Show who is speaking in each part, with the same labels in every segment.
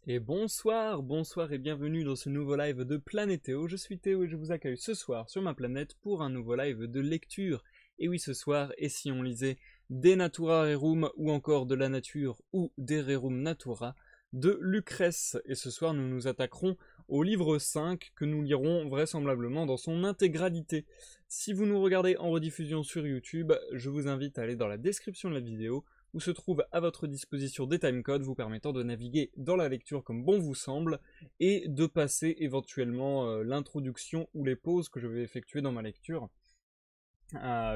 Speaker 1: Et bonsoir, bonsoir et bienvenue dans ce nouveau live de Planétéo. Je suis Théo et je vous accueille ce soir sur ma planète pour un nouveau live de lecture. Et oui, ce soir, et si on lisait des Natura Rerum ou encore de la nature ou des Rerum Natura de Lucrèce. Et ce soir, nous nous attaquerons au livre 5 que nous lirons vraisemblablement dans son intégralité. Si vous nous regardez en rediffusion sur YouTube, je vous invite à aller dans la description de la vidéo où se trouvent à votre disposition des timecodes vous permettant de naviguer dans la lecture comme bon vous semble et de passer éventuellement l'introduction ou les pauses que je vais effectuer dans ma lecture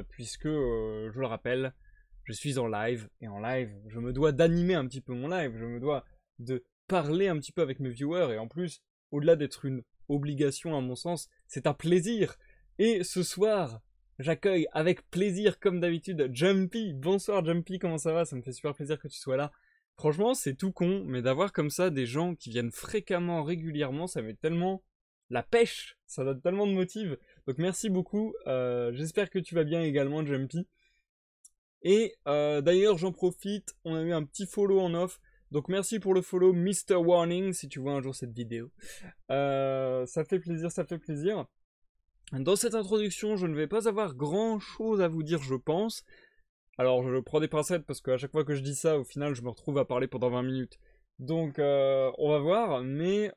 Speaker 1: puisque, je le rappelle, je suis en live et en live, je me dois d'animer un petit peu mon live, je me dois de parler un petit peu avec mes viewers et en plus, au-delà d'être une obligation à mon sens, c'est un plaisir. Et ce soir, j'accueille avec plaisir, comme d'habitude, Jumpy. Bonsoir Jumpy, comment ça va? Ça me fait super plaisir que tu sois là. Franchement, c'est tout con, mais d'avoir comme ça des gens qui viennent fréquemment, régulièrement, ça met tellement la pêche, ça donne tellement de motive. Donc merci beaucoup, j'espère que tu vas bien également Jumpy. Et d'ailleurs, j'en profite, on a eu un petit follow en off. Donc merci pour le follow, Mr. Warning, si tu vois un jour cette vidéo. Ça fait plaisir, ça fait plaisir. Dans cette introduction, je ne vais pas avoir grand chose à vous dire, je pense. Alors, je prends des pincettes parce qu'à chaque fois que je dis ça, au final, je me retrouve à parler pendant 20 minutes. Donc, on va voir, mais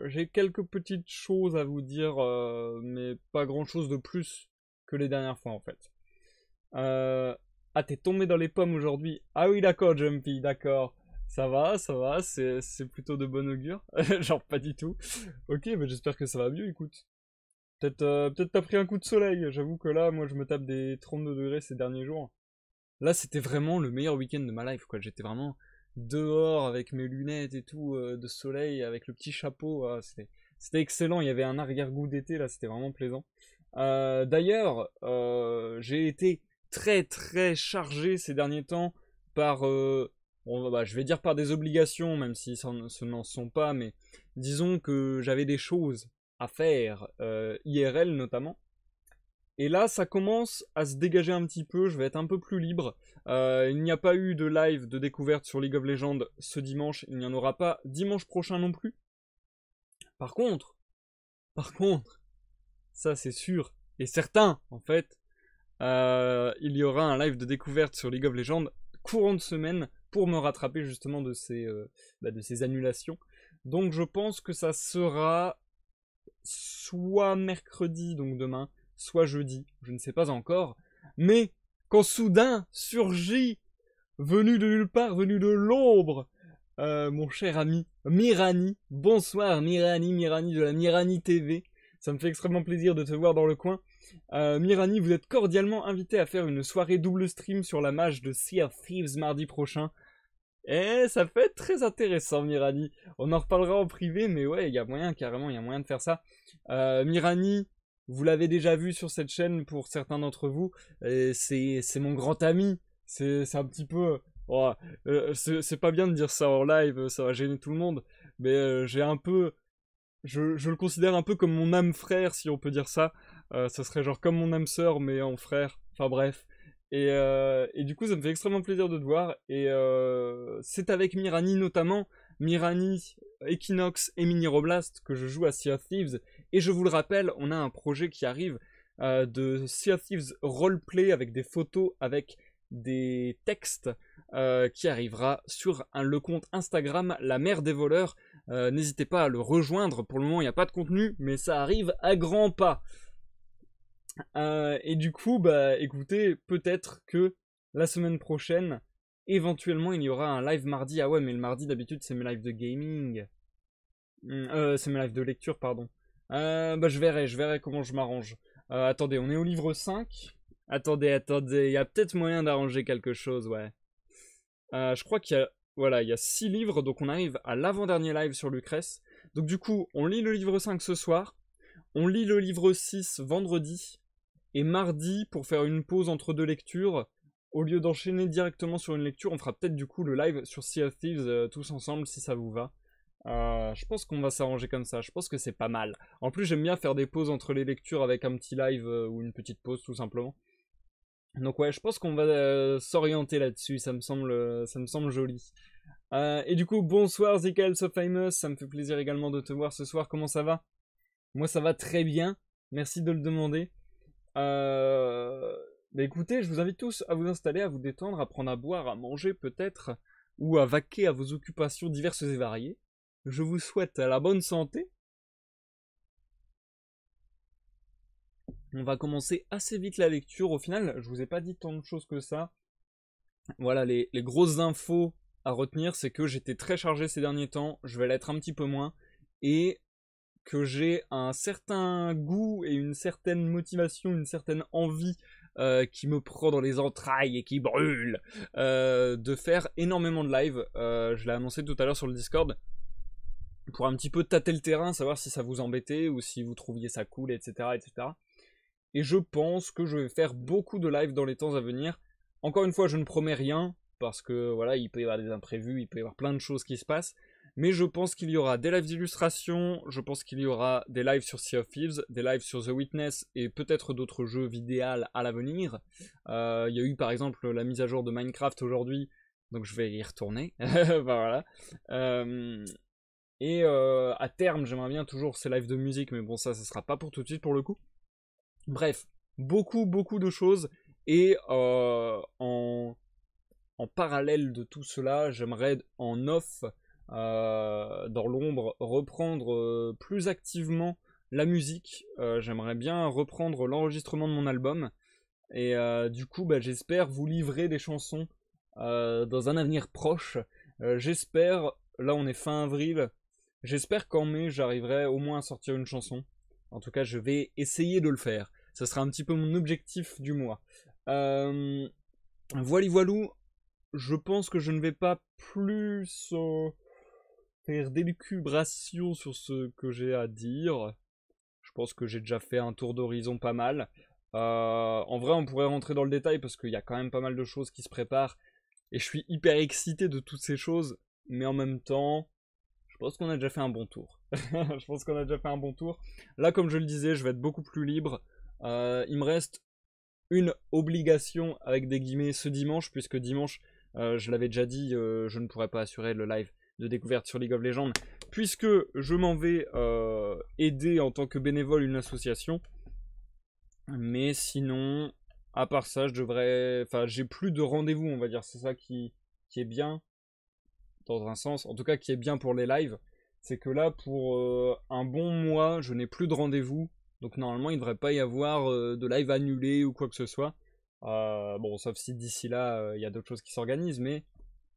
Speaker 1: j'ai quelques petites choses à vous dire, mais pas grand chose de plus que les dernières fois en fait. Ah, t'es tombé dans les pommes aujourd'hui. Ah oui, d'accord, Jumpy, d'accord. Ça va, c'est plutôt de bon augure. Genre, pas du tout. Ok, mais j'espère que ça va mieux, écoute. Peut-être t'as pris un coup de soleil. J'avoue que là, moi, je me tape des 32 degrés ces derniers jours. Là, c'était vraiment le meilleur week-end de ma life, quoi. J'étais vraiment dehors avec mes lunettes et tout de soleil, avec le petit chapeau. Ah, c'était excellent. Il y avait un arrière-goût d'été, là, c'était vraiment plaisant. D'ailleurs, j'ai été très très chargé ces derniers temps par, je vais dire par des obligations, même si ce n'en sont pas, mais disons que j'avais des choses à faire, IRL notamment. Et là, ça commence à se dégager un petit peu, je vais être un peu plus libre. Il n'y a pas eu de live de découverte sur League of Legends ce dimanche, il n'y en aura pas dimanche prochain non plus. Par contre, ça c'est sûr et certain en fait, il y aura un live de découverte sur League of Legends courant de semaine pour me rattraper justement de ces annulations. Donc je pense que ça sera soit mercredi, donc demain, soit jeudi, je ne sais pas encore. Mais quand soudain surgit, venu de nulle part, venu de l'ombre, mon cher ami Mirani. Bonsoir Mirani de la Mirani TV. Ça me fait extrêmement plaisir de te voir dans le coin. Mirani, vous êtes cordialement invité à faire une soirée double stream sur la mage de Sea of Thieves mardi prochain. Et ça peut être très intéressant, Mirani. On en reparlera en privé, mais ouais, il y a moyen, carrément, il y a moyen de faire ça. Mirani, vous l'avez déjà vu sur cette chaîne pour certains d'entre vous. C'est mon grand ami. C'est un petit peu... Oh, c'est pas bien de dire ça en live, ça va gêner tout le monde. Mais j'ai un peu... Je le considère un peu comme mon âme frère, si on peut dire ça. Ça serait genre comme mon âme sœur, mais en frère. Enfin bref. Et du coup, ça me fait extrêmement plaisir de te voir. Et c'est avec Mirani notamment. Mirani, Equinox et Mini Roblast que je joue à Sea of Thieves. Et je vous le rappelle, on a un projet qui arrive de Sea of Thieves roleplay avec des photos, avec des textes qui arrivera sur le compte Instagram La Mère des Voleurs. N'hésitez pas à le rejoindre. Pour le moment, il n'y a pas de contenu, mais ça arrive à grands pas. Et du coup, bah écoutez, peut-être que la semaine prochaine, éventuellement, il y aura un live mardi. Ah ouais, mais le mardi, d'habitude, c'est mes lives de gaming. C'est mes lives de lecture, pardon. Bah je verrai comment je m'arrange. Attendez, on est au livre 5. Attendez, il y a peut-être moyen d'arranger quelque chose, ouais. Je crois qu'il y a, voilà, il y a 6 livres, donc on arrive à l'avant-dernier live sur Lucrèce. Donc du coup, on lit le livre 5 ce soir. On lit le livre 6 vendredi. Et mardi, pour faire une pause entre deux lectures, au lieu d'enchaîner directement sur une lecture, on fera peut-être du coup le live sur Sea of Thieves tous ensemble si ça vous va. Je pense qu'on va s'arranger comme ça, je pense que c'est pas mal. En plus, j'aime bien faire des pauses entre les lectures avec un petit live ou une petite pause tout simplement. Donc ouais, je pense qu'on va s'orienter là-dessus, ça me semble joli. Et du coup, bonsoir Zikael So Famous, ça me fait plaisir également de te voir ce soir, comment ça va? Moi ça va très bien, merci de le demander. Bah écoutez, je vous invite tous à vous installer, à vous détendre, à prendre à boire, à manger peut-être, ou à vaquer à vos occupations diverses et variées. Je vous souhaite la bonne santé. On va commencer assez vite la lecture, au final, je vous ai pas dit tant de choses que ça. Voilà, les grosses infos à retenir, c'est que j'étais très chargé ces derniers temps, je vais l'être un petit peu moins, et que j'ai un certain goût et une certaine motivation, une certaine envie qui me prend dans les entrailles et qui brûle de faire énormément de live. Je l'ai annoncé tout à l'heure sur le Discord pour un petit peu tâter le terrain, savoir si ça vous embêtait ou si vous trouviez ça cool, etc. etc. Et je pense que je vais faire beaucoup de live dans les temps à venir. Encore une fois, je ne promets rien, parce que voilà, il peut y avoir des imprévus, il peut y avoir plein de choses qui se passent. Mais je pense qu'il y aura des lives d'illustration, je pense qu'il y aura des lives sur Sea of Thieves, des lives sur The Witness et peut-être d'autres jeux vidéo à l'avenir. Il y a eu par exemple la mise à jour de Minecraft aujourd'hui, donc je vais y retourner. Ben voilà. À terme, j'aimerais bien toujours ces lives de musique, mais bon, ça sera pas pour tout de suite pour le coup. Bref, beaucoup de choses. Et en parallèle de tout cela, j'aimerais en off, dans l'ombre, reprendre plus activement la musique. J'aimerais bien reprendre l'enregistrement de mon album. Et du coup, bah, j'espère vous livrer des chansons dans un avenir proche. J'espère, là on est fin avril, j'espère qu'en mai j'arriverai au moins à sortir une chanson. En tout cas, je vais essayer de le faire. Ça sera un petit peu mon objectif du mois. Voilou, je pense que je ne vais pas plus faire d'élucubration sur ce que j'ai à dire. Je pense que j'ai déjà fait un tour d'horizon pas mal. En vrai, on pourrait rentrer dans le détail parce qu'il y a quand même pas mal de choses qui se préparent. Et je suis hyper excité de toutes ces choses. Mais en même temps, je pense qu'on a déjà fait un bon tour. Je pense qu'on a déjà fait un bon tour. Là, comme je le disais, je vais être beaucoup plus libre. Il me reste une obligation avec des guillemets ce dimanche, puisque dimanche, je l'avais déjà dit, je ne pourrais pas assurer le live de découverte sur League of Legends, puisque je m'en vais aider en tant que bénévole une association. Mais sinon, à part ça, j'ai plus de rendez-vous, on va dire. C'est ça qui est bien, dans un sens. En tout cas, qui est bien pour les lives. C'est que là, pour un bon mois, je n'ai plus de rendez-vous. Donc normalement, il ne devrait pas y avoir de live annulé ou quoi que ce soit. Bon, sauf si d'ici là, il y a d'autres choses qui s'organisent. Mais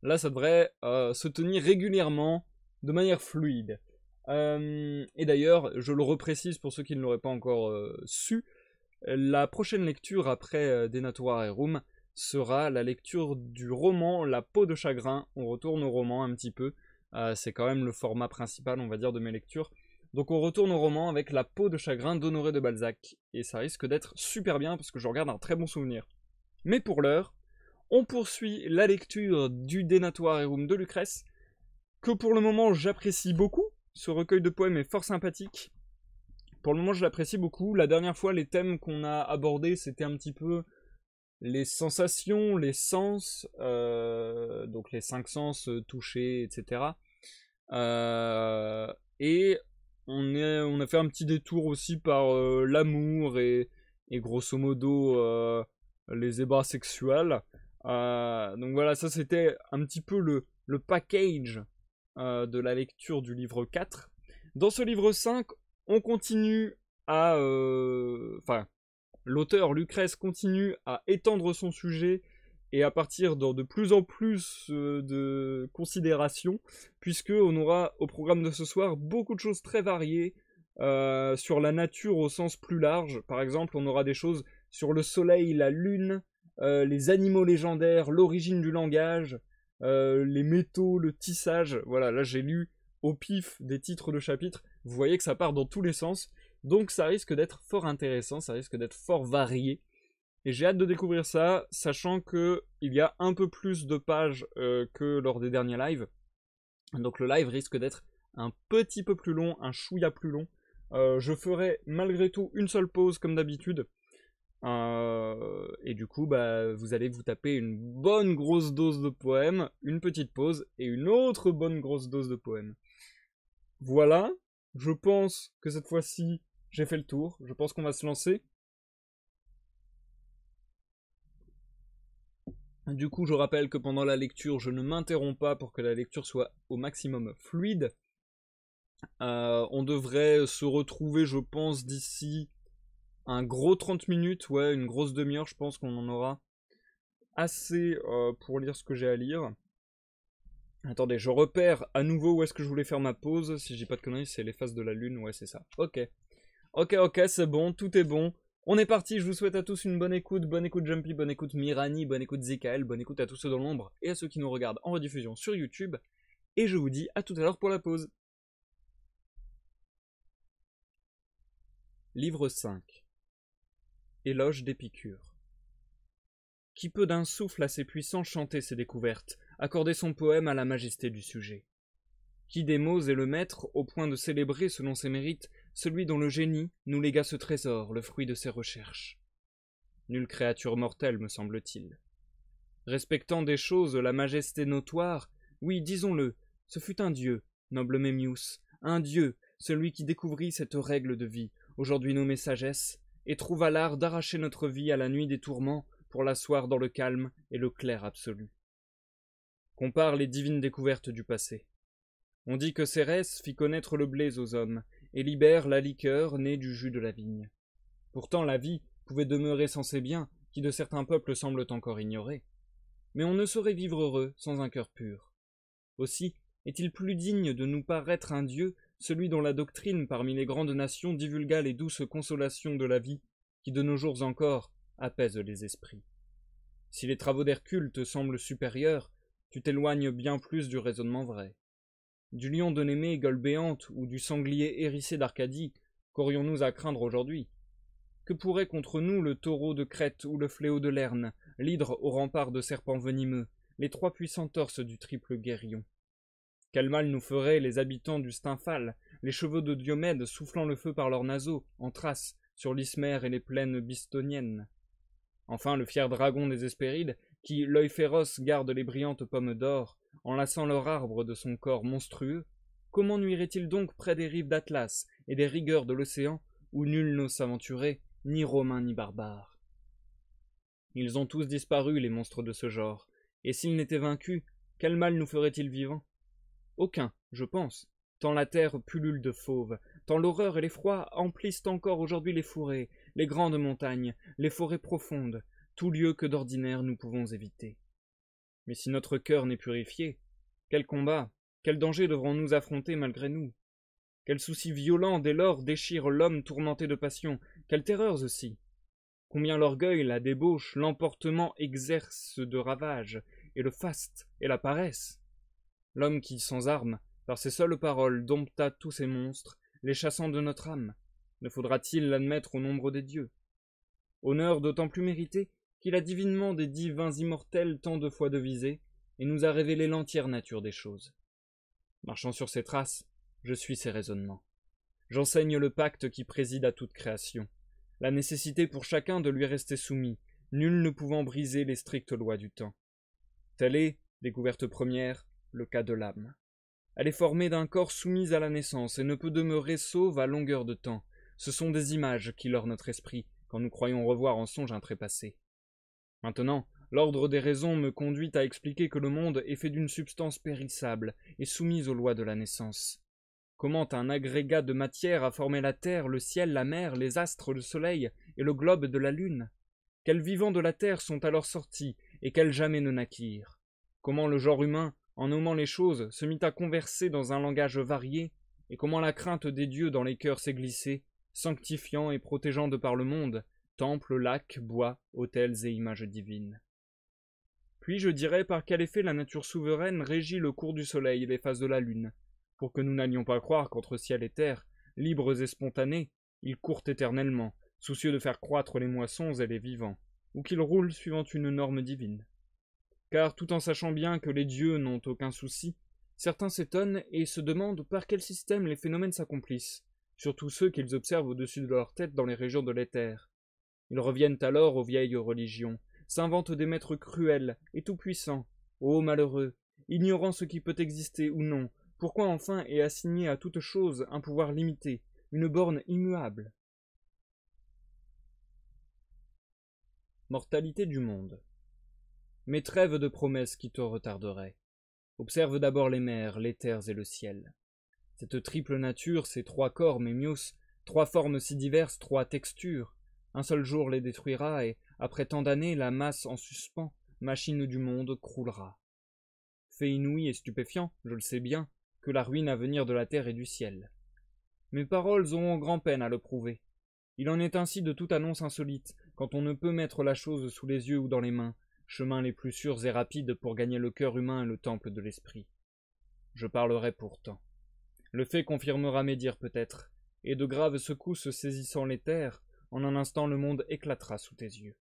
Speaker 1: là, ça devrait se tenir régulièrement, de manière fluide. Et d'ailleurs, je le reprécise pour ceux qui ne l'auraient pas encore su, la prochaine lecture après Denatura Rerum sera la lecture du roman La peau de chagrin. On retourne au roman un petit peu. C'est quand même le format principal, on va dire, de mes lectures. Donc on retourne au roman avec La peau de chagrin d'Honoré de Balzac. Et ça risque d'être super bien parce que je regarde un très bon souvenir. Mais pour l'heure, on poursuit la lecture du Denatura Rerum de Lucrèce, que pour le moment j'apprécie beaucoup. Ce recueil de poèmes est fort sympathique. Pour le moment, je l'apprécie beaucoup. La dernière fois, les thèmes qu'on a abordés, c'était un petit peu les sensations, les sens, donc les 5 sens, toucher, etc. Et on a fait un petit détour aussi par l'amour et grosso modo les ébats sexuels. Donc voilà, ça c'était un petit peu le package de la lecture du livre 4. Dans ce livre 5, on continue à... l'auteur Lucrèce continue à étendre son sujet et à partir dans de plus en plus de considérations, puisque on aura au programme de ce soir beaucoup de choses très variées sur la nature au sens plus large. Par exemple, on aura des choses sur le soleil, la lune, les animaux légendaires, l'origine du langage, les métaux, le tissage. Voilà, là j'ai lu au pif des titres de chapitres. Vous voyez que ça part dans tous les sens. Donc ça risque d'être fort intéressant, ça risque d'être fort varié. Et j'ai hâte de découvrir ça, sachant qu'il y a un peu plus de pages que lors des derniers lives. Donc le live risque d'être un petit peu plus long, un chouïa plus long. Je ferai malgré tout une seule pause comme d'habitude. Et du coup, bah, vous allez vous taper une bonne grosse dose de poèmes, une petite pause et une autre bonne grosse dose de poèmes. Voilà, je pense que cette fois-ci, j'ai fait le tour. Je pense qu'on va se lancer. Du coup, je rappelle que pendant la lecture, je ne m'interromps pas pour que la lecture soit au maximum fluide. On devrait se retrouver, je pense, d'ici un gros 30 minutes, ouais, une grosse demi-heure, je pense qu'on en aura assez pour lire ce que j'ai à lire. Attendez, je repère à nouveau où est-ce que je voulais faire ma pause. Si je dis pas de conneries, c'est les phases de la lune, ouais, c'est ça. Ok. Ok, c'est bon, tout est bon. On est parti, je vous souhaite à tous une bonne écoute Jumpy, bonne écoute Mirani, bonne écoute Zikael, bonne écoute à tous ceux dans l'ombre et à ceux qui nous regardent en rediffusion sur YouTube. Et je vous dis à tout à l'heure pour la pause. Livre 5. Éloge d'Épicure. Qui peut d'un souffle assez puissant chanter ses découvertes, accorder son poème à la majesté du sujet? Qui des mots est le maître au point de célébrer selon ses mérites celui dont le génie nous légua ce trésor, le fruit de ses recherches? Nulle créature mortelle, me semble-t-il. Respectant des choses la majesté notoire, oui, disons-le, ce fut un dieu, noble Memmius, un dieu, celui qui découvrit cette règle de vie, aujourd'hui nommée sagesse, et trouva l'art d'arracher notre vie à la nuit des tourments pour l'asseoir dans le calme et le clair absolu. Compare les divines découvertes du passé. On dit que Cérès fit connaître le blé aux hommes, et libère la liqueur née du jus de la vigne. Pourtant la vie pouvait demeurer sans ces biens, qui de certains peuples semblent encore ignorés. Mais on ne saurait vivre heureux sans un cœur pur. Aussi est-il plus digne de nous paraître un Dieu, celui dont la doctrine parmi les grandes nations divulgua les douces consolations de la vie, qui de nos jours encore apaisent les esprits. Si les travaux d'Hercule te semblent supérieurs, tu t'éloignes bien plus du raisonnement vrai. Du lion de Némée, gueule béante, ou du sanglier hérissé d'Arcadie, qu'aurions-nous à craindre aujourd'hui? Que pourrait contre nous le taureau de Crète ou le fléau de Lerne, l'hydre aux remparts de serpents venimeux, les trois puissants torses du triple guérillon? Quel mal nous feraient les habitants du Stymphale, les chevaux de Diomède soufflant le feu par leurs naseaux, en trace, sur l'Ismère et les plaines bistoniennes? Enfin le fier dragon des Hespérides, qui, l'œil féroce, garde les brillantes pommes d'or, enlaçant leur arbre de son corps monstrueux, comment nuirait-il donc près des rives d'Atlas et des rigueurs de l'océan, où nul n'ose s'aventurer, ni romain ni barbare? Ils ont tous disparu, les monstres de ce genre, et s'ils n'étaient vaincus, quel mal nous ferait-il vivants? Aucun, je pense, tant la terre pullule de fauves, tant l'horreur et l'effroi emplissent encore aujourd'hui les fourrés, les grandes montagnes, les forêts profondes, tout lieu que d'ordinaire nous pouvons éviter. Mais si notre cœur n'est purifié, quel combat, quel danger devrons-nous affronter malgré nous? Quels soucis violents dès lors déchirent l'homme tourmenté de passion, quelles terreurs aussi! Combien l'orgueil, la débauche, l'emportement exercent de ravages, et le faste, et la paresse! L'homme qui, sans armes, par ses seules paroles, dompta tous ces monstres, les chassant de notre âme, ne faudra-t-il l'admettre au nombre des dieux? Honneur d'autant plus mérité qu'il a divinement des divins immortels tant de fois devisés, et nous a révélé l'entière nature des choses. Marchant sur ses traces, je suis ses raisonnements. J'enseigne le pacte qui préside à toute création, la nécessité pour chacun de lui rester soumis, nul ne pouvant briser les strictes lois du temps. Telle est, découverte première, le cas de l'âme. Elle est formée d'un corps soumis à la naissance et ne peut demeurer sauve à longueur de temps. Ce sont des images qui leurrent notre esprit quand nous croyons revoir en songe un trépassé. Maintenant, l'ordre des raisons me conduit à expliquer que le monde est fait d'une substance périssable et soumise aux lois de la naissance. Comment un agrégat de matière a formé la terre, le ciel, la mer, les astres, le soleil et le globe de la lune? Quels vivants de la terre sont alors sortis et quels jamais ne naquirent? Comment le genre humain, en nommant les choses, se mit à converser dans un langage varié, et comment la crainte des dieux dans les cœurs s'est glissée, sanctifiant et protégeant de par le monde, temples, lacs, bois, autels et images divines. Puis je dirais par quel effet la nature souveraine régit le cours du soleil et les phases de la lune, pour que nous n'allions pas croire qu'entre ciel et terre, libres et spontanés, ils courent éternellement, soucieux de faire croître les moissons et les vivants, ou qu'ils roulent suivant une norme divine. Car tout en sachant bien que les dieux n'ont aucun souci, certains s'étonnent et se demandent par quel système les phénomènes s'accomplissent, surtout ceux qu'ils observent au-dessus de leur tête dans les régions de l'éther. Ils reviennent alors aux vieilles religions, s'inventent des maîtres cruels et tout-puissants. Ô malheureux, ignorant ce qui peut exister ou non, pourquoi enfin est assigné à toute chose un pouvoir limité, une borne immuable? Mortalité du monde. Mais trêve de promesses qui te retarderaient. Observe d'abord les mers, les terres et le ciel. Cette triple nature, ces trois corps, Mémios, trois formes si diverses, trois textures, un seul jour les détruira et, après tant d'années, la masse en suspens, machine du monde, croulera. Fait inouï et stupéfiant, je le sais bien, que la ruine à venir de la terre et du ciel. Mes paroles auront grand-peine à le prouver. Il en est ainsi de toute annonce insolite, quand on ne peut mettre la chose sous les yeux ou dans les mains, chemins les plus sûrs et rapides pour gagner le cœur humain et le temple de l'esprit. Je parlerai pourtant. Le fait confirmera mes dires peut-être, et de graves secousses saisissant les terres, en un instant le monde éclatera sous tes yeux.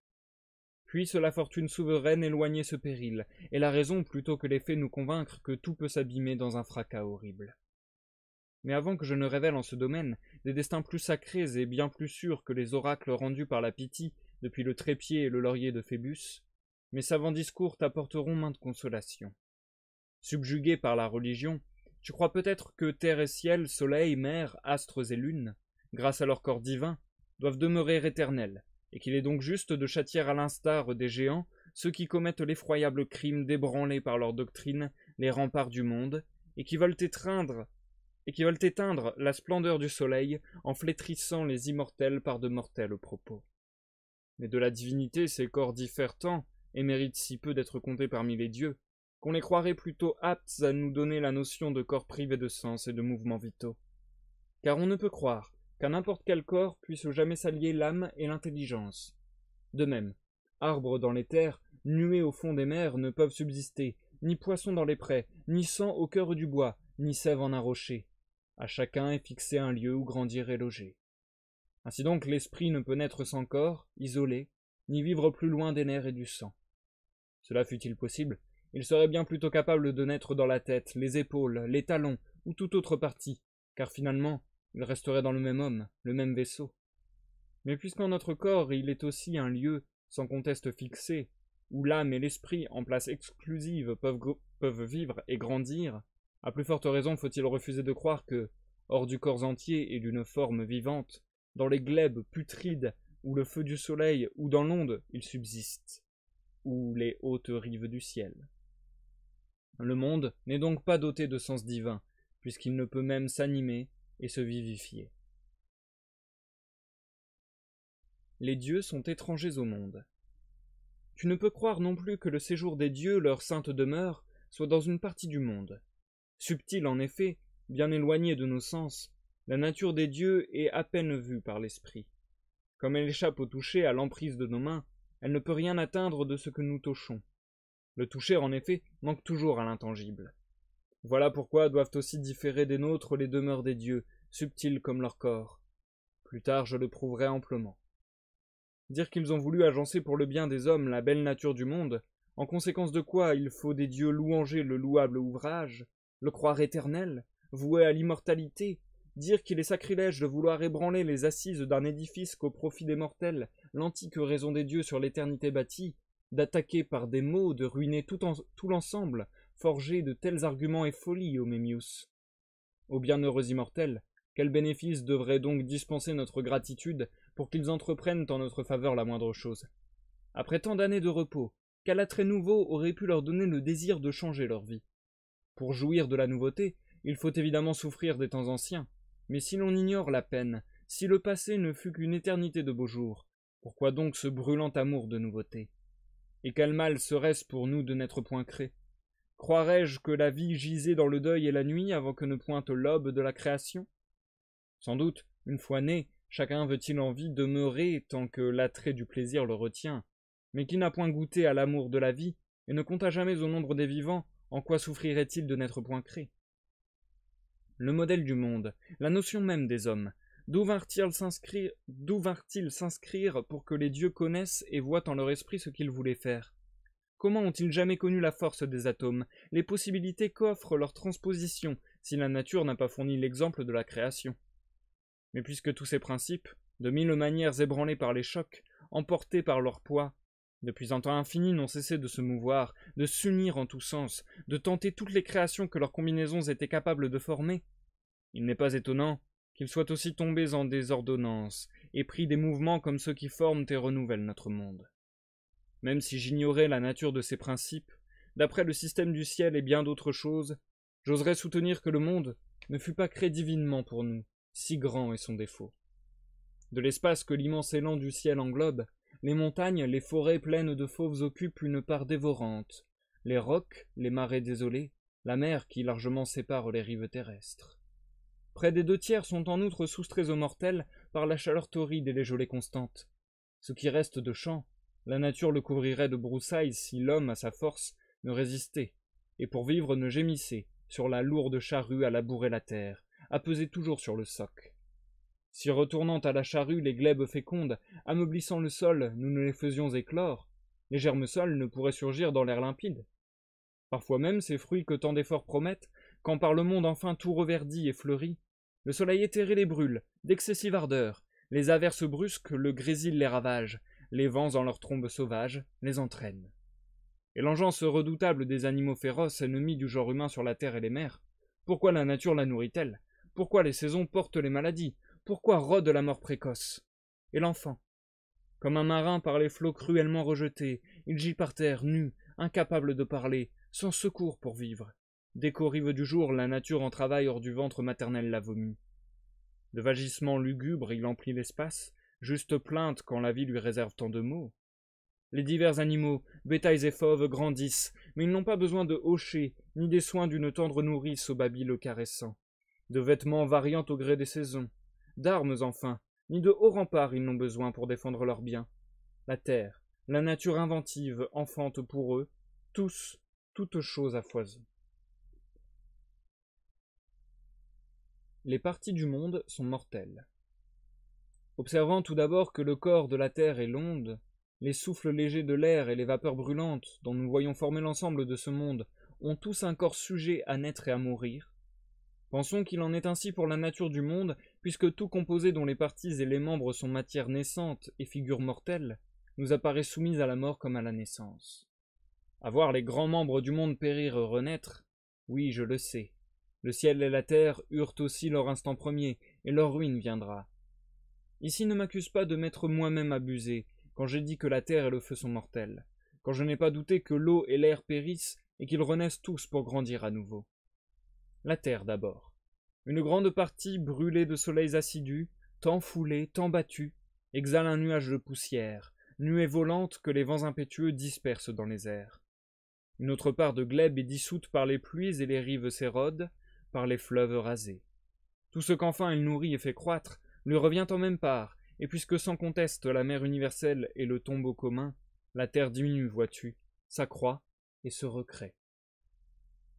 Speaker 1: Puisse la fortune souveraine éloigner ce péril, et la raison plutôt que les faits nous convaincre que tout peut s'abîmer dans un fracas horrible. Mais avant que je ne révèle en ce domaine des destins plus sacrés et bien plus sûrs que les oracles rendus par la Pythie depuis le trépied et le laurier de Phébus, mes savants discours t'apporteront mainte consolation. Subjugué par la religion, tu crois peut-être que terre et ciel, soleil, mer, astres et lune, grâce à leur corps divin, doivent demeurer éternels, et qu'il est donc juste de châtier à l'instar des géants ceux qui commettent l'effroyable crime d'ébranler par leur doctrine les remparts du monde, et qui veulent éteindre la splendeur du soleil en flétrissant les immortels par de mortels propos. Mais de la divinité, ces corps diffèrent tant et méritent si peu d'être comptés parmi les dieux, qu'on les croirait plutôt aptes à nous donner la notion de corps privés de sens et de mouvements vitaux. Car on ne peut croire qu'à n'importe quel corps puisse jamais s'allier l'âme et l'intelligence. De même, arbres dans les terres, nuées au fond des mers ne peuvent subsister, ni poissons dans les prés, ni sang au cœur du bois, ni sève en un rocher. À chacun est fixé un lieu où grandir et loger. Ainsi donc l'esprit ne peut naître sans corps, isolé, ni vivre plus loin des nerfs et du sang. Cela fût-il possible, il serait bien plutôt capable de naître dans la tête, les épaules, les talons, ou toute autre partie, car finalement, il resterait dans le même homme, le même vaisseau. Mais puisqu'en notre corps il est aussi un lieu, sans conteste fixé, où l'âme et l'esprit, en place exclusive, peuvent vivre et grandir, à plus forte raison faut-il refuser de croire que, hors du corps entier et d'une forme vivante, dans les glèbes putrides, ou le feu du soleil, ou dans l'onde, il subsiste, ou les hautes rives du ciel. Le monde n'est donc pas doté de sens divin, puisqu'il ne peut même s'animer et se vivifier. Les dieux sont étrangers au monde. Tu ne peux croire non plus que le séjour des dieux, leur sainte demeure, soit dans une partie du monde. Subtile en effet, bien éloignée de nos sens, la nature des dieux est à peine vue par l'esprit. Comme elle échappe au toucher, à l'emprise de nos mains, elle ne peut rien atteindre de ce que nous touchons. Le toucher, en effet, manque toujours à l'intangible. Voilà pourquoi doivent aussi différer des nôtres les demeures des dieux, subtiles comme leur corps. Plus tard, je le prouverai amplement. Dire qu'ils ont voulu agencer pour le bien des hommes la belle nature du monde, en conséquence de quoi il faut des dieux louanger le louable ouvrage, le croire éternel, voué à l'immortalité, dire qu'il est sacrilège de vouloir ébranler les assises d'un édifice qu'au profit des mortels, l'antique raison des dieux sur l'éternité bâtie, d'attaquer par des mots, de ruiner tout l'ensemble, forgé de tels arguments et folies, ô Mémius. Aux bienheureux immortels, quel bénéfice devrait donc dispenser notre gratitude pour qu'ils entreprennent en notre faveur la moindre chose? Après tant d'années de repos, quel attrait nouveau aurait pu leur donner le désir de changer leur vie? Pour jouir de la nouveauté, il faut évidemment souffrir des temps anciens, mais si l'on ignore la peine, si le passé ne fut qu'une éternité de beaux jours, pourquoi donc ce brûlant amour de nouveauté? Et quel mal serait-ce pour nous de n'être point créés? Croirais-je que la vie gisait dans le deuil et la nuit avant que ne pointe l'aube de la création? Sans doute, une fois né, chacun veut-il en vie demeurer tant que l'attrait du plaisir le retient, mais qui n'a point goûté à l'amour de la vie, et ne compta jamais au nombre des vivants, en quoi souffrirait-il de n'être point créé? Le modèle du monde, la notion même des hommes, d'où vinrent-ils s'inscrire pour que les dieux connaissent et voient en leur esprit ce qu'ils voulaient faire? Comment ont-ils jamais connu la force des atomes, les possibilités qu'offre leur transposition, si la nature n'a pas fourni l'exemple de la création? Mais puisque tous ces principes, de mille manières ébranlés par les chocs, emportés par leur poids, depuis un temps infini n'ont cessé de se mouvoir, de s'unir en tous sens, de tenter toutes les créations que leurs combinaisons étaient capables de former. Il n'est pas étonnant qu'ils soient aussi tombés en désordonnance, et pris des mouvements comme ceux qui forment et renouvellent notre monde. Même si j'ignorais la nature de ces principes, d'après le système du ciel et bien d'autres choses, j'oserais soutenir que le monde ne fut pas créé divinement pour nous, si grand est son défaut. De l'espace que l'immense élan du ciel englobe, les montagnes, les forêts pleines de fauves occupent une part dévorante, les rocs, les marais désolés, la mer qui largement sépare les rives terrestres. Près des 2/3 sont en outre soustraits aux mortels par la chaleur torride et les gelées constantes. Ce qui reste de champs, la nature le couvrirait de broussailles si l'homme, à sa force, ne résistait, et pour vivre ne gémissait, sur la lourde charrue à labourer la terre, à peser toujours sur le soc. Si retournant à la charrue les glèbes fécondes, ameublissant le sol, nous ne les faisions éclore, les germes seuls ne pourraient surgir dans l'air limpide. Parfois même ces fruits que tant d'efforts promettent, quand par le monde enfin tout reverdit et fleurit, le soleil éthéré les brûle, d'excessive ardeur, les averses brusques, le grésil les ravage, les vents en leurs trombes sauvages les entraînent. Et l'engeance redoutable des animaux féroces, ennemis du genre humain sur la terre et les mers, pourquoi la nature la nourrit-elle? Pourquoi les saisons portent les maladies? Pourquoi rôde la mort précoce? Et l'enfant? Comme un marin par les flots cruellement rejeté, il gît par terre, nu, incapable de parler, sans secours pour vivre. Dès qu'aux rives du jour, la nature en travail hors du ventre maternel la vomit. De vagissements lugubres, il emplit l'espace, juste plainte quand la vie lui réserve tant de maux. Les divers animaux, bétails et fauves, grandissent, mais ils n'ont pas besoin de hocher, ni des soins d'une tendre nourrice au babil le caressant, de vêtements variant au gré des saisons, d'armes enfin, ni de hauts remparts ils n'ont besoin pour défendre leurs biens. La terre, la nature inventive enfantent pour eux, tous, toutes choses à foison. Les parties du monde sont mortelles. Observant tout d'abord que le corps de la terre est l'onde, les souffles légers de l'air et les vapeurs brûlantes, dont nous voyons former l'ensemble de ce monde, ont tous un corps sujet à naître et à mourir. Pensons qu'il en est ainsi pour la nature du monde, puisque tout composé dont les parties et les membres sont matière naissante et figure mortelle, nous apparaît soumise à la mort comme à la naissance. À voir les grands membres du monde périr et renaître, oui, je le sais. Le ciel et la terre eurent aussi leur instant premier, et leur ruine viendra. Ici ne m'accuse pas de m'être moi-même abusé, quand j'ai dit que la terre et le feu sont mortels, quand je n'ai pas douté que l'eau et l'air périssent et qu'ils renaissent tous pour grandir à nouveau. La terre d'abord. Une grande partie, brûlée de soleils assidus, tant foulée, tant battue, exhale un nuage de poussière, nuée volante que les vents impétueux dispersent dans les airs. Une autre part de glèbe est dissoute par les pluies et les rives s'érodent, par les fleuves rasés. Tout ce qu'enfin il nourrit et fait croître lui revient en même part, et puisque sans conteste la mer universelle est le tombeau commun, la terre diminue, vois-tu, s'accroît et se recrée.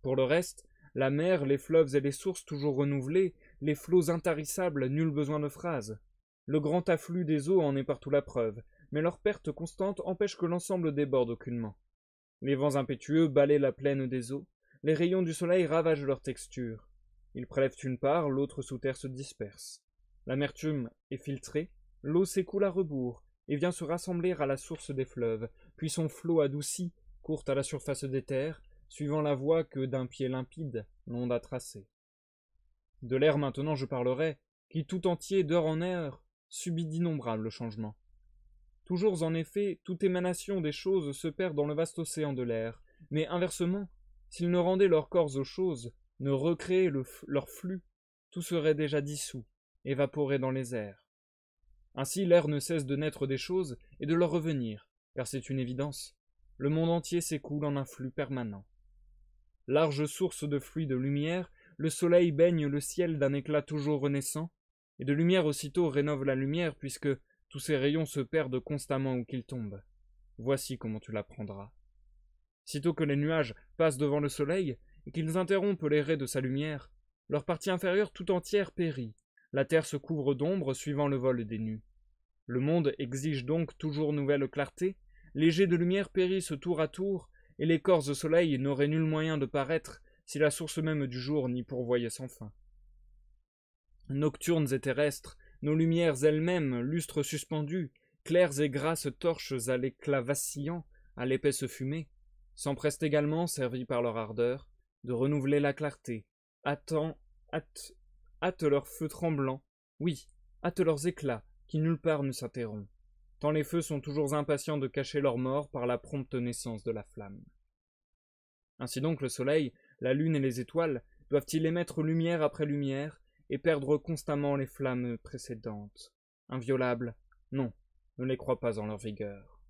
Speaker 1: Pour le reste, la mer, les fleuves et les sources toujours renouvelées, les flots intarissables, nul besoin de phrases. Le grand afflux des eaux en est partout la preuve, mais leur perte constante empêche que l'ensemble déborde aucunement. Les vents impétueux balaient la plaine des eaux, les rayons du soleil ravagent leur texture. Ils prélèvent une part, l'autre sous terre se disperse. L'amertume est filtrée, l'eau s'écoule à rebours, et vient se rassembler à la source des fleuves, puis son flot adouci court à la surface des terres, suivant la voie que d'un pied limpide l'onde a tracée. De l'air maintenant je parlerai, qui tout entier d'heure en heure subit d'innombrables changements. Toujours en effet, toute émanation des choses se perd dans le vaste océan de l'air, mais inversement, s'ils ne rendaient leurs corps aux choses, ne recréaient leur flux, tout serait déjà dissous, évaporé dans les airs. Ainsi l'air ne cesse de naître des choses et de leur revenir, car c'est une évidence. Le monde entier s'écoule en un flux permanent. Large source de fluide lumière, le soleil baigne le ciel d'un éclat toujours renaissant, et de lumière aussitôt rénove la lumière, puisque tous ces rayons se perdent constamment où qu'ils tombent. Voici comment tu l'apprendras. Sitôt que les nuages passent devant le soleil, et qu'ils interrompent les raies de sa lumière, leur partie inférieure tout entière périt. La terre se couvre d'ombre suivant le vol des nues. Le monde exige donc toujours nouvelle clarté, les jets de lumière périssent tour à tour, et les corps au soleil n'auraient nul moyen de paraître si la source même du jour n'y pourvoyait sans fin. Nocturnes et terrestres, nos lumières elles-mêmes, lustres suspendus, claires et grasses torches à l'éclat vacillant, à l'épaisse fumée, s'empressent également, servis par leur ardeur, de renouveler la clarté, hâtent leurs feux tremblants, oui, hâtent leurs éclats, qui nulle part ne s'interrompent, tant les feux sont toujours impatients de cacher leur mort par la prompte naissance de la flamme. Ainsi donc le soleil, la lune et les étoiles doivent-ils émettre lumière après lumière et perdre constamment les flammes précédentes. Inviolables, non, ne les crois pas en leur vigueur.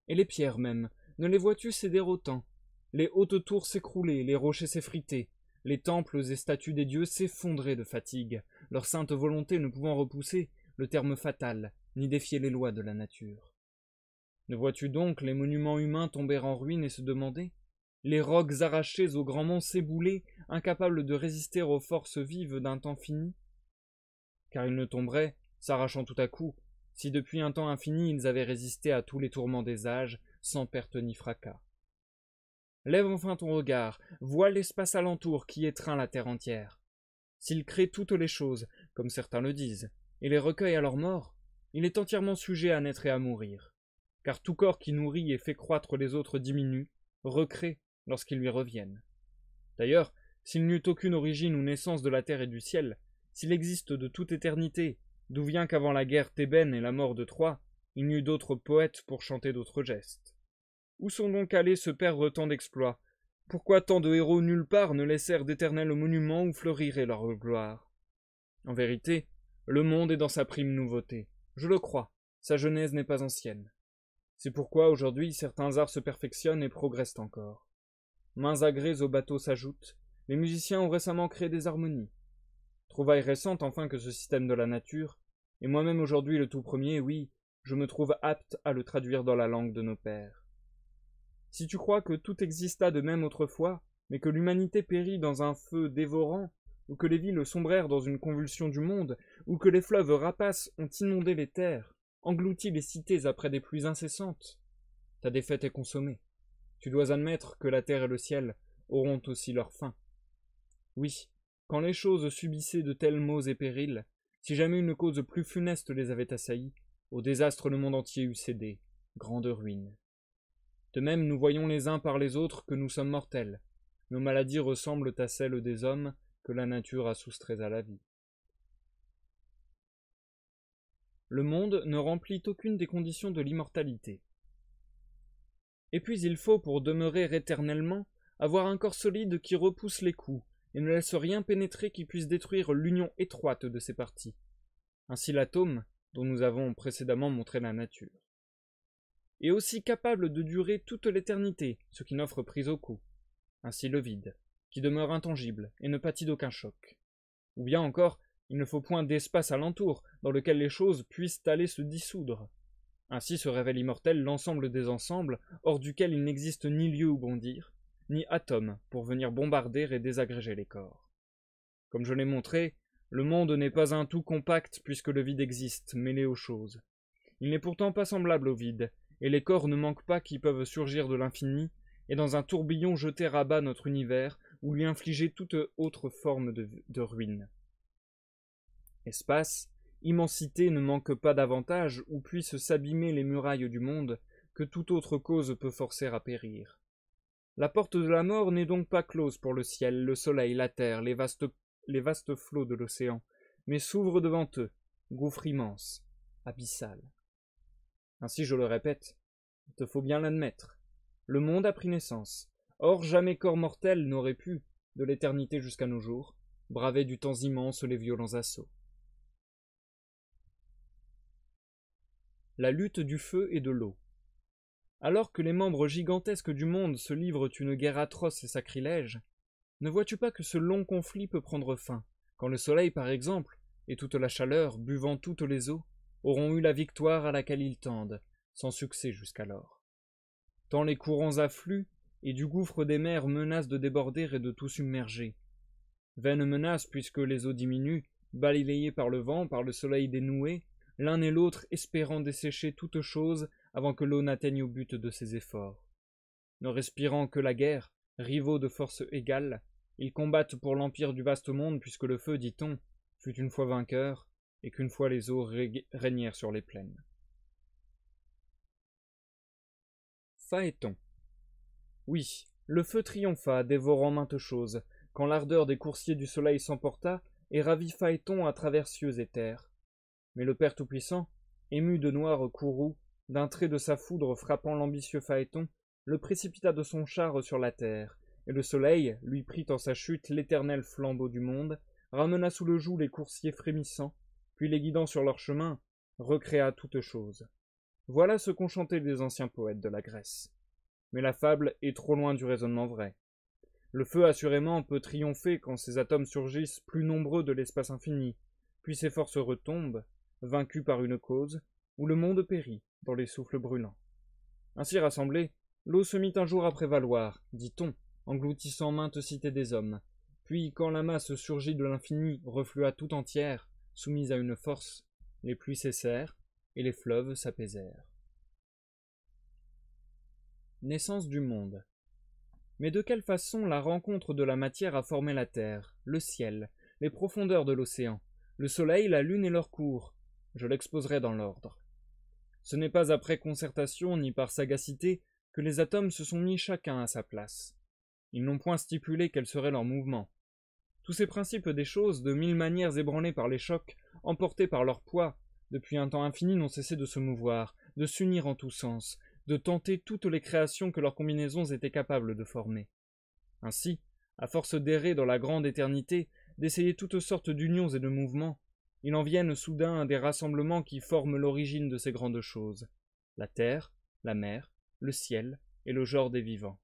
Speaker 1: Et les pierres même, ne les vois-tu céder autant? Les hautes tours s'écrouler, les rochers s'effriter, les temples et statues des dieux s'effondrer de fatigue, leur sainte volonté ne pouvant repousser le terme fatal, ni défier les lois de la nature. Ne vois-tu donc les monuments humains tomber en ruine et se demander? Les rocs arrachés aux grands monts s'ébouler, incapables de résister aux forces vives d'un temps fini? Car ils ne tomberaient, s'arrachant tout à coup, si depuis un temps infini ils avaient résisté à tous les tourments des âges, sans perte ni fracas. Lève enfin ton regard, vois l'espace alentour qui étreint la terre entière. S'il crée toutes les choses, comme certains le disent, et les recueille à leur mort, il est entièrement sujet à naître et à mourir. Car tout corps qui nourrit et fait croître les autres diminue, recrée lorsqu'ils lui reviennent. D'ailleurs, s'il n'y eut aucune origine ou naissance de la terre et du ciel, s'il existe de toute éternité, d'où vient qu'avant la guerre thébaine et la mort de Troie, il n'y eut d'autres poètes pour chanter d'autres gestes. Où sont donc allés se perdre tant d'exploits? Pourquoi tant de héros nulle part ne laissèrent d'éternels monuments où fleurirait leur gloire? En vérité, le monde est dans sa prime nouveauté. Je le crois, sa genèse n'est pas ancienne. C'est pourquoi aujourd'hui certains arts se perfectionnent et progressent encore. Mains agrées au bateau s'ajoutent, les musiciens ont récemment créé des harmonies. Trouvaille récente enfin que ce système de la nature, et moi-même aujourd'hui le tout premier, oui, je me trouve apte à le traduire dans la langue de nos pères. Si tu crois que tout exista de même autrefois, mais que l'humanité périt dans un feu dévorant, ou que les villes sombrèrent dans une convulsion du monde, ou que les fleuves rapaces ont inondé les terres, englouti les cités après des pluies incessantes, ta défaite est consommée. Tu dois admettre que la terre et le ciel auront aussi leur fin. Oui, quand les choses subissaient de tels maux et périls, si jamais une cause plus funeste les avait assaillis, au désastre le monde entier eût cédé, grande ruine. De même, nous voyons les uns par les autres que nous sommes mortels. Nos maladies ressemblent à celles des hommes que la nature a soustraits à la vie. Le monde ne remplit aucune des conditions de l'immortalité. Et puis il faut, pour demeurer éternellement, avoir un corps solide qui repousse les coups, et ne laisse rien pénétrer qui puisse détruire l'union étroite de ses parties. Ainsi l'atome, dont nous avons précédemment montré la nature. Et aussi capable de durer toute l'éternité, ce qui n'offre prise au coup. Ainsi le vide, qui demeure intangible et ne pâtit d'aucun choc. Ou bien encore, il ne faut point d'espace alentour, dans lequel les choses puissent aller se dissoudre. Ainsi se révèle immortel l'ensemble des ensembles, hors duquel il n'existe ni lieu où bondir, ni atome pour venir bombarder et désagréger les corps. Comme je l'ai montré, le monde n'est pas un tout compact puisque le vide existe, mêlé aux choses. Il n'est pourtant pas semblable au vide, et les corps ne manquent pas qui peuvent surgir de l'infini, et dans un tourbillon jeter à bas notre univers, ou lui infliger toute autre forme de ruine. Espace, immensité ne manque pas davantage où puissent s'abîmer les murailles du monde, que toute autre cause peut forcer à périr. La porte de la mort n'est donc pas close pour le ciel, le soleil, la terre, les vastes flots de l'océan, mais s'ouvre devant eux, gouffre immense, abyssal. Ainsi je le répète, il te faut bien l'admettre, le monde a pris naissance, or jamais corps mortel n'aurait pu, de l'éternité jusqu'à nos jours, braver du temps immense les violents assauts. La lutte du feu et de l'eau. Alors que les membres gigantesques du monde se livrent une guerre atroce et sacrilège, ne vois-tu pas que ce long conflit peut prendre fin, quand le soleil, par exemple, et toute la chaleur, buvant toutes les eaux, auront eu la victoire à laquelle ils tendent, sans succès jusqu'alors. Tant les courants affluent, et du gouffre des mers menacent de déborder et de tout submerger. Vaine menace puisque les eaux diminuent, balayées par le vent, par le soleil dénoué, l'un et l'autre espérant dessécher toute chose avant que l'eau n'atteigne au but de ses efforts. Ne respirant que la guerre, rivaux de force égale, ils combattent pour l'empire du vaste monde puisque le feu, dit-on, fut une fois vainqueur et qu'une fois les eaux régnèrent sur les plaines. Phaéton. Oui, le feu triompha, dévorant maintes choses, quand l'ardeur des coursiers du soleil s'emporta et ravit Phaéton à travers cieux et terres. Mais le Père Tout-Puissant, ému de noir courroux, d'un trait de sa foudre frappant l'ambitieux Phaéton, le précipita de son char sur la terre, et le soleil lui prit en sa chute l'éternel flambeau du monde, ramena sous le joug les coursiers frémissants, puis les guidant sur leur chemin, recréa toutes choses. Voilà ce qu'ont chanté les anciens poètes de la Grèce. Mais la fable est trop loin du raisonnement vrai. Le feu assurément peut triompher quand ses atomes surgissent plus nombreux de l'espace infini, puis ses forces retombent, vaincues par une cause, où le monde périt dans les souffles brûlants. Ainsi rassemblée, l'eau se mit un jour à prévaloir, dit-on, engloutissant maintes cités des hommes, puis quand la masse surgit de l'infini reflua tout entière, soumise à une force, les pluies cessèrent, et les fleuves s'apaisèrent. Naissance du monde. Mais de quelle façon la rencontre de la matière a formé la terre, le ciel, les profondeurs de l'océan, le soleil, la lune et leur cours? Je l'exposerai dans l'ordre. Ce n'est pas après concertation ni par sagacité que les atomes se sont mis chacun à sa place. Ils n'ont point stipulé quel serait leur mouvement. Tous ces principes des choses, de mille manières ébranlés par les chocs, emportés par leur poids, depuis un temps infini n'ont cessé de se mouvoir, de s'unir en tous sens, de tenter toutes les créations que leurs combinaisons étaient capables de former. Ainsi, à force d'errer dans la grande éternité, d'essayer toutes sortes d'unions et de mouvements, il en viennent soudain à des rassemblements qui forment l'origine de ces grandes choses, la terre, la mer, le ciel et le genre des vivants.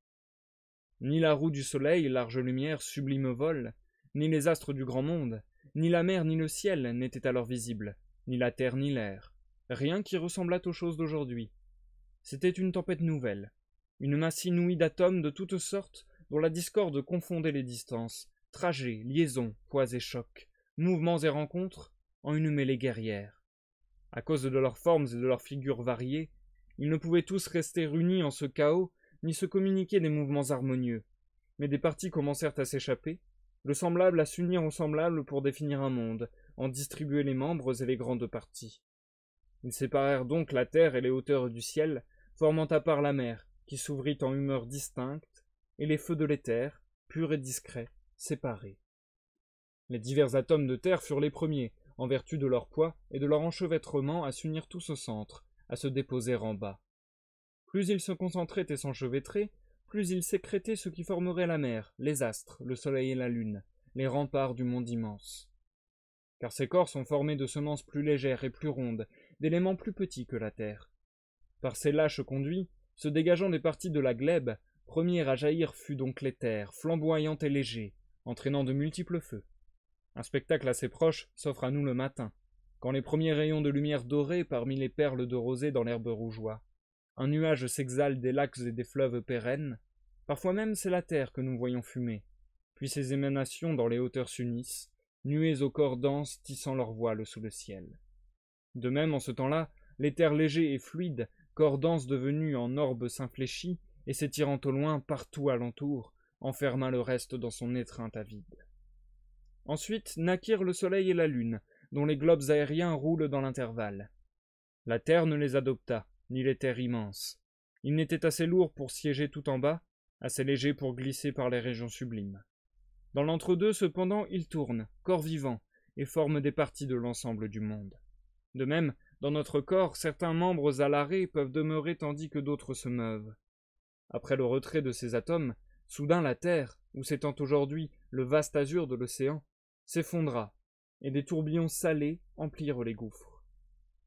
Speaker 1: Ni la roue du soleil, large lumière, sublime vol, ni les astres du grand monde, ni la mer ni le ciel n'étaient alors visibles, ni la terre ni l'air, rien qui ressemblât aux choses d'aujourd'hui. C'était une tempête nouvelle, une masse inouïe d'atomes de toutes sortes dont la discorde confondait les distances, trajets, liaisons, poids et chocs, mouvements et rencontres, en une mêlée guerrière. À cause de leurs formes et de leurs figures variées, ils ne pouvaient tous rester unis en ce chaos, ni se communiquer des mouvements harmonieux, mais des parties commencèrent à s'échapper, le semblable à s'unir au semblable pour définir un monde, en distribuer les membres et les grandes parties. Ils séparèrent donc la terre et les hauteurs du ciel, formant à part la mer, qui s'ouvrit en humeur distincte, et les feux de l'éther, purs et discrets, séparés. Les divers atomes de terre furent les premiers, en vertu de leur poids et de leur enchevêtrement, à s'unir tous au centre, à se déposer en bas. Plus ils se concentraient et s'enchevêtraient, plus ils sécrétaient ce qui formerait la mer, les astres, le soleil et la lune, les remparts du monde immense. Car ces corps sont formés de semences plus légères et plus rondes, d'éléments plus petits que la terre. Par ces lâches conduits, se dégageant des parties de la glèbe, premier à jaillir fut donc l'éther, flamboyant et léger, entraînant de multiples feux. Un spectacle assez proche s'offre à nous le matin, quand les premiers rayons de lumière dorée parmi les perles de rosée dans l'herbe rougeoie. Un nuage s'exhale des lacs et des fleuves pérennes, parfois même c'est la terre que nous voyons fumer, puis ces émanations dans les hauteurs s'unissent, nuées aux corps denses tissant leur voile sous le ciel. De même, en ce temps-là, l'éther léger et fluide, corps dense devenu en orbe s'infléchit, et s'étirant au loin partout alentour, enferma le reste dans son étreinte avide. Ensuite naquirent le soleil et la lune, dont les globes aériens roulent dans l'intervalle. La terre ne les adopta, ni l'éther immense. Il n'était assez lourd pour siéger tout en bas, assez léger pour glisser par les régions sublimes. Dans l'entre-deux, cependant, il tourne, corps vivant, et forme des parties de l'ensemble du monde. De même, dans notre corps, certains membres à l'arrêt peuvent demeurer tandis que d'autres se meuvent. Après le retrait de ces atomes, soudain la terre, où s'étend aujourd'hui le vaste azur de l'océan, s'effondra, et des tourbillons salés emplirent les gouffres.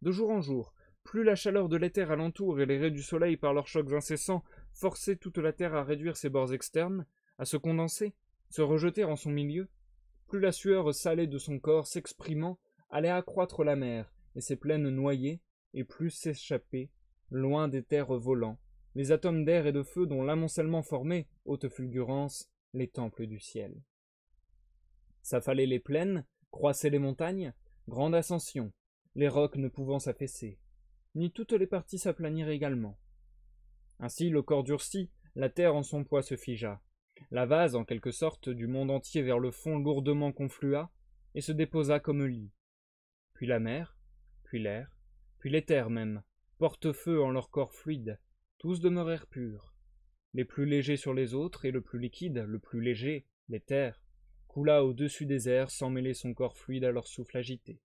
Speaker 1: De jour en jour, plus la chaleur de l'éther alentour et les raies du soleil par leurs chocs incessants forçaient toute la terre à réduire ses bords externes, à se condenser, se rejeter en son milieu, plus la sueur salée de son corps s'exprimant allait accroître la mer et ses plaines noyées, et plus s'échapper, loin des terres volants, les atomes d'air et de feu dont l'amoncellement formait, haute fulgurance, les temples du ciel. S'affalaient les plaines, croissaient les montagnes, grande ascension, les rocs ne pouvant s'affaisser, ni toutes les parties s'aplanirent également. Ainsi le corps durcit, la terre en son poids se figea. La vase, en quelque sorte, du monde entier vers le fond lourdement conflua, et se déposa comme lit. Puis la mer, puis l'air, puis l'éther même, porte-feu en leur corps fluide, tous demeurèrent purs. Les plus légers sur les autres, et le plus liquide, le plus léger, l'éther, coula au-dessus des airs sans mêler son corps fluide à leur souffle agité.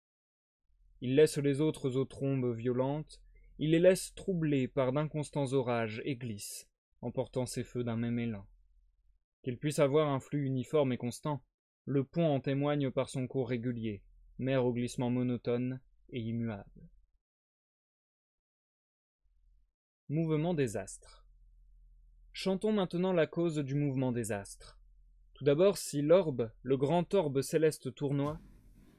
Speaker 1: Il laisse les autres aux trombes violentes, il les laisse troublés par d'inconstants orages et glisse, emportant ses feux d'un même élan. Qu'il puisse avoir un flux uniforme et constant, le pont en témoigne par son cours régulier, mer au glissement monotone et immuable. Mouvement des astres. Chantons maintenant la cause du mouvement des astres. Tout d'abord, si l'orbe, le grand orbe céleste tournoie,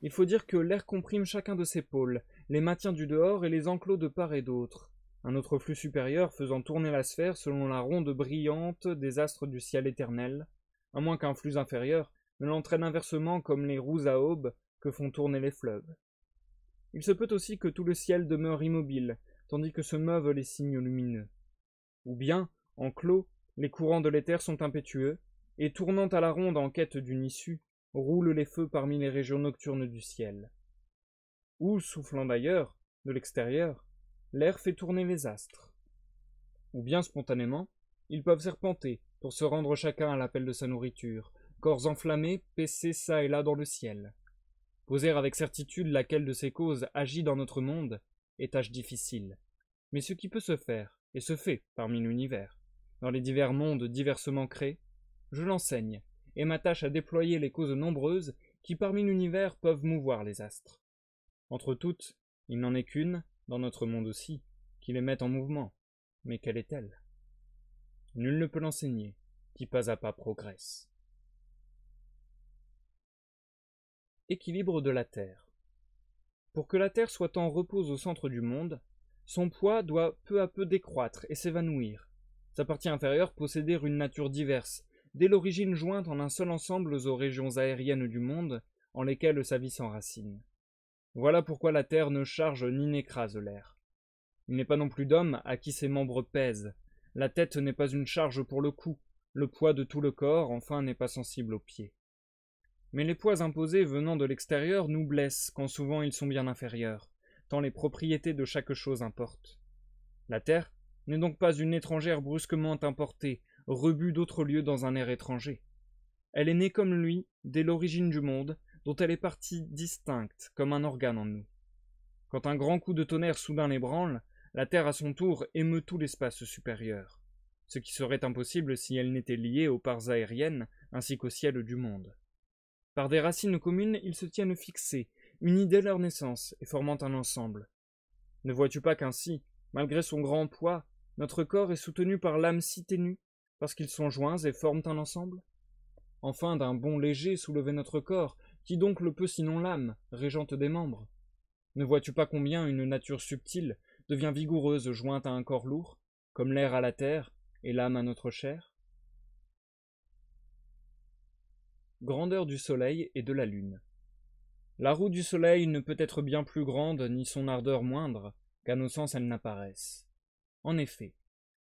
Speaker 1: il faut dire que l'air comprime chacun de ses pôles, les maintient du dehors et les enclos de part et d'autre, un autre flux supérieur faisant tourner la sphère selon la ronde brillante des astres du ciel éternel, à moins qu'un flux inférieur ne l'entraîne inversement comme les roues à aubes que font tourner les fleuves. Il se peut aussi que tout le ciel demeure immobile, tandis que se meuvent les signes lumineux. Ou bien, en clos, les courants de l'éther sont impétueux, et tournant à la ronde en quête d'une issue, roulent les feux parmi les régions nocturnes du ciel. Ou, soufflant d'ailleurs, de l'extérieur, l'air fait tourner les astres. Ou bien spontanément, ils peuvent serpenter, pour se rendre chacun à l'appel de sa nourriture, corps enflammés, paissés çà et là dans le ciel. Poser avec certitude laquelle de ces causes agit dans notre monde est tâche difficile. Mais ce qui peut se faire, et se fait parmi l'univers, dans les divers mondes diversement créés, je l'enseigne, et m'attache à déployer les causes nombreuses qui parmi l'univers peuvent mouvoir les astres. Entre toutes, il n'en est qu'une, dans notre monde aussi, qui les met en mouvement. Mais quelle est-elle? Nul ne peut l'enseigner, qui pas à pas progresse. Équilibre de la Terre. Pour que la Terre soit en repos au centre du monde, son poids doit peu à peu décroître et s'évanouir, sa partie inférieure posséder une nature diverse, dès l'origine jointe en un seul ensemble aux régions aériennes du monde, en lesquelles sa vie s'enracine. Voilà pourquoi la Terre ne charge ni n'écrase l'air. Il n'est pas non plus d'homme à qui ses membres pèsent. La tête n'est pas une charge pour le cou, le poids de tout le corps, enfin, n'est pas sensible aux pieds. Mais les poids imposés venant de l'extérieur nous blessent, quand souvent ils sont bien inférieurs, tant les propriétés de chaque chose importent. La Terre n'est donc pas une étrangère brusquement importée, rebut d'autres lieux dans un air étranger. Elle est née comme lui, dès l'origine du monde, dont elle est partie distincte, comme un organe en nous. Quand un grand coup de tonnerre soudain l'ébranle, la Terre à son tour émeut tout l'espace supérieur, ce qui serait impossible si elle n'était liée aux parts aériennes ainsi qu'au ciel du monde. Par des racines communes, ils se tiennent fixés, unis dès leur naissance et formant un ensemble. Ne vois-tu pas qu'ainsi, malgré son grand poids, notre corps est soutenu par l'âme si ténue, parce qu'ils sont joints et forment un ensemble? Enfin, d'un bond léger soulevait notre corps, qui donc le peut sinon l'âme, régente des membres? Ne vois-tu pas combien une nature subtile devient vigoureuse jointe à un corps lourd, comme l'air à la terre et l'âme à notre chair? Grandeur du soleil et de la lune. La roue du soleil ne peut être bien plus grande ni son ardeur moindre qu'à nos sens elle n'apparaisse. En effet,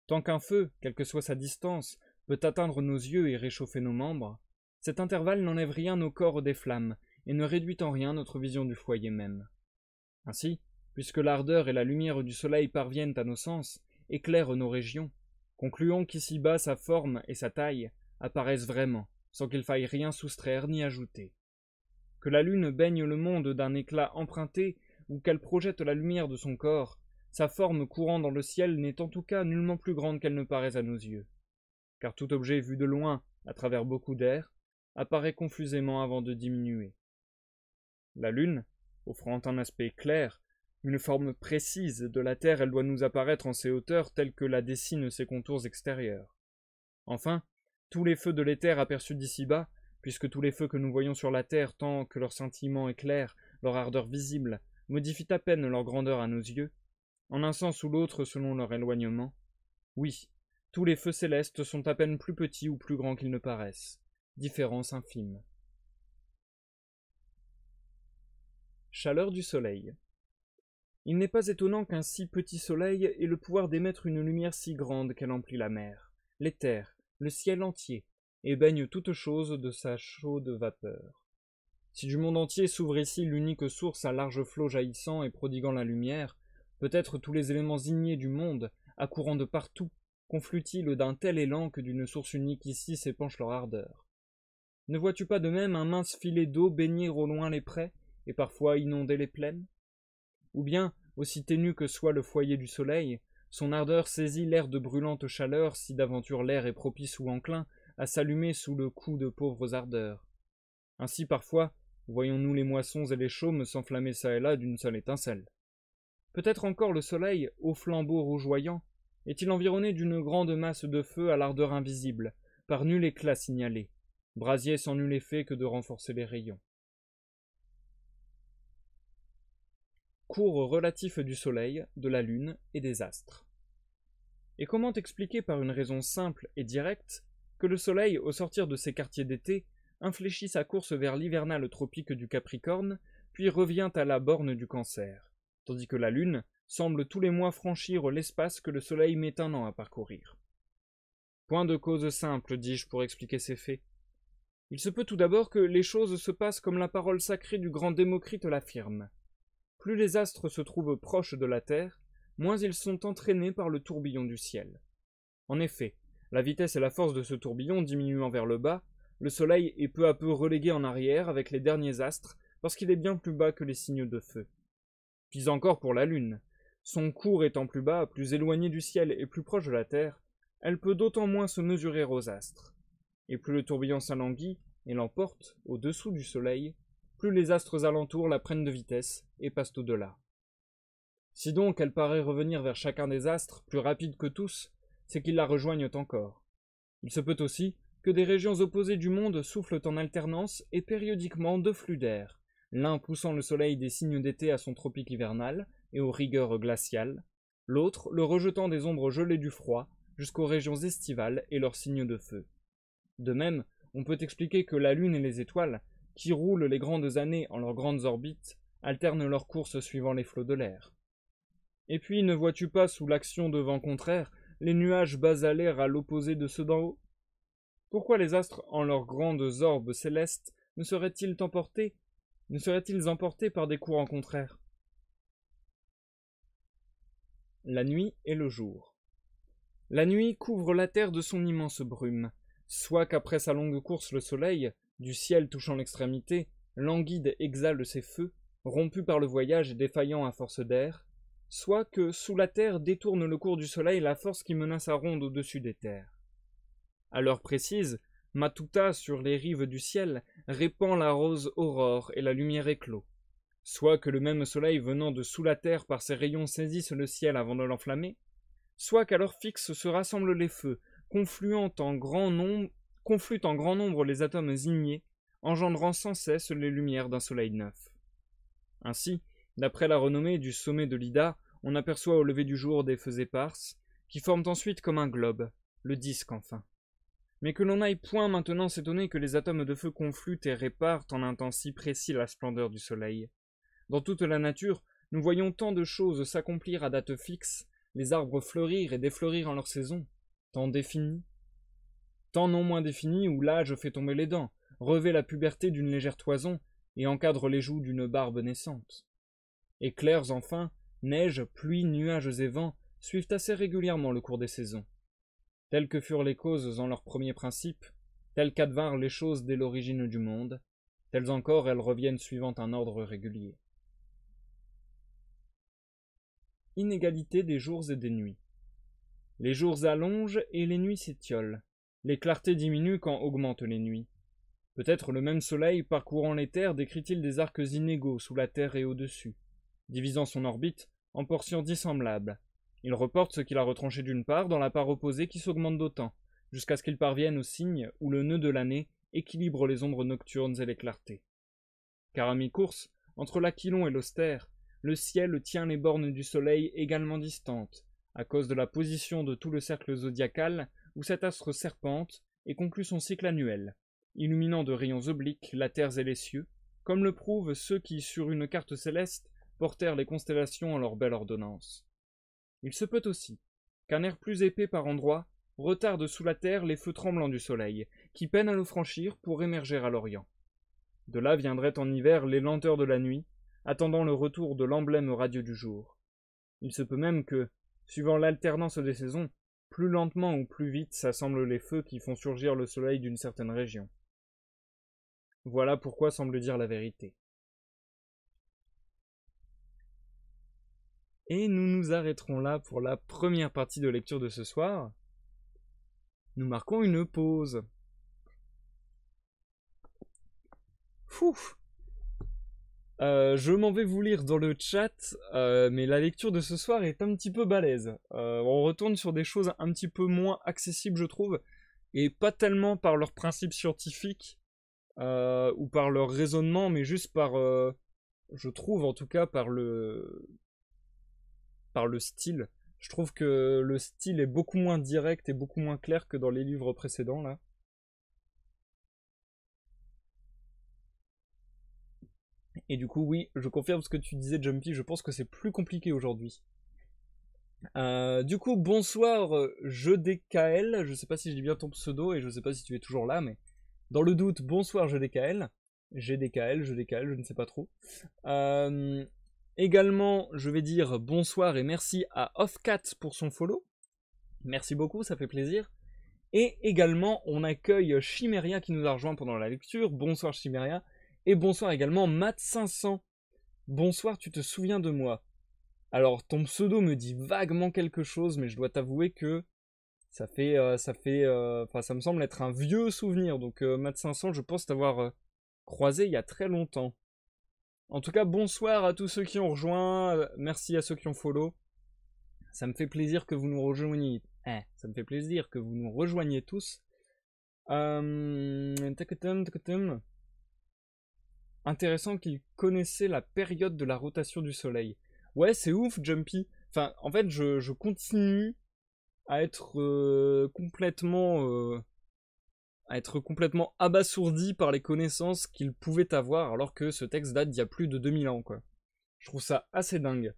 Speaker 1: tant qu'un feu, quelle que soit sa distance, peut atteindre nos yeux et réchauffer nos membres, cet intervalle n'enlève rien au corps des flammes et ne réduit en rien notre vision du foyer même. Ainsi, puisque l'ardeur et la lumière du soleil parviennent à nos sens, éclairent nos régions, concluons qu'ici-bas sa forme et sa taille apparaissent vraiment, sans qu'il faille rien soustraire ni ajouter. Que la lune baigne le monde d'un éclat emprunté, ou qu'elle projette la lumière de son corps, sa forme courant dans le ciel n'est en tout cas nullement plus grande qu'elle ne paraît à nos yeux. Car tout objet vu de loin, à travers beaucoup d'air, apparaît confusément avant de diminuer. La lune, offrant un aspect clair, une forme précise de la Terre, elle doit nous apparaître en ses hauteurs telles que la dessinent ses contours extérieurs. Enfin, tous les feux de l'éther aperçus d'ici-bas, puisque tous les feux que nous voyons sur la terre, tant que leur scintillement est clair, leur ardeur visible, modifient à peine leur grandeur à nos yeux, en un sens ou l'autre selon leur éloignement. Oui, tous les feux célestes sont à peine plus petits ou plus grands qu'ils ne paraissent, différence infime. Chaleur du soleil. Il n'est pas étonnant qu'un si petit soleil ait le pouvoir d'émettre une lumière si grande qu'elle emplit la mer, les terres, le ciel entier, et baigne toute chose de sa chaude vapeur. Si du monde entier s'ouvre ici l'unique source à large flot jaillissant et prodiguant la lumière, peut-être tous les éléments ignés du monde, accourant de partout, confluent-ils d'un tel élan que d'une source unique ici s'épanche leur ardeur. Ne vois-tu pas de même un mince filet d'eau baigner au loin les prés, et parfois inonder les plaines? Ou bien, aussi ténu que soit le foyer du soleil, son ardeur saisit l'air de brûlante chaleur si d'aventure l'air est propice ou enclin à s'allumer sous le coup de pauvres ardeurs. Ainsi parfois, voyons-nous les moissons et les chaumes s'enflammer çà et là d'une seule étincelle. Peut-être encore le soleil, au flambeau rougeoyant, est-il environné d'une grande masse de feu à l'ardeur invisible, par nul éclat signalé, brasier sans nul effet que de renforcer les rayons. Cours relatif du soleil, de la lune et des astres. Et comment expliquer par une raison simple et directe que le soleil, au sortir de ses quartiers d'été, infléchit sa course vers l'hivernal tropique du Capricorne, puis revient à la borne du Cancer, tandis que la lune semble tous les mois franchir l'espace que le soleil met un an à parcourir. Point de cause simple, dis-je, pour expliquer ces faits. Il se peut tout d'abord que les choses se passent comme la parole sacrée du grand Démocrite l'affirme. Plus les astres se trouvent proches de la Terre, moins ils sont entraînés par le tourbillon du ciel. En effet, la vitesse et la force de ce tourbillon diminuant vers le bas, le Soleil est peu à peu relégué en arrière avec les derniers astres parce qu'il est bien plus bas que les signes de feu. Puis encore pour la Lune. Son cours étant plus bas, plus éloigné du ciel et plus proche de la Terre, elle peut d'autant moins se mesurer aux astres. Et plus le tourbillon s'alanguit et l'emporte au-dessous du Soleil, plus les astres alentours la prennent de vitesse et passent au-delà. Si donc elle paraît revenir vers chacun des astres, plus rapide que tous, c'est qu'ils la rejoignent encore. Il se peut aussi que des régions opposées du monde soufflent en alternance et périodiquement deux flux d'air, l'un poussant le soleil des signes d'été à son tropique hivernal et aux rigueurs glaciales, l'autre le rejetant des ombres gelées du froid jusqu'aux régions estivales et leurs signes de feu. De même, on peut expliquer que la Lune et les étoiles, qui roulent les grandes années en leurs grandes orbites, alternent leurs courses suivant les flots de l'air. Et puis, ne vois-tu pas, sous l'action de vents contraires, les nuages basalaires à l'opposé de ceux d'en haut? Pourquoi les astres, en leurs grandes orbes célestes, ne seraient-ils emportés par des courants contraires? La nuit et le jour. La nuit couvre la terre de son immense brume, soit qu'après sa longue course le soleil, du ciel touchant l'extrémité, languide exhale ses feux, rompu par le voyage et défaillant à force d'air, soit que sous la terre détourne le cours du soleil la force qui menace sa ronde au-dessus des terres. À l'heure précise, Matuta, sur les rives du ciel, répand la rose aurore et la lumière éclot. Soit que le même soleil venant de sous la terre par ses rayons saisisse le ciel avant de l'enflammer, soit qu'à l'heure fixe se rassemblent les feux, confluent en grand nombre les atomes ignés, engendrant sans cesse les lumières d'un soleil neuf. Ainsi, d'après la renommée du sommet de l'Ida, on aperçoit au lever du jour des feux éparses, qui forment ensuite comme un globe, le disque enfin. Mais que l'on n'aille point maintenant s'étonner que les atomes de feu confluent et réparent en un temps si précis la splendeur du soleil. Dans toute la nature, nous voyons tant de choses s'accomplir à date fixe, les arbres fleurir et défleurir en leur saison, tant définies, tant non moins définies où l'âge fait tomber les dents, revêt la puberté d'une légère toison et encadre les joues d'une barbe naissante. Éclairs enfin, neige, pluie, nuages et vents suivent assez régulièrement le cours des saisons. Telles que furent les causes en leurs premiers principes, telles qu'advinrent les choses dès l'origine du monde, telles encore elles reviennent suivant un ordre régulier. Inégalité des jours et des nuits. Les jours allongent et les nuits s'étiolent. Les clartés diminuent quand augmentent les nuits. Peut-être le même soleil, parcourant les terres, décrit-il des arcs inégaux sous la terre et au-dessus, divisant son orbite en portions dissemblables. Il reporte ce qu'il a retranché d'une part dans la part opposée qui s'augmente d'autant, jusqu'à ce qu'il parvienne au signe où le nœud de l'année équilibre les ombres nocturnes et les clartés. Car à mi-course, entre l'Aquilon et l'Austère, le ciel tient les bornes du soleil également distantes, à cause de la position de tout le cercle zodiacal où cet astre serpente et conclut son cycle annuel, illuminant de rayons obliques la terre et les cieux, comme le prouvent ceux qui, sur une carte céleste, portèrent les constellations en leur belle ordonnance. Il se peut aussi qu'un air plus épais par endroits retarde sous la terre les feux tremblants du soleil, qui peinent à le franchir pour émerger à l'Orient. De là viendraient en hiver les lenteurs de la nuit, attendant le retour de l'emblème radieux du jour. Il se peut même que, Suivant l'alternance des saisons, plus lentement ou plus vite s'assemblent les feux qui font surgir le soleil d'une certaine région. Voilà pourquoi semble dire la vérité. Et nous nous arrêterons là pour la première partie de lecture de ce soir. Nous marquons une pause. Fouf. Je m'en vais vous lire dans le chat, mais la lecture de ce soir est un petit peu balèze. On retourne sur des choses un petit peu moins accessibles, je trouve, et pas tellement par leurs principes scientifiques ou par leur raisonnement, mais juste par, je trouve en tout cas, par le style. Je trouve que le style est beaucoup moins direct et beaucoup moins clair que dans les livres précédents, là. Et du coup, oui, je confirme ce que tu disais, Jumpy, je pense que c'est plus compliqué aujourd'hui. Du coup, bonsoir, JDKL, je sais pas si je dis bien ton pseudo, et je sais pas si tu es toujours là, mais dans le doute, bonsoir JDKL, GDKL, JDKL, je ne sais pas trop. Également, je vais dire bonsoir et merci à Offcat pour son follow. Merci beaucoup, ça fait plaisir. Et également, on accueille Chimeria qui nous a rejoint pendant la lecture. Bonsoir Chimeria. Et bonsoir également Matt500. Bonsoir, tu te souviens de moi? Alors, ton pseudo me dit vaguement quelque chose, mais je dois t'avouer que ça me semble être un vieux souvenir. Donc, Matt500, je pense t'avoir croisé il y a très longtemps. En tout cas, bonsoir à tous ceux qui ont rejoint. Merci à ceux qui ont follow. Ça me fait plaisir que vous nous rejoigniez. Ça me fait plaisir que vous nous rejoigniez tous. Intéressant qu'il connaissait la période de la rotation du soleil. Ouais, c'est ouf, Jumpy. Enfin, en fait, je continue à être complètement abasourdi par les connaissances qu'il pouvait avoir, alors que ce texte date d'il y a plus de 2000 ans, quoi. Je trouve ça assez dingue.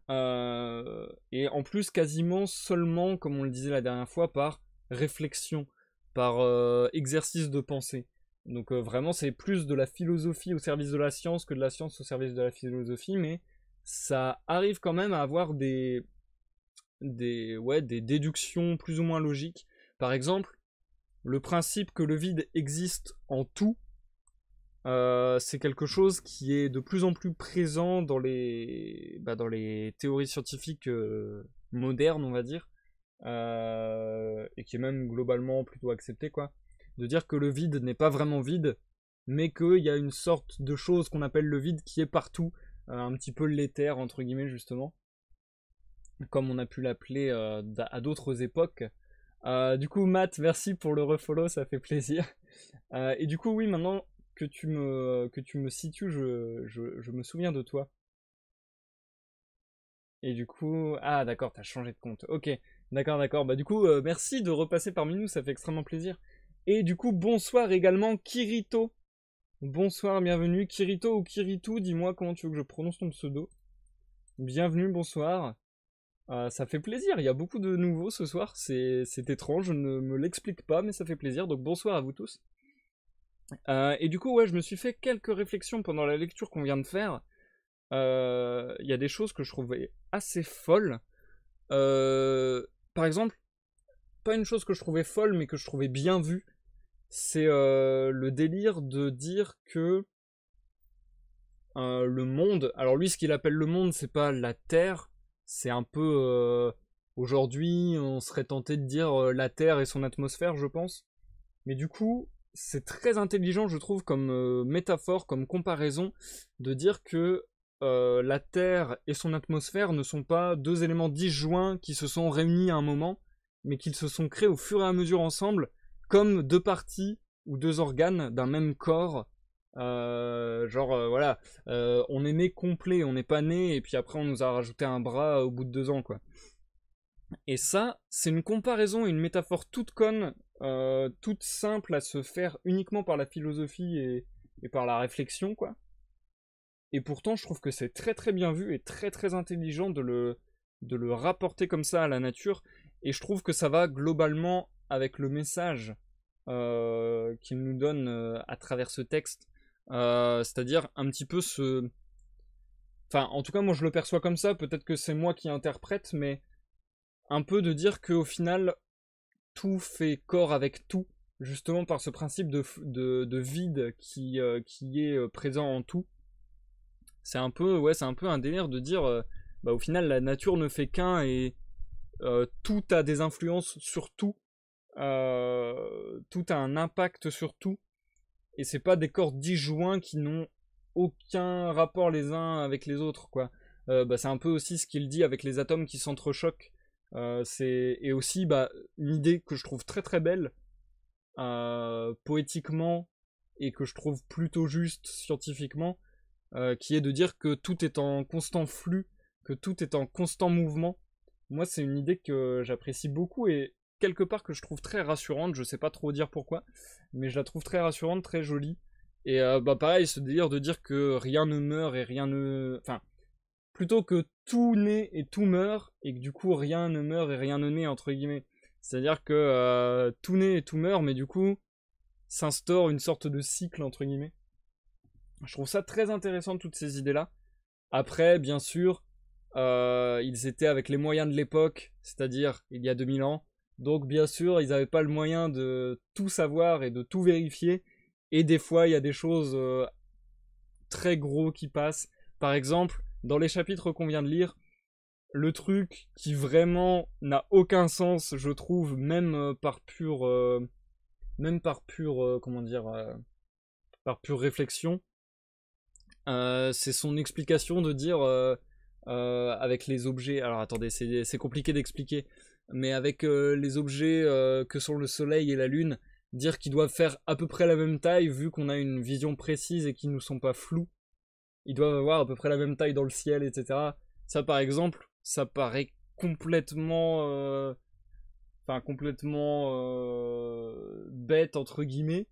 Speaker 1: Et en plus, quasiment seulement, comme on le disait la dernière fois, par réflexion, par exercice de pensée. Donc vraiment, c'est plus de la philosophie au service de la science que de la science au service de la philosophie, mais ça arrive quand même à avoir des déductions plus ou moins logiques. Par exemple, le principe que le vide existe en tout, c'est quelque chose qui est de plus en plus présent dans les théories scientifiques modernes, on va dire, et qui est même globalement plutôt accepté, quoi. De dire que le vide n'est pas vraiment vide, mais qu'il y a une sorte de chose qu'on appelle le vide qui est partout, un petit peu l'éther, entre guillemets, justement, comme on a pu l'appeler à d'autres époques. Du coup, Matt, merci pour le refollow, ça fait plaisir. Et du coup, oui, maintenant que tu me situes, je me souviens de toi. Et du coup, ah d'accord, t'as changé de compte. Ok, d'accord. Bah du coup, merci de repasser parmi nous, ça fait extrêmement plaisir. Et du coup, bonsoir également Kirito. Bonsoir, bienvenue. Kirito ou Kiritou, dis-moi comment tu veux que je prononce ton pseudo. Bienvenue, bonsoir. Ça fait plaisir, il y a beaucoup de nouveaux ce soir, c'est étrange, je ne me l'explique pas, mais ça fait plaisir, donc bonsoir à vous tous. Et du coup, ouais, je me suis fait quelques réflexions pendant la lecture qu'on vient de faire. Il y a des choses que je trouvais assez folles. Par exemple, pas une chose que je trouvais folle, mais que je trouvais bien vue, c'est le délire de dire que le monde, alors lui ce qu'il appelle le monde, c'est pas la Terre, c'est un peu aujourd'hui on serait tenté de dire la Terre et son atmosphère, je pense. Mais du coup, c'est très intelligent, je trouve, comme métaphore, comme comparaison, de dire que la Terre et son atmosphère ne sont pas deux éléments disjoints qui se sont réunis à un moment, mais qu'ils se sont créés au fur et à mesure ensemble, comme deux parties ou deux organes d'un même corps. Voilà, on est né complet, on n'est pas né, et puis après on nous a rajouté un bras au bout de 2 ans, quoi. Et ça, c'est une comparaison et une métaphore toute conne, toute simple à se faire uniquement par la philosophie et par la réflexion, quoi. Et pourtant, je trouve que c'est très très bien vu et très très intelligent de le rapporter comme ça à la nature. Et je trouve que ça va globalement avec le message qu'il nous donne à travers ce texte. C'est-à-dire un petit peu Enfin, en tout cas, moi je le perçois comme ça, peut-être que c'est moi qui interprète, mais un peu de dire qu'au final, tout fait corps avec tout, justement par ce principe de vide qui est présent en tout. C'est un peu, ouais, c'est un peu un délire de dire, bah, au final, la nature ne fait qu'un et tout a des influences sur tout, tout a un impact sur tout, et c'est pas des corps disjoints qui n'ont aucun rapport les uns avec les autres, quoi. Bah, c'est un peu aussi ce qu'il dit avec les atomes qui s'entrechoquent. Et aussi bah, une idée que je trouve très très belle, poétiquement, et que je trouve plutôt juste scientifiquement, qui est de dire que tout est en constant flux, que tout est en constant mouvement. Moi, c'est une idée que j'apprécie beaucoup et quelque part que je trouve très rassurante. Je sais pas trop dire pourquoi, mais je la trouve très rassurante, très jolie. Et bah pareil, ce délire de dire que rien ne meurt et rien ne... Enfin, plutôt que tout naît et tout meurt, et que du coup rien ne meurt et rien ne naît, entre guillemets. C'est-à-dire que tout naît et tout meurt, mais du coup s'instaure une sorte de cycle, entre guillemets. Je trouve ça très intéressant, toutes ces idées-là. Après, bien sûr, ils étaient avec les moyens de l'époque, c'est-à-dire il y a 2000 ans. Donc bien sûr, ils n'avaient pas le moyen de tout savoir et de tout vérifier. Et des fois, il y a des choses très gros qui passent. Par exemple, dans les chapitres qu'on vient de lire, le truc qui vraiment n'a aucun sens, je trouve, même par pure, comment dire, par pure réflexion, c'est son explication de dire avec les objets. Alors attendez, c'est compliqué d'expliquer, mais avec les objets que sont le Soleil et la Lune, dire qu'ils doivent faire à peu près la même taille vu qu'on a une vision précise et qu'ils ne sont pas flous. Ils doivent avoir à peu près la même taille dans le ciel, etc. Ça, par exemple, ça paraît complètement, bête entre guillemets.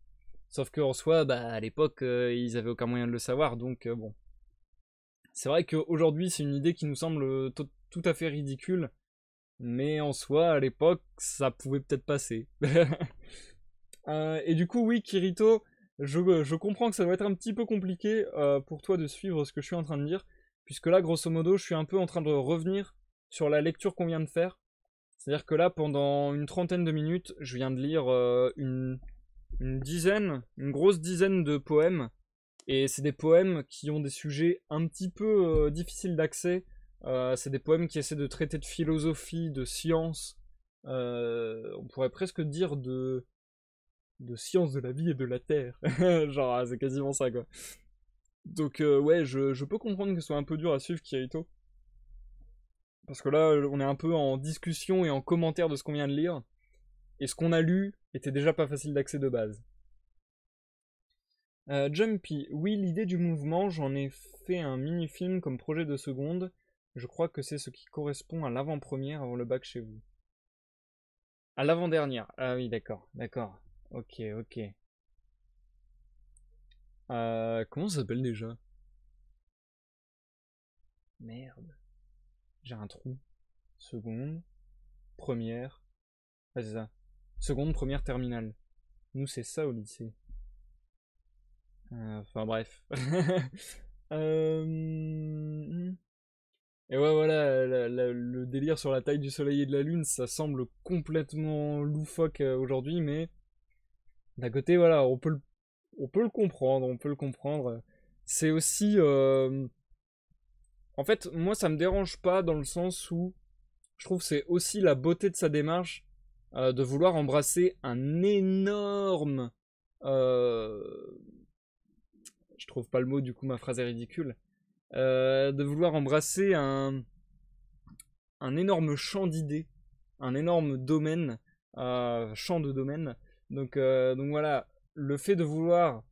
Speaker 1: Sauf qu'en soi, bah, à l'époque, ils avaient aucun moyen de le savoir, donc bon. C'est vrai qu'aujourd'hui, c'est une idée qui nous semble tout à fait ridicule, mais en soi, à l'époque, ça pouvait peut-être passer. Et du coup, oui, Kirito, je comprends que ça doit être un petit peu compliqué pour toi de suivre ce que je suis en train de dire, puisque là, grosso modo, je suis un peu en train de revenir sur la lecture qu'on vient de faire. C'est-à-dire que là, pendant une trentaine de minutes, je viens de lire une grosse dizaine de poèmes. Et c'est des poèmes qui ont des sujets un petit peu difficiles d'accès. C'est des poèmes qui essaient de traiter de philosophie, de science. On pourrait presque dire de science de la vie et de la terre. Genre, c'est quasiment ça, quoi. Donc, ouais, je peux comprendre que ce soit un peu dur à suivre, Kirito. Parce que là, on est un peu en discussion et en commentaire de ce qu'on vient de lire. Et ce qu'on a lu était déjà pas facile d'accès de base. Jumpy, oui, l'idée du mouvement, j'en ai fait un mini-film comme projet de seconde. Je crois que c'est ce qui correspond à l'avant-première avant le bac chez vous. À l'avant-dernière. Ah oui, d'accord, d'accord. Ok, ok. Comment ça s'appelle déjà? Merde. J'ai un trou. Seconde, première. Ah, c'est ça. Seconde, première, terminale. Nous, c'est ça au lycée. Enfin, bref. Et ouais, voilà, le délire sur la taille du soleil et de la lune, ça semble complètement loufoque aujourd'hui, mais d'un côté, voilà, on peut le comprendre, on peut le comprendre. C'est aussi... En fait, moi, ça me dérange pas dans le sens où je trouve que c'est aussi la beauté de sa démarche de vouloir embrasser un énorme... euh, Je trouve pas le mot, du coup, ma phrase est ridicule. De vouloir embrasser un énorme champ d'idées, un énorme domaine, champ de domaine. Donc voilà, le fait de vouloir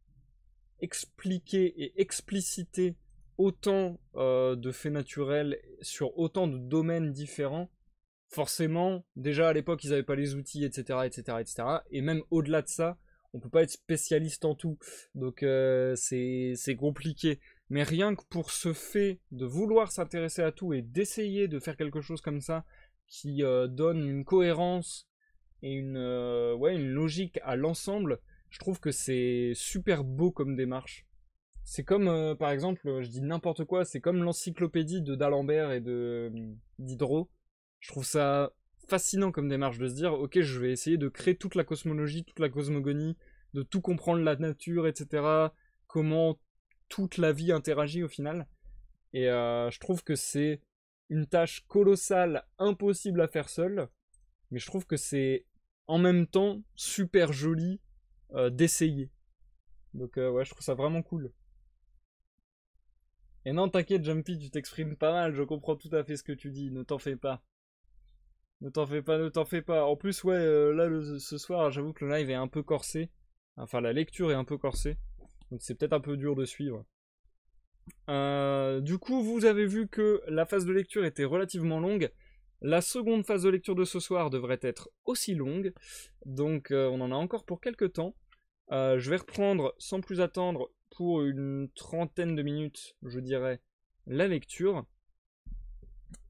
Speaker 1: expliquer et expliciter autant de faits naturels sur autant de domaines différents, forcément, déjà à l'époque ils n'avaient pas les outils, etc., etc., etc. Et même au-delà de ça, on peut pas être spécialiste en tout, donc c'est compliqué. Mais rien que pour ce fait de vouloir s'intéresser à tout et d'essayer de faire quelque chose comme ça qui donne une cohérence et ouais, une logique à l'ensemble, je trouve que c'est super beau comme démarche. C'est comme, par exemple, je dis n'importe quoi, c'est comme l'encyclopédie de d'Alembert et de Diderot. Je trouve ça fascinant comme démarche de se dire, ok, je vais essayer de créer toute la cosmologie, toute la cosmogonie, de tout comprendre la nature, etc. Comment toute la vie interagit au final. Et je trouve que c'est une tâche colossale, impossible à faire seule, mais je trouve que c'est en même temps super joli d'essayer. Donc ouais, je trouve ça vraiment cool. Et non, t'inquiète, Jumpy, tu t'exprimes pas mal, je comprends tout à fait ce que tu dis, ne t'en fais pas. Ne t'en fais pas, ne t'en fais pas. En plus, ouais, là, ce soir, j'avoue que le live est un peu corsé. Enfin, la lecture est un peu corsée. Donc c'est peut-être un peu dur de suivre. Du coup, vous avez vu que la phase de lecture était relativement longue. La seconde phase de lecture de ce soir devrait être aussi longue. Donc on en a encore pour quelques temps. Je vais reprendre sans plus attendre pour une trentaine de minutes, je dirais, la lecture.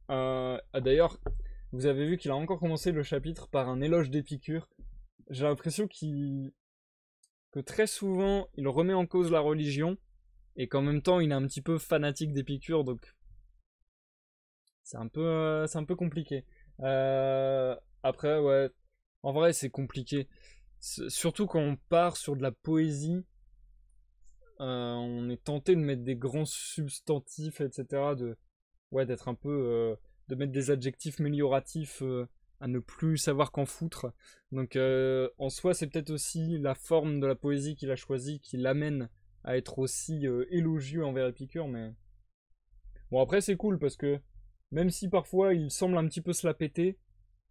Speaker 1: D'ailleurs, vous avez vu qu'il a encore commencé le chapitre par un éloge d'Épicure. J'ai l'impression que très souvent, il remet en cause la religion et qu'en même temps, il est un petit peu fanatique d'Épicure, donc c'est un peu compliqué. Après, ouais, en vrai, c'est compliqué. Surtout quand on part sur de la poésie, on est tenté de mettre des grands substantifs, etc. Ouais, d'être un peu, de mettre des adjectifs mélioratifs à ne plus savoir qu'en foutre. Donc, en soi, c'est peut-être aussi la forme de la poésie qu'il a choisie qui l'amène à être aussi élogieux envers Épicure, mais bon, après, c'est cool parce que même si parfois il semble un petit peu se la péter,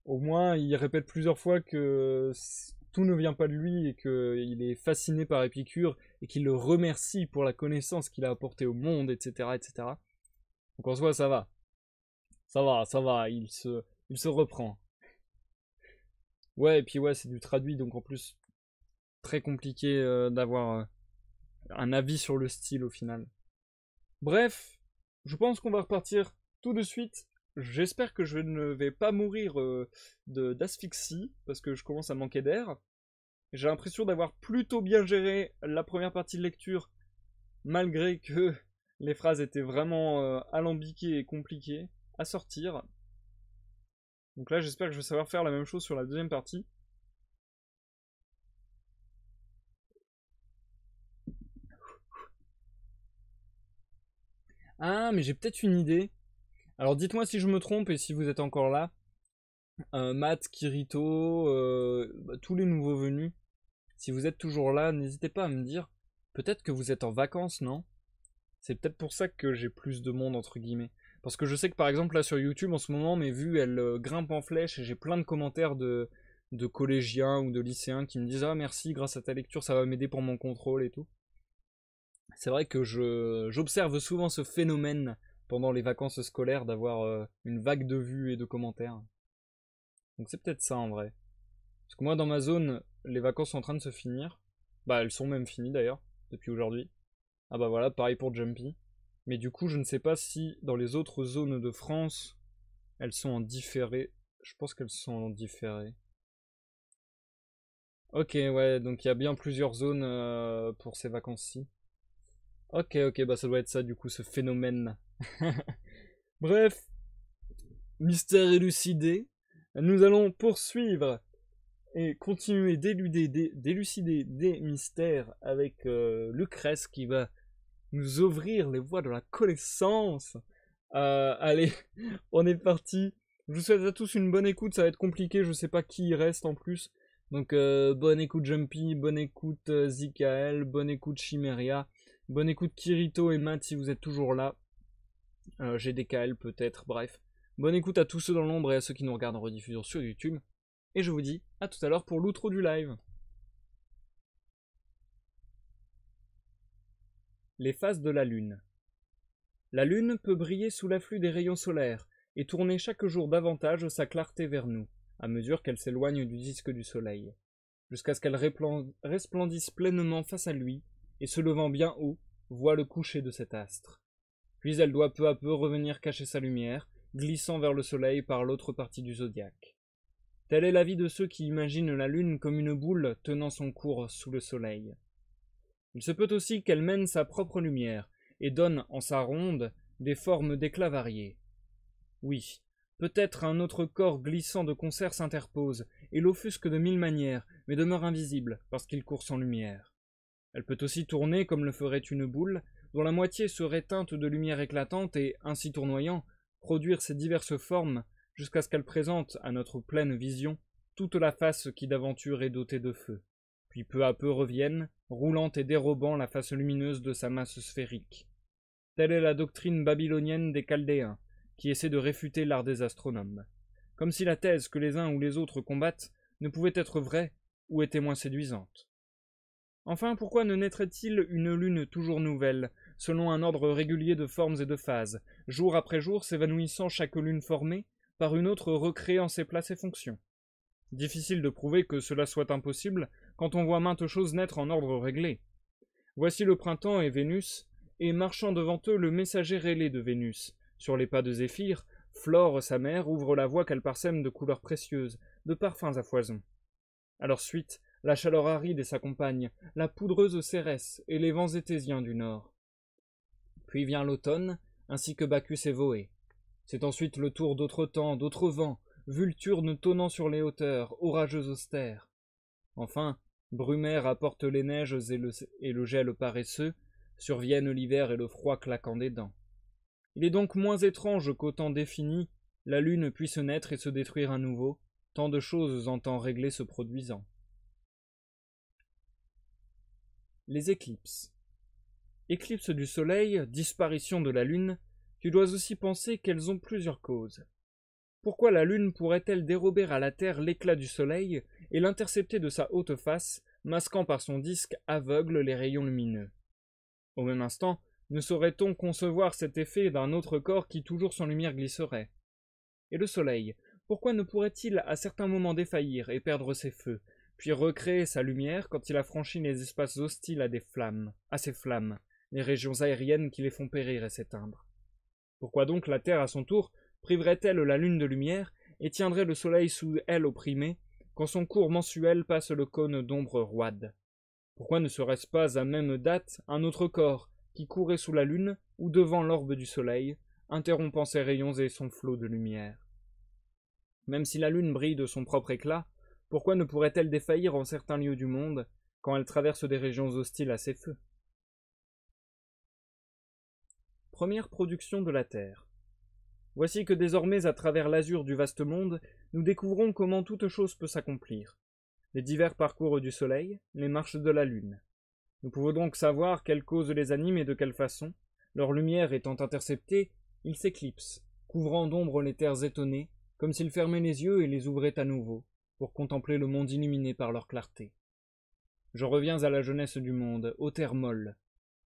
Speaker 1: au moins il répète plusieurs fois que tout ne vient pas de lui et qu'il est fasciné par Épicure et qu'il le remercie pour la connaissance qu'il a apportée au monde, etc., etc. Donc en soi, ça va. Ça va, il se reprend. Ouais, et puis ouais, c'est du traduit, donc en plus, très compliqué d'avoir un avis sur le style au final. Bref, je pense qu'on va repartir tout de suite. J'espère que je ne vais pas mourir d'asphyxie, parce que je commence à manquer d'air. J'ai l'impression d'avoir plutôt bien géré la première partie de lecture, malgré que les phrases étaient vraiment alambiquées et compliquées à sortir. Donc là, j'espère que je vais savoir faire la même chose sur la deuxième partie. Ah, mais j'ai peut-être une idée. Alors dites-moi si je me trompe et si vous êtes encore là. Matt, Kirito, tous les nouveaux venus. Si vous êtes toujours là, n'hésitez pas à me dire. Peut-être que vous êtes en vacances, non? C'est peut-être pour ça que j'ai plus de monde, entre guillemets. Parce que je sais que par exemple là sur YouTube en ce moment, mes vues elles grimpent en flèche et j'ai plein de commentaires de collégiens ou de lycéens qui me disent ah merci, grâce à ta lecture ça va m'aider pour mon contrôle et tout. C'est vrai que j'observe souvent ce phénomène pendant les vacances scolaires d'avoir une vague de vues et de commentaires. Donc c'est peut-être ça en vrai. Parce que moi dans ma zone, les vacances sont en train de se finir. Bah elles sont même finies d'ailleurs, depuis aujourd'hui. Ah bah voilà, pareil pour Jumpy. Mais du coup je ne sais pas si dans les autres zones de France, elles sont en différé. Je pense qu'elles sont en différé. Ok, ouais, donc il y a bien plusieurs zones pour ces vacances-ci. Ok, ok, bah ça doit être ça du coup, ce phénomène. Bref, mystère élucidé. Nous allons poursuivre et continuer d'élucider des mystères avec Lucrèce qui va nous ouvrir les voies de la connaissance. Allez, on est parti. Je vous souhaite à tous une bonne écoute, ça va être compliqué, je sais pas qui y reste en plus. Donc bonne écoute Jumpy, bonne écoute Zikael, bonne écoute Chimeria, bonne écoute Kirito et Matt si vous êtes toujours là. GDKL peut-être, bref. Bonne écoute à tous ceux dans l'ombre et à ceux qui nous regardent en rediffusion sur YouTube. Et je vous dis à tout à l'heure pour l'outro du live. Les phases de la Lune. La Lune peut briller sous l'afflux des rayons solaires et tourner chaque jour davantage sa clarté vers nous, à mesure qu'elle s'éloigne du disque du Soleil, jusqu'à ce qu'elle resplendisse pleinement face à lui et, se levant bien haut, voit le coucher de cet astre. Puis elle doit peu à peu revenir cacher sa lumière, glissant vers le Soleil par l'autre partie du zodiaque. Tel est l'avis de ceux qui imaginent la Lune comme une boule tenant son cours sous le Soleil. Il se peut aussi qu'elle mène sa propre lumière, et donne en sa ronde des formes d'éclats variés. Oui, peut-être un autre corps glissant de concert s'interpose, et l'offusque de mille manières, mais demeure invisible, parce qu'il court sans lumière. Elle peut aussi tourner comme le ferait une boule, dont la moitié serait teinte de lumière éclatante, et, ainsi tournoyant, produire ses diverses formes, jusqu'à ce qu'elle présente, à notre pleine vision, toute la face qui d'aventure est dotée de feu, puis peu à peu revienne, roulant et dérobant la face lumineuse de sa masse sphérique. Telle est la doctrine babylonienne des Chaldéens, qui essaie de réfuter l'art des astronomes. Comme si la thèse que les uns ou les autres combattent ne pouvait être vraie ou était moins séduisante. Enfin, pourquoi ne naîtrait-il une lune toujours nouvelle, selon un ordre régulier de formes et de phases, jour après jour s'évanouissant chaque lune formée, par une autre recréant ses places et fonctions? Difficile de prouver que cela soit impossible quand on voit maintes choses naître en ordre réglé. Voici le printemps et Vénus, et marchant devant eux le messager ailé de Vénus. Sur les pas de Zéphyr, Flore, sa mère, ouvre la voie qu'elle parsème de couleurs précieuses, de parfums à foison. À leur suite, la chaleur aride et sa compagne, la poudreuse Cérès et les vents étésiens du nord. Puis vient l'automne, ainsi que Bacchus et Voé. C'est ensuite le tour d'autres temps, d'autres vents, vulturnes tonnant sur les hauteurs, orageux austères. Enfin, Brumaire apporte les neiges et le gel paresseux, surviennent l'hiver et le froid claquant des dents. Il est donc moins étrange qu'au temps défini, la lune puisse naître et se détruire à nouveau, tant de choses en temps réglé se produisant. Les éclipses. Éclipse du soleil, disparition de la lune, tu dois aussi penser qu'elles ont plusieurs causes. Pourquoi la lune pourrait-elle dérober à la terre l'éclat du soleil et l'intercepter de sa haute face, masquant par son disque aveugle les rayons lumineux? Au même instant, ne saurait-on concevoir cet effet d'un autre corps qui toujours sans lumière glisserait? Et le soleil, pourquoi ne pourrait-il à certains moments défaillir et perdre ses feux, puis recréer sa lumière quand il a franchi les espaces hostiles à ses flammes, les régions aériennes qui les font périr et s'éteindre? Pourquoi donc la terre à son tour priverait-elle la lune de lumière et tiendrait le soleil sous elle opprimé, quand son cours mensuel passe le cône d'ombre roide? Pourquoi ne serait-ce pas à même date un autre corps qui courait sous la lune ou devant l'orbe du soleil, interrompant ses rayons et son flot de lumière? Même si la lune brille de son propre éclat, pourquoi ne pourrait-elle défaillir en certains lieux du monde quand elle traverse des régions hostiles à ses feux? Première production de la Terre. Voici que désormais, à travers l'azur du vaste monde, nous découvrons comment toute chose peut s'accomplir. Les divers parcours du soleil, les marches de la lune. Nous pouvons donc savoir quelles causes les animent et de quelle façon, leur lumière étant interceptée, ils s'éclipsent, couvrant d'ombre les terres étonnées, comme s'ils fermaient les yeux et les ouvraient à nouveau, pour contempler le monde illuminé par leur clarté. Je reviens à la jeunesse du monde, aux terres molles.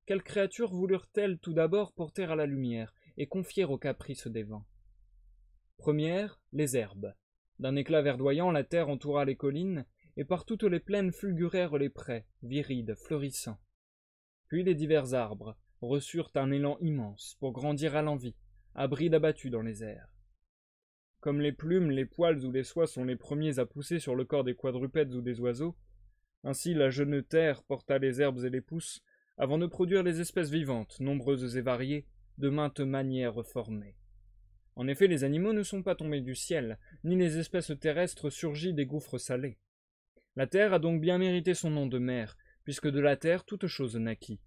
Speaker 1: Quelles créatures voulurent-elles tout d'abord porter à la lumière et confier aux caprices des vents? Première, les herbes. D'un éclat verdoyant, la terre entoura les collines, et par toutes les plaines fulgurèrent les prés, virides, fleurissants. Puis les divers arbres reçurent un élan immense pour grandir à l'envi, à bride abattue dans les airs. Comme les plumes, les poils ou les soies sont les premiers à pousser sur le corps des quadrupèdes ou des oiseaux, ainsi la jeune terre porta les herbes et les pousses, avant de produire les espèces vivantes, nombreuses et variées, de maintes manières formées. En effet, les animaux ne sont pas tombés du ciel, ni les espèces terrestres surgies des gouffres salés. La terre a donc bien mérité son nom de mère, puisque de la terre toute chose naquit.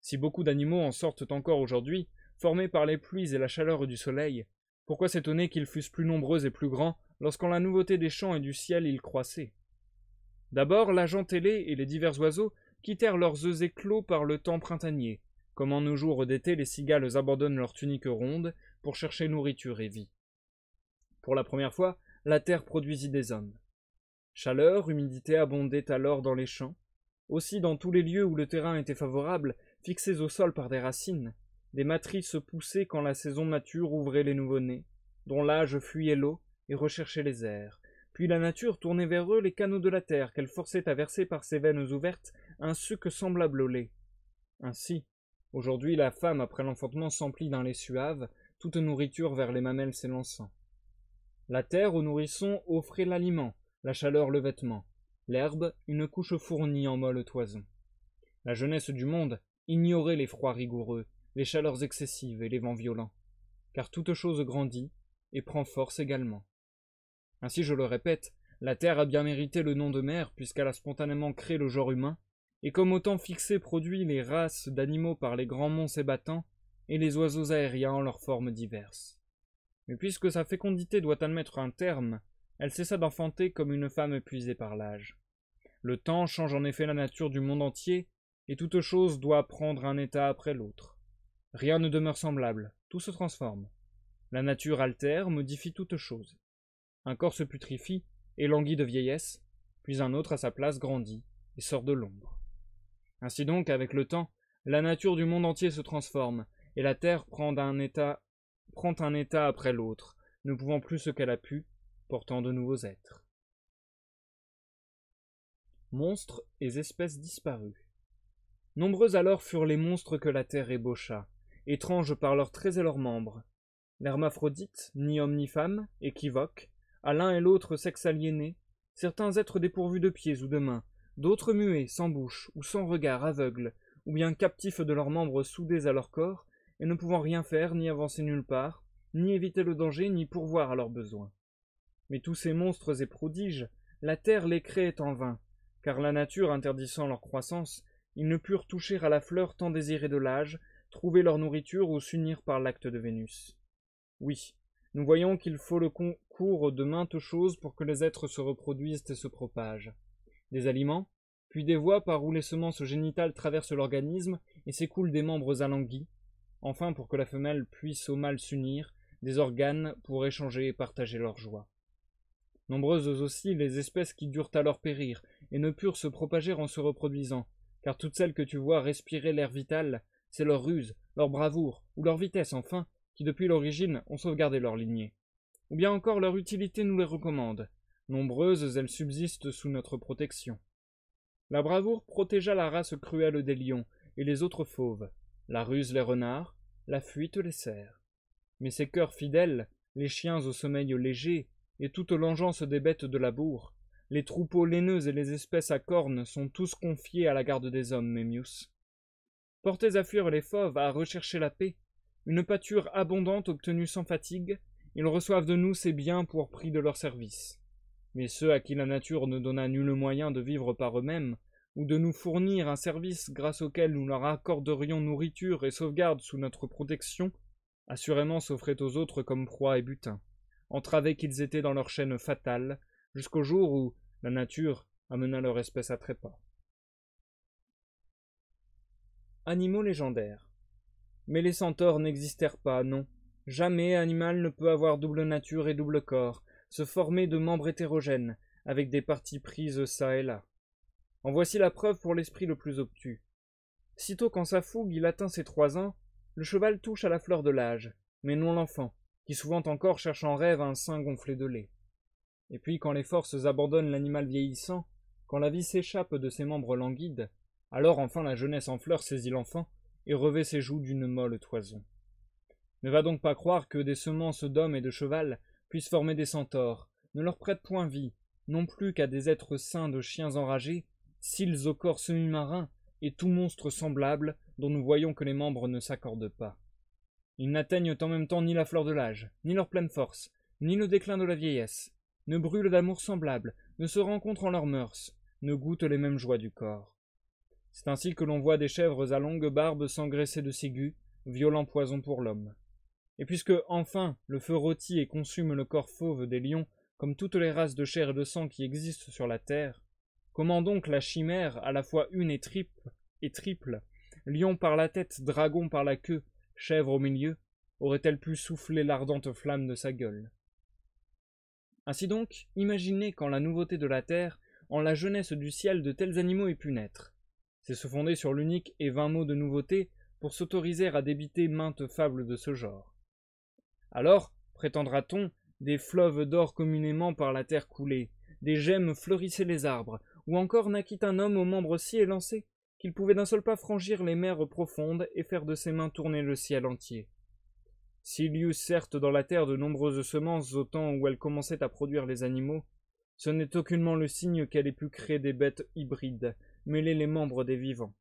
Speaker 1: Si beaucoup d'animaux en sortent encore aujourd'hui, formés par les pluies et la chaleur du soleil, pourquoi s'étonner qu'ils fussent plus nombreux et plus grands lorsqu'en la nouveauté des champs et du ciel ils croissaient? D'abord, la gent ailée et les divers oiseaux quittèrent leurs œufs éclos par le temps printanier, comme en nos jours d'été les cigales abandonnent leur tunique ronde pour chercher nourriture et vie. Pour la première fois, la terre produisit des hommes. Chaleur, humidité abondaient alors dans les champs. Aussi, dans tous les lieux où le terrain était favorable, fixés au sol par des racines, des matrices poussaient quand la saison mature ouvrait les nouveau-nés, dont l'âge fuyait l'eau et recherchait les airs. Puis la nature tournait vers eux les canaux de la terre qu'elle forçait à verser par ses veines ouvertes un suc semblable au lait. Ainsi, aujourd'hui la femme après l'enfantement s'emplit d'un lait suave, toute nourriture vers les mamelles s'élançant. La terre aux nourrissons offrait l'aliment, la chaleur le vêtement, l'herbe une couche fournie en molle toison. La jeunesse du monde ignorait les froids rigoureux, les chaleurs excessives et les vents violents, car toute chose grandit et prend force également. Ainsi, je le répète, la Terre a bien mérité le nom de mère puisqu'elle a spontanément créé le genre humain, et comme au temps fixé produit les races d'animaux par les grands monts s'ébattant, et les oiseaux aériens en leurs formes diverses. Mais puisque sa fécondité doit admettre un terme, elle cessa d'enfanter comme une femme épuisée par l'âge. Le temps change en effet la nature du monde entier, et toute chose doit prendre un état après l'autre. Rien ne demeure semblable, tout se transforme. La nature altère, modifie toute chose. Un corps se putrifie et languit de vieillesse, puis un autre à sa place grandit et sort de l'ombre. Ainsi donc, avec le temps, la nature du monde entier se transforme, et la terre prend un état après l'autre, ne pouvant plus ce qu'elle a pu, portant de nouveaux êtres. Monstres et espèces disparues. Nombreux alors furent les monstres que la terre ébaucha, étranges par leurs traits et leurs membres. L'hermaphrodite, ni homme ni femme, équivoque, à l'un et l'autre sexe aliéné, certains êtres dépourvus de pieds ou de mains, d'autres muets, sans bouche, ou sans regard, aveugles, ou bien captifs de leurs membres soudés à leur corps, et ne pouvant rien faire, ni avancer nulle part, ni éviter le danger, ni pourvoir à leurs besoins. Mais tous ces monstres et prodiges, la terre les créait en vain, car la nature interdisant leur croissance, ils ne purent toucher à la fleur tant désirée de l'âge, trouver leur nourriture ou s'unir par l'acte de Vénus. Oui, nous voyons qu'il faut le concours de maintes choses pour que les êtres se reproduisent et se propagent. Des aliments, puis des voies par où les semences génitales traversent l'organisme et s'écoulent des membres alanguis, enfin pour que la femelle puisse au mâle s'unir, des organes pour échanger et partager leur joie. Nombreuses aussi les espèces qui durent alors périr et ne purent se propager en se reproduisant, car toutes celles que tu vois respirer l'air vital, c'est leur ruse, leur bravoure, ou leur vitesse enfin, qui depuis l'origine ont sauvegardé leur lignée. Ou bien encore leur utilité nous les recommande. Nombreuses elles subsistent sous notre protection. La bravoure protégea la race cruelle des lions et les autres fauves, la ruse les renards, la fuite les cerfs. Mais ces cœurs fidèles, les chiens au sommeil léger, et toute l'engeance des bêtes de la bourre, les troupeaux laineux et les espèces à cornes sont tous confiés à la garde des hommes, Mémius. Portés à fuir les fauves, à rechercher la paix, une pâture abondante obtenue sans fatigue, ils reçoivent de nous ces biens pour prix de leur service. Mais ceux à qui la nature ne donna nul moyen de vivre par eux-mêmes, ou de nous fournir un service grâce auquel nous leur accorderions nourriture et sauvegarde sous notre protection, assurément s'offraient aux autres comme proie et butin, entravés qu'ils étaient dans leur chaîne fatale, jusqu'au jour où la nature amena leur espèce à trépas. Animaux légendaires. Mais les centaures n'existèrent pas, non. Jamais animal ne peut avoir double nature et double corps, se former de membres hétérogènes, avec des parties prises çà et là. En voici la preuve pour l'esprit le plus obtus. Sitôt qu'en sa fougue il atteint ses 3 ans, le cheval touche à la fleur de l'âge, mais non l'enfant, qui souvent encore cherche en rêve un sein gonflé de lait. Et puis quand les forces abandonnent l'animal vieillissant, quand la vie s'échappe de ses membres languides, alors enfin la jeunesse en fleurs saisit l'enfant et revêt ses joues d'une molle toison. Ne va donc pas croire que des semences d'hommes et de cheval puissent former des centaures, ne leur prête point vie, non plus qu'à des êtres sains de chiens enragés, cils au corps semi-marin et tout monstre semblable dont nous voyons que les membres ne s'accordent pas. Ils n'atteignent en même temps ni la fleur de l'âge, ni leur pleine force, ni le déclin de la vieillesse, ne brûlent d'amour semblable, ne se rencontrent en leurs mœurs, ne goûtent les mêmes joies du corps. C'est ainsi que l'on voit des chèvres à longue barbe s'engraisser de ciguë, violent poison pour l'homme. Et puisque, enfin, le feu rôtit et consume le corps fauve des lions, comme toutes les races de chair et de sang qui existent sur la terre, comment donc la chimère, à la fois une et triple, lion par la tête, dragon par la queue, chèvre au milieu, aurait-elle pu souffler l'ardente flamme de sa gueule? Ainsi donc, imaginez qu'en la nouveauté de la terre, en la jeunesse du ciel, de tels animaux aient pu naître. C'est se fonder sur l'unique et vain mot de nouveauté pour s'autoriser à débiter maintes fables de ce genre. Alors, prétendra-t-on, des fleuves d'or communément par la terre coulés, des gemmes fleurissaient les arbres, ou encore naquit un homme aux membres si élancés qu'il pouvait d'un seul pas franchir les mers profondes et faire de ses mains tourner le ciel entier. S'il y eut certes dans la terre de nombreuses semences au temps où elle commençait à produire les animaux, ce n'est aucunement le signe qu'elle ait pu créer des bêtes hybrides, mêler les membres des vivants.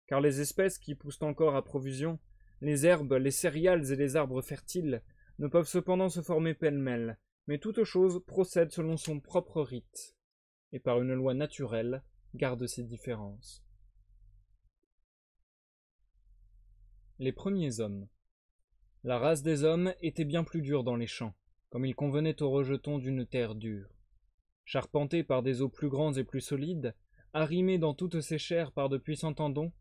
Speaker 1: car les espèces qui poussent encore à profusion, les herbes, les céréales et les arbres fertiles, ne peuvent cependant se former pêle-mêle, mais toute chose procède selon son propre rite, et par une loi naturelle garde ses différences. Les premiers hommes. La race des hommes était bien plus dure dans les champs, comme il convenait aux rejetons d'une terre dure. Charpentée par des eaux plus grandes et plus solides, arrimée dans toutes ses chairs par de puissants tendons,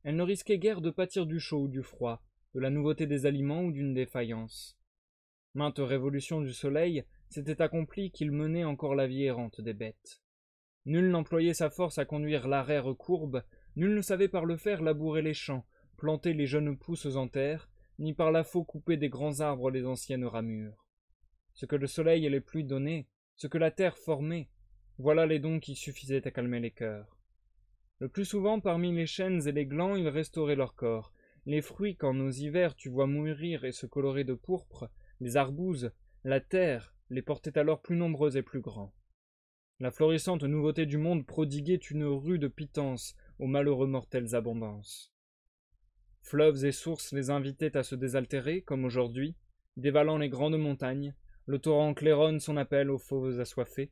Speaker 1: elle ne risquait guère de pâtir du chaud ou du froid, de la nouveauté des aliments ou d'une défaillance. Maintes révolutions du soleil s'étaient accomplies qu'il menait encore la vie errante des bêtes. Nul n'employait sa force à conduire l'arère courbe, nul ne savait par le fer labourer les champs, planter les jeunes pousses en terre, ni par la faux couper des grands arbres les anciennes ramures. Ce que le soleil et les pluies donnaient, ce que la terre formait, voilà les dons qui suffisaient à calmer les cœurs. Le plus souvent, parmi les chênes et les glands, ils restauraient leur corps. Les fruits, qu'en nos hivers tu vois mûrir et se colorer de pourpre, les arbouses, la terre, les portaient alors plus nombreux et plus grands. La florissante nouveauté du monde prodiguait une rude pitance aux malheureux mortels abondance. Fleuves et sources les invitaient à se désaltérer, comme aujourd'hui, dévalant les grandes montagnes, le torrent claironne son appel aux fauves assoiffés.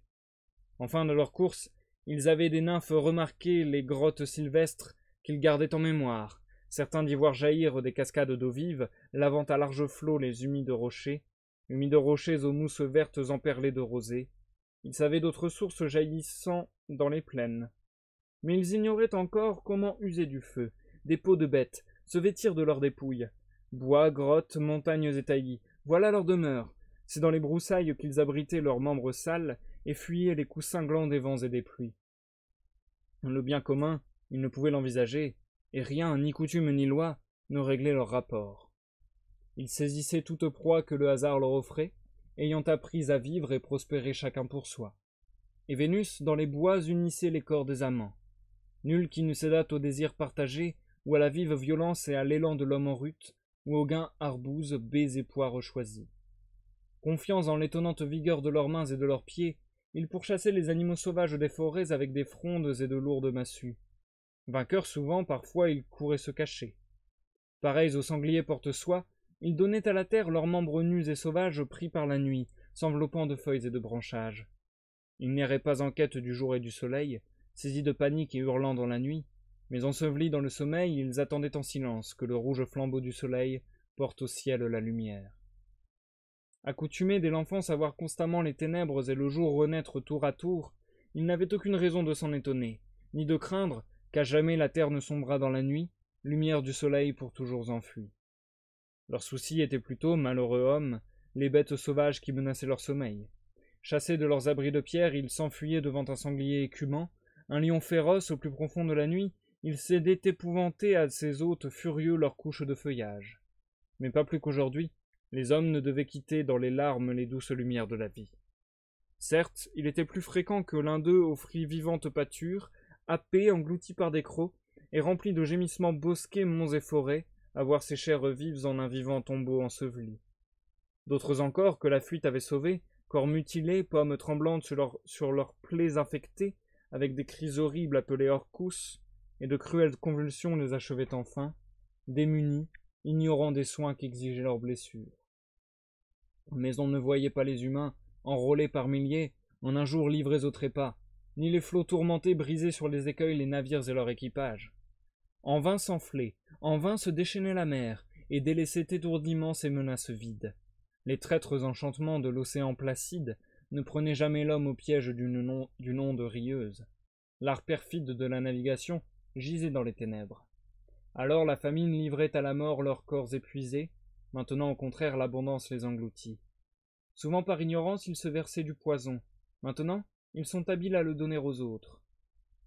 Speaker 1: En fin de leur course, ils avaient des nymphes remarqué les grottes sylvestres qu'ils gardaient en mémoire, certains d'y voir jaillir des cascades d'eau vive, lavant à larges flots les humides rochers aux mousses vertes emperlées de rosée. Ils savaient d'autres sources jaillissant dans les plaines. Mais ils ignoraient encore comment user du feu, des peaux de bêtes, se vêtir de leurs dépouilles. Bois, grottes, montagnes et taillis, voilà leur demeure. C'est dans les broussailles qu'ils abritaient leurs membres sales et fuyaient les coups cinglants des vents et des pluies. Le bien commun, ils ne pouvaient l'envisager, et rien, ni coutume ni loi, ne réglait leur rapport. Ils saisissaient toute proie que le hasard leur offrait, ayant appris à vivre et prospérer chacun pour soi. Et Vénus, dans les bois, unissait les corps des amants. Nul qui ne cédât au désir partagé, ou à la vive violence et à l'élan de l'homme en rut, ou au gain arbouses, baies et poires choisis. Confiants en l'étonnante vigueur de leurs mains et de leurs pieds, ils pourchassaient les animaux sauvages des forêts avec des frondes et de lourdes massues. Vainqueurs souvent, parfois, ils couraient se cacher. Pareils aux sangliers porte-soie, ils donnaient à la terre leurs membres nus et sauvages pris par la nuit, s'enveloppant de feuilles et de branchages. Ils n'erraient pas en quête du jour et du soleil, saisis de panique et hurlant dans la nuit, mais ensevelis dans le sommeil, ils attendaient en silence que le rouge flambeau du soleil porte au ciel la lumière. Accoutumés dès l'enfance à voir constamment les ténèbres et le jour renaître tour à tour, ils n'avaient aucune raison de s'en étonner, ni de craindre qu'à jamais la terre ne sombrât dans la nuit, lumière du soleil pour toujours enfuie. Leur souci était plutôt, malheureux hommes, les bêtes sauvages qui menaçaient leur sommeil. Chassés de leurs abris de pierre, ils s'enfuyaient devant un sanglier écumant, un lion féroce au plus profond de la nuit, ils cédaient épouvantés à ces hôtes furieux leurs couches de feuillage. Mais pas plus qu'aujourd'hui, les hommes ne devaient quitter dans les larmes les douces lumières de la vie. Certes, il était plus fréquent que l'un d'eux offrit vivante pâture, happé, englouti par des crocs, et rempli de gémissements bosquets, monts et forêts, à voir ses chairs vives en un vivant tombeau enseveli. D'autres encore, que la fuite avait sauvés, corps mutilés, pommes tremblantes sur leurs plaies infectées, avec des cris horribles appelés orcus, et de cruelles convulsions les achevaient enfin, démunis, ignorant des soins qu'exigeaient leurs blessures. Mais on ne voyait pas les humains, enrôlés par milliers, en un jour livrés au trépas, ni les flots tourmentés briser sur les écueils les navires et leur équipage. En vain s'enfler, en vain se déchaîner la mer, et délaisser étourdiment ses menaces vides. Les traîtres enchantements de l'océan placide ne prenaient jamais l'homme au piège d'une onde rieuse. L'art perfide de la navigation gisait dans les ténèbres. Alors la famine livrait à la mort leurs corps épuisés, maintenant au contraire l'abondance les engloutit. Souvent par ignorance ils se versaient du poison, maintenant ils sont habiles à le donner aux autres.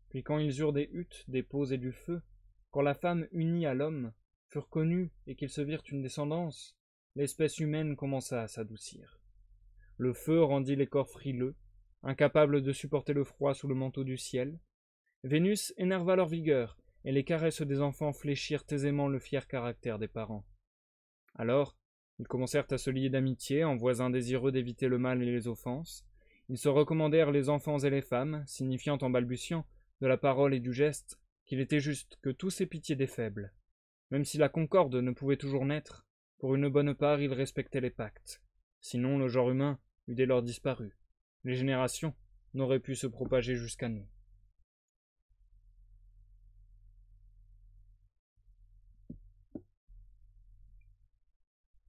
Speaker 1: Puis quand ils eurent des huttes, des pots et du feu, quand la femme unie à l'homme furent connus et qu'ils se virent une descendance, l'espèce humaine commença à s'adoucir. Le feu rendit les corps frileux, incapables de supporter le froid sous le manteau du ciel. Vénus énerva leur vigueur, et les caresses des enfants fléchirent aisément le fier caractère des parents. Alors, ils commencèrent à se lier d'amitié, en voisins désireux d'éviter le mal et les offenses. Ils se recommandèrent les enfants et les femmes, signifiant en balbutiant, de la parole et du geste, qu'il était juste que tous ces pitiés des faibles. Même si la concorde ne pouvait toujours naître, pour une bonne part ils respectaient les pactes. Sinon le genre humain eût dès lors disparu. Les générations n'auraient pu se propager jusqu'à nous.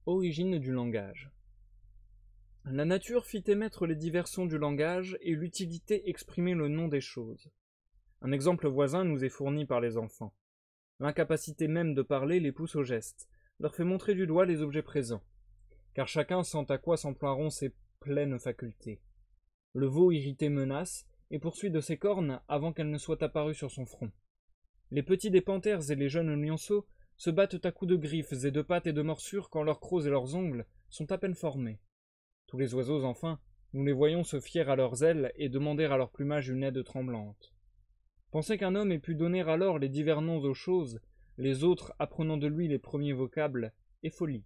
Speaker 1: Origine du langage. La nature fit émettre les divers sons du langage et l'utilité exprimer le nom des choses. Un exemple voisin nous est fourni par les enfants. L'incapacité même de parler les pousse au geste, leur fait montrer du doigt les objets présents, car chacun sent à quoi s'emploieront ses pleines facultés. Le veau irrité menace et poursuit de ses cornes avant qu'elles ne soient apparues sur son front. Les petits des panthères et les jeunes lionceaux se battent à coups de griffes et de pattes et de morsures quand leurs crocs et leurs ongles sont à peine formés. Tous les oiseaux, enfin, nous les voyons se fier à leurs ailes et demander à leur plumage une aide tremblante. Penser qu'un homme ait pu donner alors les divers noms aux choses, les autres apprenant de lui les premiers vocables, est folie.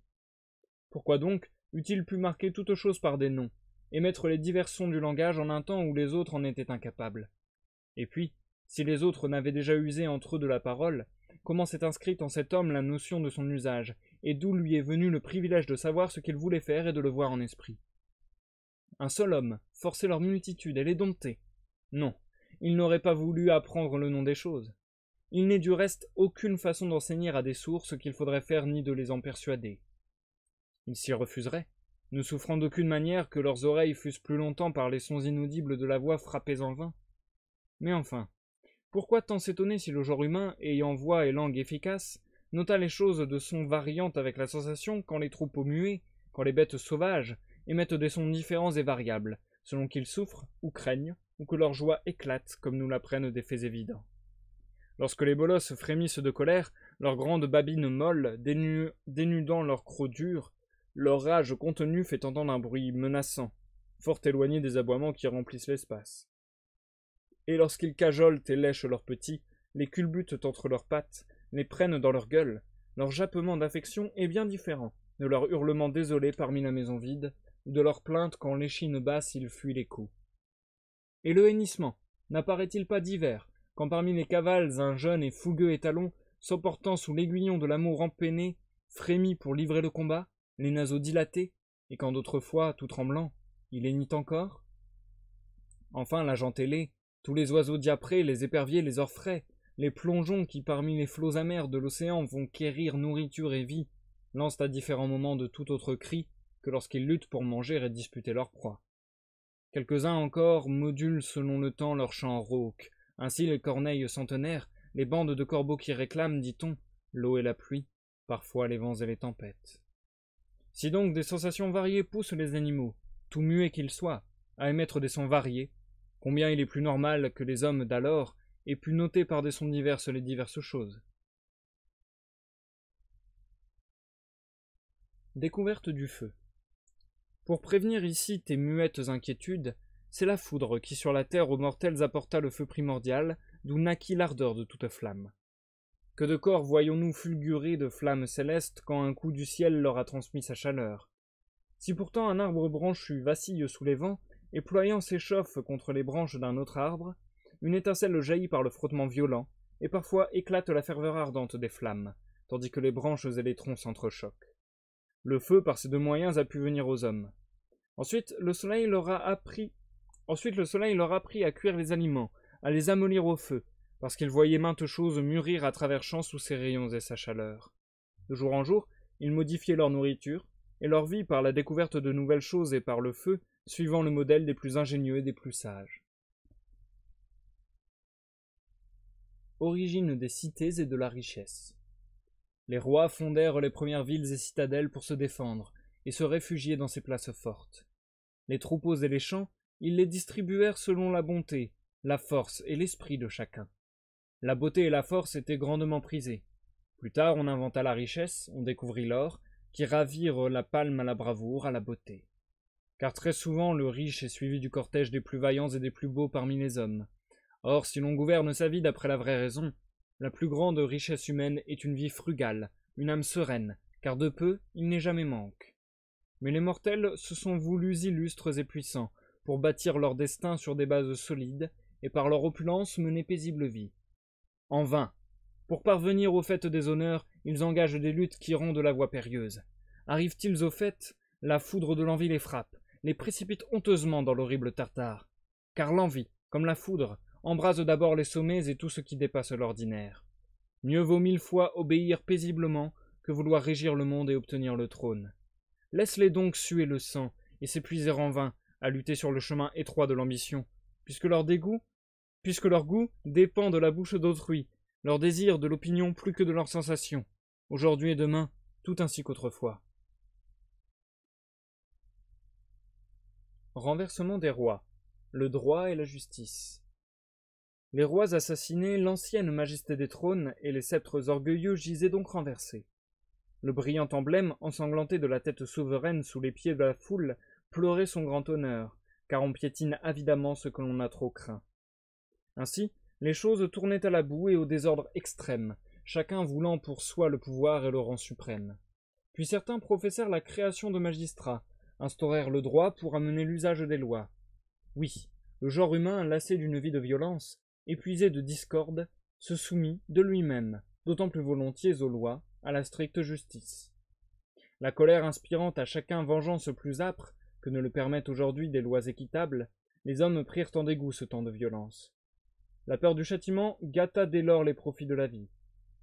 Speaker 1: Pourquoi donc eût-il pu marquer toutes choses par des noms, et mettre les divers sons du langage en un temps où les autres en étaient incapables? Et puis, si les autres n'avaient déjà usé entre eux de la parole, comment s'est inscrite en cet homme la notion de son usage, et d'où lui est venu le privilège de savoir ce qu'il voulait faire et de le voir en esprit? Un seul homme forcer leur multitude et les dompter? Non, il n'aurait pas voulu apprendre le nom des choses. Il n'est du reste aucune façon d'enseigner à des sourds ce qu'il faudrait faire ni de les en persuader. Il s'y refuserait, ne souffrant d'aucune manière que leurs oreilles fussent plus longtemps par les sons inaudibles de la voix frappés en vain. Mais enfin, pourquoi tant s'étonner si le genre humain, ayant voix et langue efficaces, nota les choses de sons variantes avec la sensation quand les troupeaux muets, quand les bêtes sauvages, émettent des sons différents et variables, selon qu'ils souffrent ou craignent, ou que leur joie éclate, comme nous l'apprennent des faits évidents. Lorsque les bolosses frémissent de colère, leurs grandes babines molles, dénudant leurs crocs durs, leur rage contenue fait entendre un bruit menaçant, fort éloigné des aboiements qui remplissent l'espace. Et lorsqu'ils cajolent et lèchent leurs petits, les culbutent entre leurs pattes, les prennent dans leur gueule, leur jappement d'affection est bien différent de leur hurlement désolé parmi la maison vide, ou de leur plainte quand l'échine basse ils fuient les coups. Et le hennissement n'apparaît-il pas divers, quand parmi les cavales un jeune et fougueux étalon, s'emportant sous l'aiguillon de l'amour empeiné, frémit pour livrer le combat, les naseaux dilatés, et quand d'autres fois, tout tremblant, il hennit encore? Enfin la gent ailée, tous les oiseaux diaprés, les éperviers, les orfraies, les plongeons qui parmi les flots amers de l'océan vont quérir nourriture et vie, lancent à différents moments de tout autre cri que lorsqu'ils luttent pour manger et disputer leur proie. Quelques-uns encore modulent selon le temps leur chant rauque, ainsi les corneilles centenaires, les bandes de corbeaux qui réclament, dit-on, l'eau et la pluie, parfois les vents et les tempêtes. Si donc des sensations variées poussent les animaux, tout muets qu'ils soient, à émettre des sons variés, combien il est plus normal que les hommes d'alors aient pu noter par des sons divers les diverses choses. Découverte du feu. Pour prévenir ici tes muettes inquiétudes, c'est la foudre qui sur la terre aux mortels apporta le feu primordial, d'où naquit l'ardeur de toute flamme. Que de corps voyons-nous fulgurer de flammes célestes quand un coup du ciel leur a transmis sa chaleur? Si pourtant un arbre branchu vacille sous les vents, et ployant s'échauffe contre les branches d'un autre arbre, une étincelle jaillit par le frottement violent, et parfois éclate la ferveur ardente des flammes, tandis que les branches et les troncs s'entrechoquent. Le feu, par ces deux moyens, a pu venir aux hommes. Ensuite, le soleil leur a appris à cuire les aliments, à les amollir au feu, parce qu'ils voyaient maintes choses mûrir à travers champs sous ses rayons et sa chaleur. De jour en jour, ils modifiaient leur nourriture, et leur vie par la découverte de nouvelles choses et par le feu, suivant le modèle des plus ingénieux et des plus sages. Origine des cités et de la richesse. Les rois fondèrent les premières villes et citadelles pour se défendre, et se réfugier dans ces places fortes. Les troupeaux et les champs, ils les distribuèrent selon la bonté, la force et l'esprit de chacun. La beauté et la force étaient grandement prisées. Plus tard, on inventa la richesse, on découvrit l'or, qui ravirent la palme à la bravoure, à la beauté. Car très souvent, le riche est suivi du cortège des plus vaillants et des plus beaux parmi les hommes. Or, si l'on gouverne sa vie d'après la vraie raison, la plus grande richesse humaine est une vie frugale, une âme sereine, car de peu, il n'est jamais manque. Mais les mortels se sont voulus illustres et puissants, pour bâtir leur destin sur des bases solides, et par leur opulence mener paisible vie. En vain. Pour parvenir au fait des honneurs, ils engagent des luttes qui rendent la voie périlleuse. Arrivent-ils au fait, la foudre de l'envie les frappe, les précipite honteusement dans l'horrible Tartare. Car l'envie, comme la foudre, embrase d'abord les sommets et tout ce qui dépasse l'ordinaire. Mieux vaut 1000 fois obéir paisiblement que vouloir régir le monde et obtenir le trône. Laisse-les donc suer le sang et s'épuiser en vain à lutter sur le chemin étroit de l'ambition, puisque leur goût dépend de la bouche d'autrui, leur désir de l'opinion plus que de leurs sensations, aujourd'hui et demain, tout ainsi qu'autrefois. Renversement des rois, le droit et la justice. Les rois assassinaient l'ancienne majesté des trônes et les sceptres orgueilleux gisaient donc renversés. Le brillant emblème, ensanglanté de la tête souveraine sous les pieds de la foule, pleurait son grand honneur, car on piétine avidement ce que l'on a trop craint. Ainsi, les choses tournaient à la boue et au désordre extrême, chacun voulant pour soi le pouvoir et le rang suprême. Puis certains professèrent la création de magistrats, instaurèrent le droit pour amener l'usage des lois. Oui, le genre humain, lassé d'une vie de violence, épuisé de discorde, se soumit de lui-même, d'autant plus volontiers aux lois, à la stricte justice. La colère inspirant à chacun vengeance plus âpre que ne le permettent aujourd'hui des lois équitables, les hommes prirent en dégoût ce temps de violence. La peur du châtiment gâta dès lors les profits de la vie,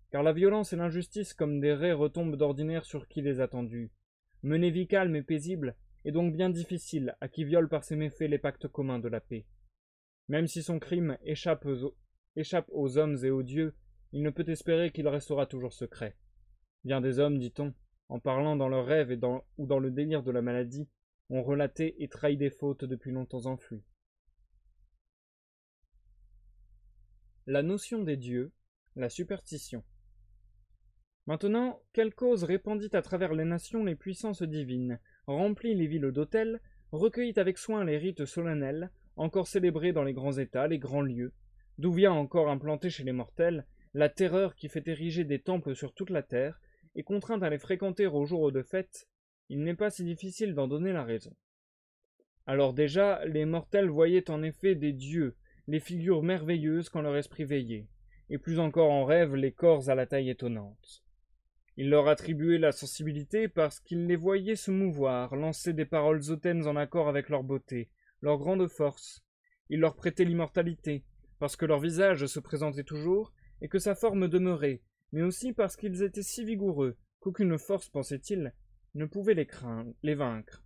Speaker 1: car la violence et l'injustice comme des raies retombent d'ordinaire sur qui les a tendues. Mener vie calme et paisible est donc bien difficile à qui viole par ses méfaits les pactes communs de la paix. Même si son crime échappe aux hommes et aux dieux, il ne peut espérer qu'il restera toujours secret. Bien des hommes, dit-on, en parlant dans leurs rêves ou dans le délire de la maladie, ont relaté et trahi des fautes depuis longtemps enfouies. La notion des dieux, la superstition. Maintenant, quelle cause répandit à travers les nations les puissances divines, remplit les villes d'autels, recueillit avec soin les rites solennels, encore célébrés dans les grands états, les grands lieux, d'où vient encore implantée chez les mortels la terreur qui fait ériger des temples sur toute la terre, et contrainte à les fréquenter aux jours de fête, il n'est pas si difficile d'en donner la raison. Alors déjà, les mortels voyaient en effet des dieux, les figures merveilleuses quand leur esprit veillait, et plus encore en rêve les corps à la taille étonnante. Ils leur attribuaient la sensibilité parce qu'ils les voyaient se mouvoir, lancer des paroles hautaines en accord avec leur beauté, leur grande force. Ils leur prêtaient l'immortalité, parce que leur visage se présentait toujours, et que sa forme demeurait, mais aussi parce qu'ils étaient si vigoureux qu'aucune force, pensait-il, ne pouvait les vaincre.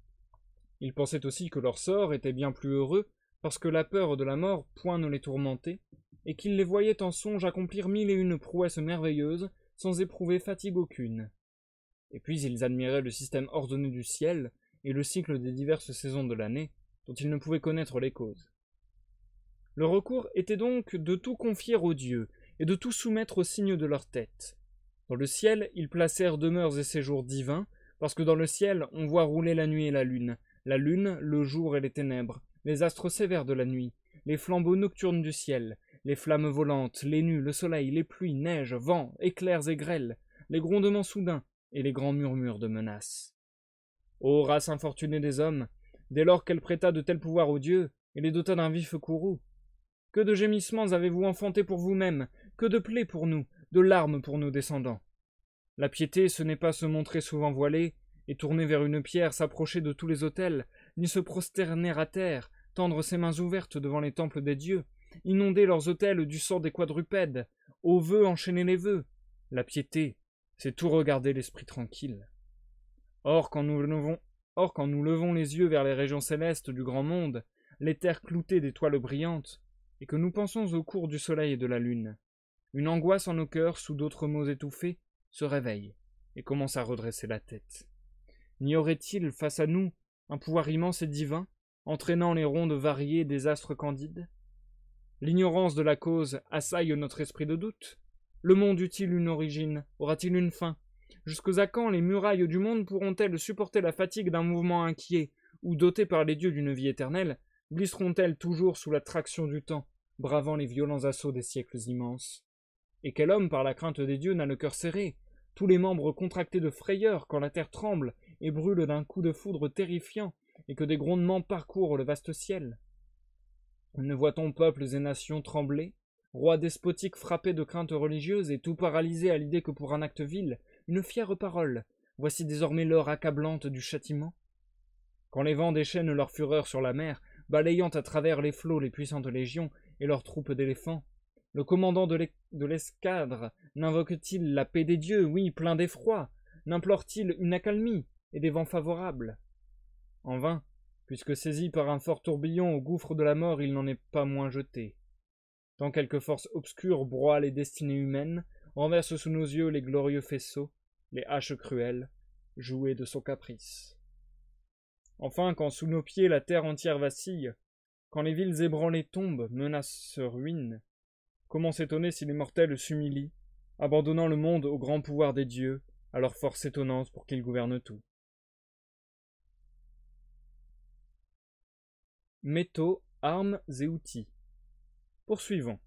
Speaker 1: Ils pensaient aussi que leur sort était bien plus heureux, parce que la peur de la mort point ne les tourmentait, et qu'ils les voyaient en songe accomplir 1001 prouesses merveilleuses, sans éprouver fatigue aucune. Et puis ils admiraient le système ordonné du ciel, et le cycle des diverses saisons de l'année, dont ils ne pouvaient connaître les causes. Le recours était donc de tout confier aux dieux, et de tout soumettre aux signes de leur tête. Dans le ciel, ils placèrent demeures et séjours divins, parce que dans le ciel, on voit rouler la nuit et la lune, le jour et les ténèbres, les astres sévères de la nuit, les flambeaux nocturnes du ciel, les flammes volantes, les nues, le soleil, les pluies, neiges, vents, éclairs et grêles, les grondements soudains et les grands murmures de menaces. Ô race infortunée des hommes, dès lors qu'elle prêta de tels pouvoirs aux dieux et les dota d'un vif courroux, que de gémissements avez-vous enfantés pour vous-même, que de plaies pour nous, de larmes pour nos descendants. La piété, ce n'est pas se montrer souvent voilée, et tourner vers une pierre, s'approcher de tous les autels, ni se prosterner à terre, tendre ses mains ouvertes devant les temples des dieux, inonder leurs autels du sang des quadrupèdes, aux vœux enchaîner les vœux. La piété, c'est tout regarder l'esprit tranquille. Or, quand nous levons les yeux vers les régions célestes du grand monde, les terres cloutées d'étoiles brillantes, et que nous pensons au cours du soleil et de la lune, une angoisse en nos cœurs, sous d'autres mots étouffés, se réveille et commence à redresser la tête. N'y aurait-il, face à nous, un pouvoir immense et divin, entraînant les rondes variées des astres candides? L'ignorance de la cause assaille notre esprit de doute. Le monde eut-il une origine? Aura-t-il une fin? Jusqu'à quand les murailles du monde pourront-elles supporter la fatigue d'un mouvement inquiet, ou, dotées par les dieux d'une vie éternelle, glisseront-elles toujours sous la traction du temps, bravant les violents assauts des siècles immenses? Et quel homme, par la crainte des dieux, n'a le cœur serré, tous les membres contractés de frayeur quand la terre tremble et brûle d'un coup de foudre terrifiant, et que des grondements parcourent le vaste ciel? Ne voit-on peuples et nations trembler, roi despotique frappé de craintes religieuses et tout paralysé à l'idée que pour un acte vil, une fière parole, voici désormais l'heure accablante du châtiment. Quand les vents déchaînent leur fureur sur la mer, balayant à travers les flots les puissantes légions et leurs troupes d'éléphants, le commandant de l'escadre n'invoque-t-il la paix des dieux, oui, plein d'effroi, n'implore-t-il une accalmie et des vents favorables? En vain, puisque saisi par un fort tourbillon au gouffre de la mort, il n'en est pas moins jeté. Tant quelque force obscure broie les destinées humaines, renverse sous nos yeux les glorieux faisceaux, les haches cruelles, jouées de son caprice. Enfin, quand sous nos pieds la terre entière vacille, quand les villes ébranlées tombent, menacent ruine, comment s'étonner si les mortels s'humilient, abandonnant le monde au grand pouvoir des dieux, à leur force étonnante pour qu'ils gouvernent tout. Métaux, armes et outils. Poursuivons.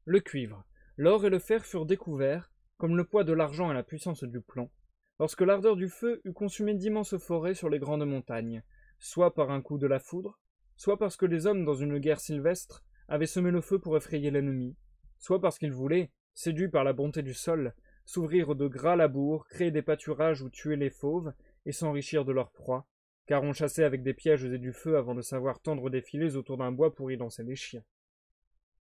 Speaker 1: Le cuivre, l'or et le fer furent découverts, comme le poids de l'argent et la puissance du plomb, lorsque l'ardeur du feu eut consumé d'immenses forêts sur les grandes montagnes, soit par un coup de la foudre, soit parce que les hommes, dans une guerre sylvestre, avaient semé le feu pour effrayer l'ennemi, soit parce qu'ils voulaient, séduits par la bonté du sol, s'ouvrir de gras labours, créer des pâturages où tuer les fauves et s'enrichir de leur proie, car on chassait avec des pièges et du feu avant de savoir tendre des filets autour d'un bois pour y lancer les chiens.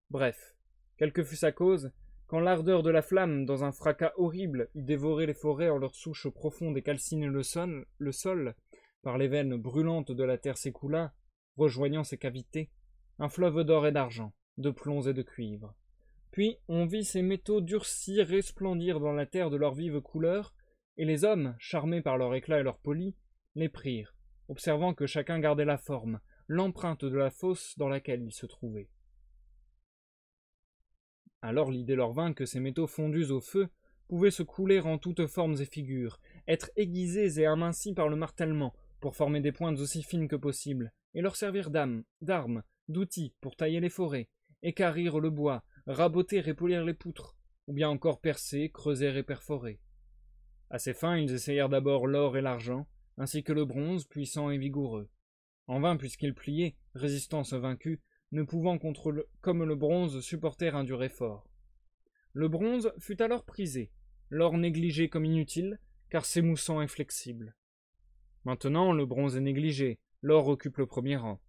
Speaker 1: Bref, quelle que fût sa cause, quand l'ardeur de la flamme, dans un fracas horrible, eut dévoré les forêts en leurs souches profondes et calciné le sol, par les veines brûlantes de la terre s'écoula, rejoignant ses cavités, un fleuve d'or et d'argent, de plomb et de cuivre. Puis on vit ces métaux durcis resplendir dans la terre de leur vive couleur, et les hommes, charmés par leur éclat et leur poli, les prirent, observant que chacun gardait la forme, l'empreinte de la fosse dans laquelle il se trouvait. Alors l'idée leur vint que ces métaux fondus au feu pouvaient se couler en toutes formes et figures, être aiguisés et amincis par le martèlement, pour former des pointes aussi fines que possible, et leur servir d'armes, d'outils pour tailler les forêts, équarrir le bois, raboter et polir les poutres, ou bien encore percer, creuser et perforer. À ces fins, ils essayèrent d'abord l'or et l'argent, ainsi que le bronze, puissant et vigoureux. En vain, puisqu'ils pliaient, résistance vaincue, ne pouvant comme le bronze supporter un dur effort. Le bronze fut alors prisé, l'or négligé comme inutile, car s'émoussant et flexible. Maintenant, le bronze est négligé, l'or occupe le premier rang.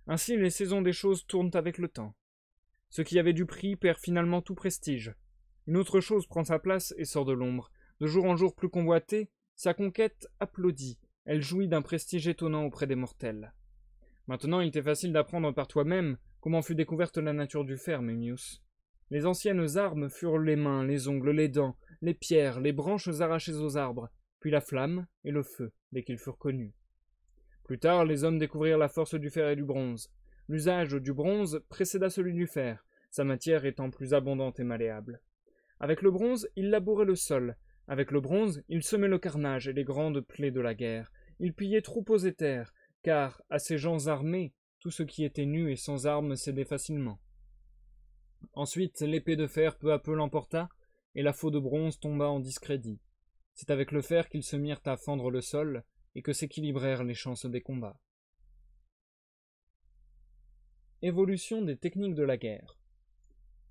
Speaker 1: Ainsi, les saisons des choses tournent avec le temps. Ce qui avait du prix perd finalement tout prestige. Une autre chose prend sa place et sort de l'ombre. De jour en jour plus convoitée, sa conquête applaudit, elle jouit d'un prestige étonnant auprès des mortels. Maintenant, il était facile d'apprendre par toi-même comment fut découverte la nature du fer, Memmius. Les anciennes armes furent les mains, les ongles, les dents, les pierres, les branches arrachées aux arbres, puis la flamme et le feu, dès qu'ils furent connus. Plus tard, les hommes découvrirent la force du fer et du bronze. L'usage du bronze précéda celui du fer, sa matière étant plus abondante et malléable. Avec le bronze, ils labouraient le sol. Avec le bronze, ils semaient le carnage et les grandes plaies de la guerre. Ils pillaient troupeaux et terres, car, à ces gens armés, tout ce qui était nu et sans armes cédait facilement. Ensuite, l'épée de fer peu à peu l'emporta, et la faux de bronze tomba en discrédit. C'est avec le fer qu'ils se mirent à fendre le sol, et que s'équilibrèrent les chances des combats. Évolution des techniques de la guerre.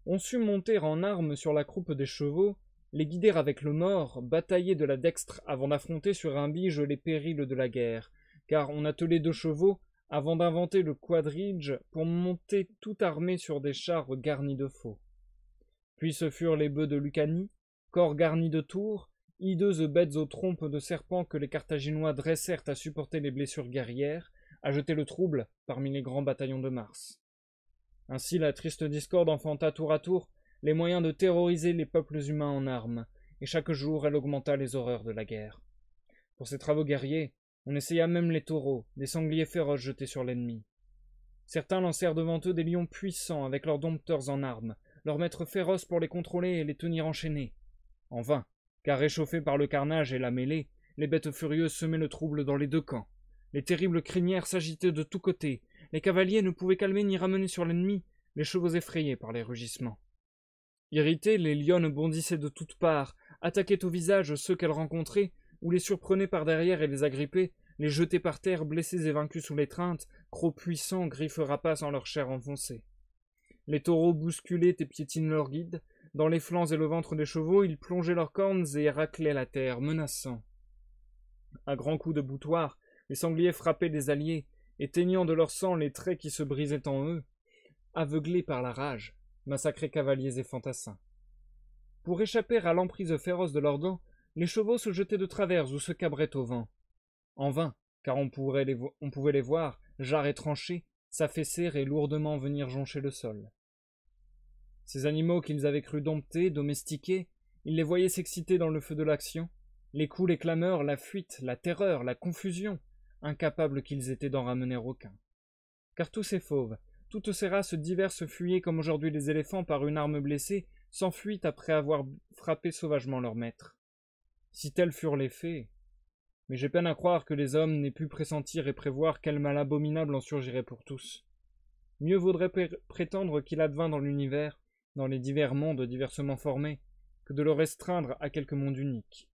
Speaker 1: On sut monter en armes sur la croupe des chevaux, les guider avec le mors, batailler de la dextre avant d'affronter sur un bige les périls de la guerre, car on attelait 2 chevaux avant d'inventer le quadrige pour monter tout armé sur des chars garnis de faux. Puis ce furent les bœufs de Lucanie, corps garnis de tours, hideuses bêtes aux trompes de serpents que les Carthaginois dressèrent à supporter les blessures guerrières, à jeter le trouble parmi les grands bataillons de Mars. Ainsi la triste discorde enfanta tour à tour les moyens de terroriser les peuples humains en armes, et chaque jour elle augmenta les horreurs de la guerre. Pour ces travaux guerriers, on essaya même les taureaux, des sangliers féroces jetés sur l'ennemi. Certains lancèrent devant eux des lions puissants avec leurs dompteurs en armes, leurs maîtres féroces pour les contrôler et les tenir enchaînés. En vain, car réchauffés par le carnage et la mêlée, les bêtes furieuses semaient le trouble dans les 2 camps. Les terribles crinières s'agitaient de tous côtés, les cavaliers ne pouvaient calmer ni ramener sur l'ennemi, les chevaux effrayés par les rugissements. Irritées, les lionnes bondissaient de toutes parts, attaquaient au visage ceux qu'elles rencontraient, ou les surprenaient par derrière et les agrippaient, les jetaient par terre blessés et vaincus sous l'étreinte, crocs puissants, griffes rapaces en leur chair enfoncée. Les taureaux bousculaient et piétinaient leurs guides. Dans les flancs et le ventre des chevaux, ils plongeaient leurs cornes et raclaient la terre, menaçant. À grands coups de boutoir, les sangliers frappaient des alliés, et teignant de leur sang les traits qui se brisaient en eux, aveuglés par la rage, massacraient cavaliers et fantassins. Pour échapper à l'emprise féroce de leurs dents, les chevaux se jetaient de travers ou se cabraient au vent. En vain, car on pouvait les voir, jarres et tranchés, s'affaisser et lourdement venir joncher le sol. Ces animaux qu'ils avaient cru dompter, domestiquer, ils les voyaient s'exciter dans le feu de l'action, les coups, les clameurs, la fuite, la terreur, la confusion, incapables qu'ils étaient d'en ramener aucun. Car tous ces fauves, toutes ces races diverses fuyaient comme aujourd'hui les éléphants par une arme blessée, s'enfuient après avoir frappé sauvagement leur maître. Si tels furent les faits, mais j'ai peine à croire que les hommes n'aient pu pressentir et prévoir quel mal abominable en surgirait pour tous. Mieux vaudrait prétendre qu'il advint dans l'univers, dans les divers mondes diversement formés, que de le restreindre à quelque monde unique.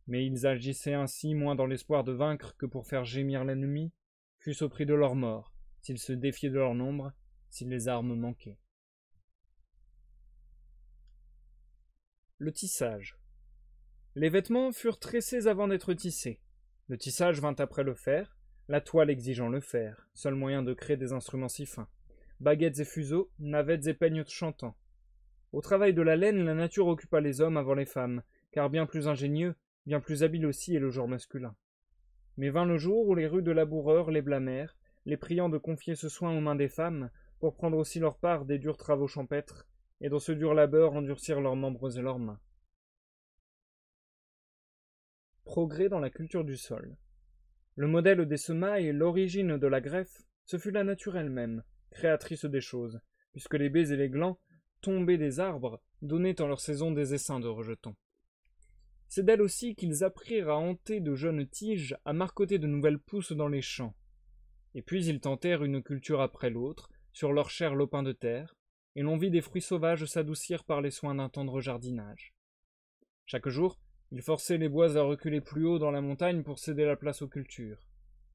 Speaker 1: Mais ils agissaient ainsi moins dans l'espoir de vaincre que pour faire gémir l'ennemi, fût-ce au prix de leur mort, s'ils se défiaient de leur nombre, si les armes manquaient. Le tissage. Les vêtements furent tressés avant d'être tissés. Le tissage vint après le fer, la toile exigeant le fer, seul moyen de créer des instruments si fins. Baguettes et fuseaux, navettes et peignes chantants. Au travail de la laine, la nature occupa les hommes avant les femmes, car bien plus ingénieux, bien plus habile aussi est le genre masculin. Mais vint le jour où les rudes laboureurs les blâmèrent, les priant de confier ce soin aux mains des femmes, pour prendre aussi leur part des durs travaux champêtres, et dans ce dur labeur endurcir leurs membres et leurs mains. Progrès dans la culture du sol. Le modèle des semailles, l'origine de la greffe, ce fut la nature elle-même, créatrice des choses, puisque les baies et les glands, tombés des arbres, donnaient en leur saison des essaims de rejetons. C'est d'elle aussi qu'ils apprirent à hanter de jeunes tiges, à marcoter de nouvelles pousses dans les champs. Et puis ils tentèrent une culture après l'autre, sur leur cher lopin de terre, et l'on vit des fruits sauvages s'adoucir par les soins d'un tendre jardinage. Chaque jour, ils forçaient les bois à reculer plus haut dans la montagne pour céder la place aux cultures.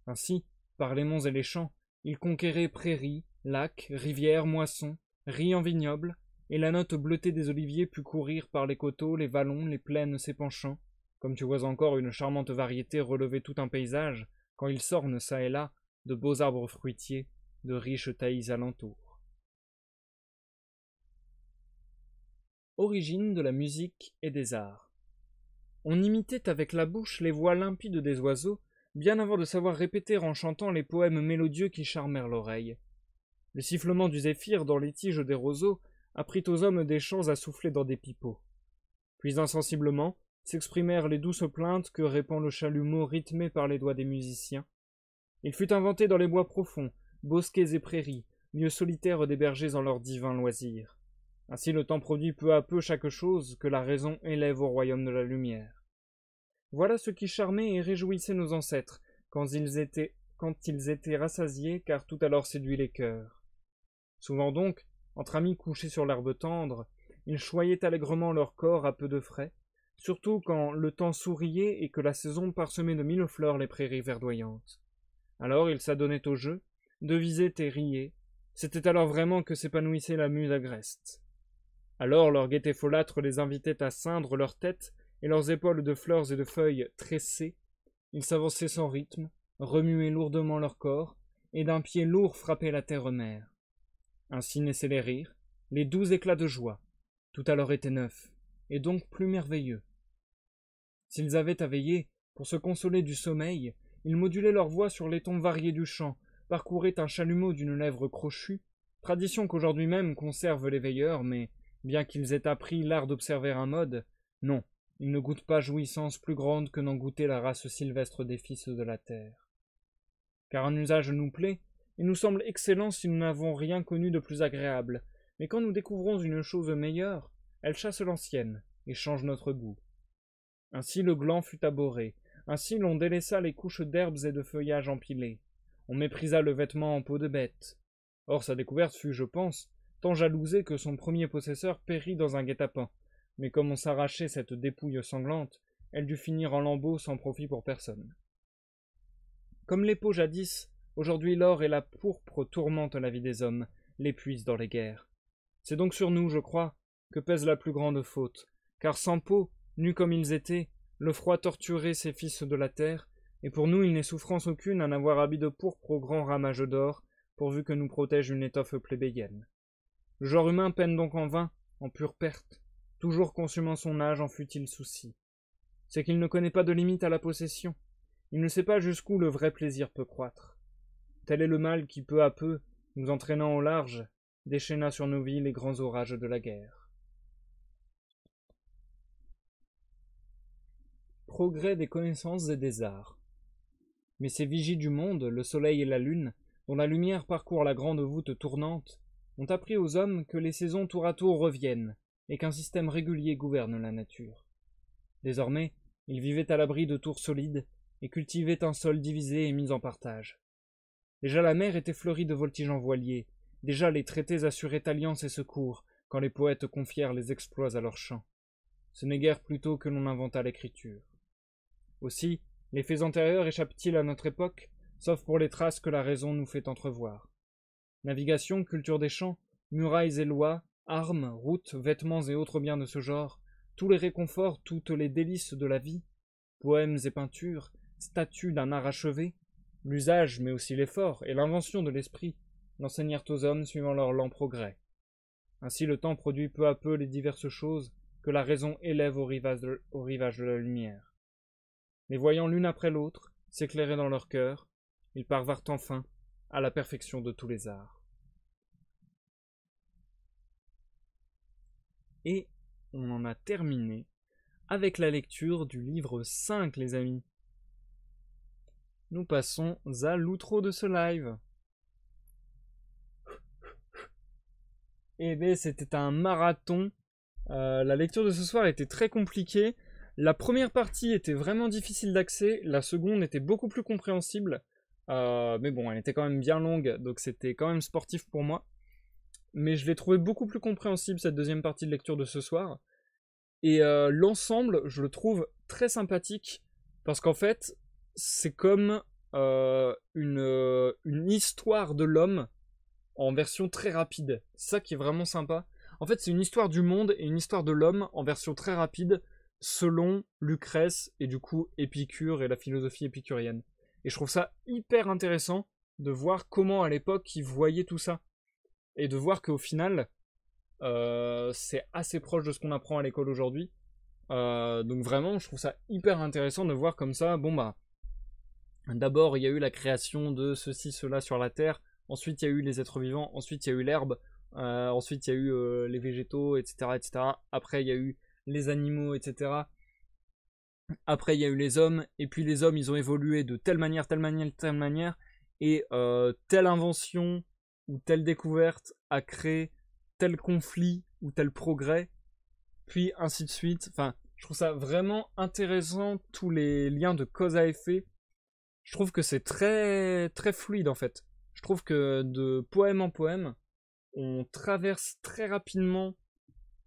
Speaker 1: Ainsi, par les monts et les champs, ils conquéraient prairies, lacs, rivières, moissons, riants vignobles, et la note bleutée des oliviers put courir par les coteaux, les vallons, les plaines s'épanchant, comme tu vois encore une charmante variété relever tout un paysage, quand il s'orne çà et là de beaux arbres fruitiers, de riches taillis alentour. Origine de la musique et des arts. On imitait avec la bouche les voix limpides des oiseaux, bien avant de savoir répéter en chantant les poèmes mélodieux qui charmèrent l'oreille. Le sifflement du zéphyr dans les tiges des roseaux apprit aux hommes des chants à souffler dans des pipeaux. Puis insensiblement s'exprimèrent les douces plaintes que répand le chalumeau rythmé par les doigts des musiciens. Il fut inventé dans les bois profonds, bosquets et prairies, lieux solitaires des bergers en leur divin loisir. Ainsi le temps produit peu à peu chaque chose que la raison élève au royaume de la lumière. Voilà ce qui charmait et réjouissait nos ancêtres, quand ils étaient rassasiés, car tout alors séduit les cœurs. Souvent donc, entre amis couchés sur l'herbe tendre, ils choyaient allègrement leur corps à peu de frais, surtout quand le temps souriait et que la saison parsemait de mille fleurs les prairies verdoyantes. Alors ils s'adonnaient au jeu, devisaient et riaient. C'était alors vraiment que s'épanouissait la muse agreste. Alors leur gaieté folâtre les invitait à ceindre leurs têtes et leurs épaules de fleurs et de feuilles tressées. Ils s'avançaient sans rythme, remuaient lourdement leur corps, et d'un pied lourd frappaient la terre-mère. Ainsi naissaient les rires, les doux éclats de joie. Tout alors était neuf, et donc plus merveilleux. S'ils avaient à veiller, pour se consoler du sommeil, ils modulaient leur voix sur les tons variés du chant, parcouraient un chalumeau d'une lèvre crochue, tradition qu'aujourd'hui même conservent les veilleurs, mais, bien qu'ils aient appris l'art d'observer un mode, non, ils ne goûtent pas jouissance plus grande que n'en goûtait la race sylvestre des fils de la terre. Car un usage nous plaît, et nous semble excellent si nous n'avons rien connu de plus agréable, mais quand nous découvrons une chose meilleure, elle chasse l'ancienne, et change notre goût. Ainsi le gland fut abhorré, ainsi l'on délaissa les couches d'herbes et de feuillages empilés, on méprisa le vêtement en peau de bête. Or sa découverte fut, je pense, tant jalousée que son premier possesseur périt dans un guet-apens, mais comme on s'arrachait cette dépouille sanglante, elle dut finir en lambeaux sans profit pour personne. Comme les peaux jadis, aujourd'hui l'or et la pourpre tourmentent la vie des hommes, l'épuisent dans les guerres. C'est donc sur nous, je crois, que pèse la plus grande faute, car sans peau, nus comme ils étaient, le froid torturait ces fils de la terre, et pour nous il n'est souffrance aucune à n'avoir habit de pourpre au grand ramage d'or, pourvu que nous protège une étoffe plébéienne. Le genre humain peine donc en vain, en pure perte, toujours consumant son âge en futile souci. C'est qu'il ne connaît pas de limite à la possession, il ne sait pas jusqu'où le vrai plaisir peut croître. Tel est le mal qui, peu à peu, nous entraînant au large, déchaîna sur nos vies les grands orages de la guerre. Progrès des connaissances et des arts. Mais ces vigies du monde, le soleil et la lune, dont la lumière parcourt la grande voûte tournante, ont appris aux hommes que les saisons tour à tour reviennent, et qu'un système régulier gouverne la nature. Désormais, ils vivaient à l'abri de tours solides, et cultivaient un sol divisé et mis en partage. Déjà la mer était fleurie de voltigeants voiliers, déjà les traités assuraient alliance et secours, quand les poètes confièrent les exploits à leurs chants. Ce n'est guère plus tôt que l'on inventa l'écriture. Aussi, les faits antérieurs échappent-ils à notre époque, sauf pour les traces que la raison nous fait entrevoir. Navigation, culture des champs, murailles et lois, armes, routes, vêtements et autres biens de ce genre, tous les réconforts, toutes les délices de la vie, poèmes et peintures, statues d'un art achevé, l'usage mais aussi l'effort et l'invention de l'esprit l'enseignèrent aux hommes suivant leur lent progrès. Ainsi le temps produit peu à peu les diverses choses que la raison élève au rivage de la lumière. Les voyant l'une après l'autre s'éclairer dans leur cœur, ils parvinrent enfin à la perfection de tous les arts. Et on en a terminé avec la lecture du livre 5, les amis. Nous passons à l'outro de ce live. Eh bien, c'était un marathon. La lecture de ce soir était très compliquée. La première partie était vraiment difficile d'accès. La seconde était beaucoup plus compréhensible. Mais bon, elle était quand même bien longue, donc c'était quand même sportif pour moi. Mais je l'ai trouvé beaucoup plus compréhensible, cette deuxième partie de lecture de ce soir. Et l'ensemble, je le trouve très sympathique, parce qu'en fait, c'est comme une histoire de l'homme en version très rapide. C'est ça qui est vraiment sympa. En fait, c'est une histoire du monde et une histoire de l'homme en version très rapide, selon Lucrèce et du coup Épicure et la philosophie épicurienne. Et je trouve ça hyper intéressant de voir comment à l'époque ils voyaient tout ça. Et de voir qu'au final, c'est assez proche de ce qu'on apprend à l'école aujourd'hui. Donc vraiment, je trouve ça hyper intéressant de voir comme ça, bon bah, d'abord il y a eu la création de ceci, cela sur la Terre, ensuite il y a eu les êtres vivants, ensuite il y a eu l'herbe, ensuite il y a eu les végétaux, etc., etc. Après il y a eu les animaux, etc. Après il y a eu les hommes, et puis les hommes ils ont évolué de telle manière, telle manière, telle manière, et telle invention ou telle découverte a créé tel conflit ou tel progrès, puis ainsi de suite. Enfin, je trouve ça vraiment intéressant, tous les liens de cause à effet. Je trouve que c'est très, très fluide en fait. Je trouve que de poème en poème, on traverse très rapidement,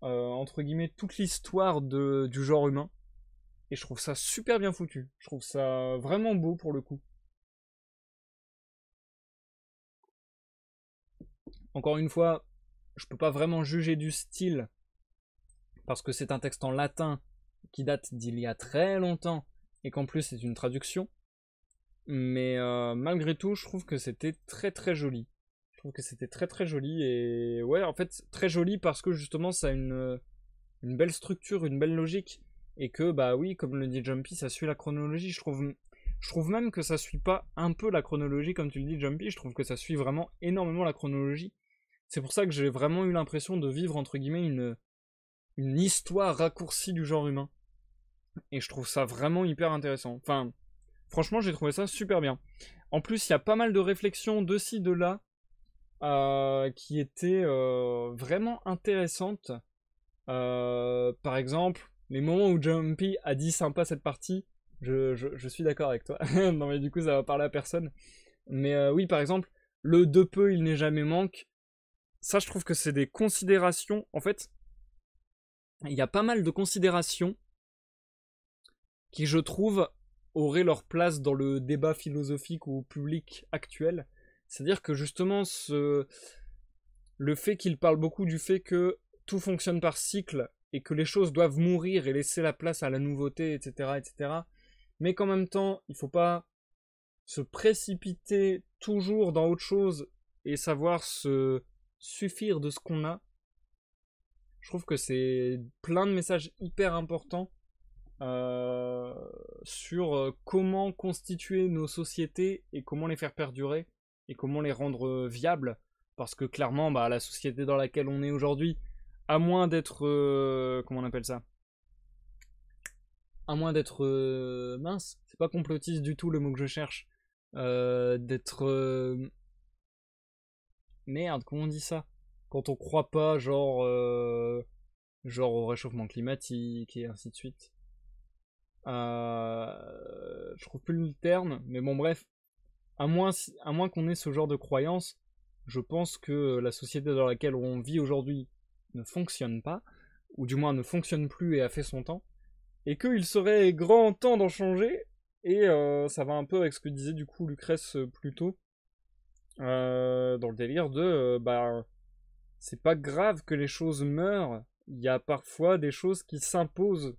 Speaker 1: entre guillemets, toute l'histoire du genre humain. Et je trouve ça super bien foutu. Je trouve ça vraiment beau pour le coup. Encore une fois, je peux pas vraiment juger du style, parce que c'est un texte en latin qui date d'il y a très longtemps, et qu'en plus c'est une traduction. Mais malgré tout, je trouve que c'était très très joli. Je trouve que c'était très très joli, et ouais, en fait, très joli parce que justement ça a une belle structure, une belle logique, et que, bah oui, comme le dit Jumpy, ça suit la chronologie. Je trouve même que ça suit pas un peu la chronologie, comme tu le dis, Jumpy, je trouve que ça suit vraiment énormément la chronologie. C'est pour ça que j'ai vraiment eu l'impression de vivre, entre guillemets, une histoire raccourcie du genre humain. Et je trouve ça vraiment hyper intéressant. Enfin, franchement, j'ai trouvé ça super bien. En plus, il y a pas mal de réflexions de ci, de là, qui étaient vraiment intéressantes. Par exemple, les moments où Jumpy a dit sympa cette partie, je suis d'accord avec toi. Non mais du coup, ça va parler à personne. Mais oui, par exemple, le de peu, il n'est jamais manque. Ça, je trouve que c'est des considérations. En fait, il y a pas mal de considérations qui, je trouve, auraient leur place dans le débat philosophique ou public actuel. C'est-à-dire que justement, le fait qu'il parle beaucoup du fait que tout fonctionne par cycle et que les choses doivent mourir et laisser la place à la nouveauté, etc., etc. Mais qu'en même temps, il faut pas se précipiter toujours dans autre chose et savoir se suffire de ce qu'on a. Je trouve que c'est plein de messages hyper importants sur comment constituer nos sociétés et comment les faire perdurer et comment les rendre viables. Parce que clairement, la société dans laquelle on est aujourd'hui, à moins d'être... comment on appelle ça? À moins d'être... mince, c'est pas complotiste du tout le mot que je cherche. D'être... merde, comment on dit ça? Quand on croit pas, genre au réchauffement climatique et ainsi de suite. Je trouve plus le terme, mais bon bref. À moins qu'on ait ce genre de croyance, je pense que la société dans laquelle on vit aujourd'hui ne fonctionne pas, ou du moins ne fonctionne plus et a fait son temps, et qu'il serait grand temps d'en changer, et ça va un peu avec ce que disait du coup Lucrèce plus tôt, dans le délire de c'est pas grave que les choses meurent, il y a parfois des choses qui s'imposent,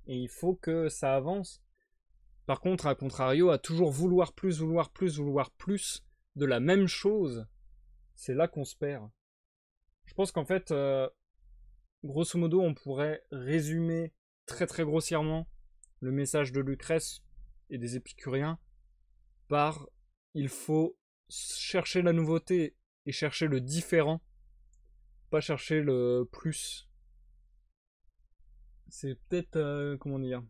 Speaker 1: et il faut que ça avance. Par contre, à contrario, à toujours vouloir plus de la même chose, c'est là qu'on se perd. Je pense qu'en fait, grosso modo, on pourrait résumer très très grossièrement le message de Lucrèce et des épicuriens par il faut chercher la nouveauté et chercher le différent, pas chercher le plus. C'est peut-être, comment dire,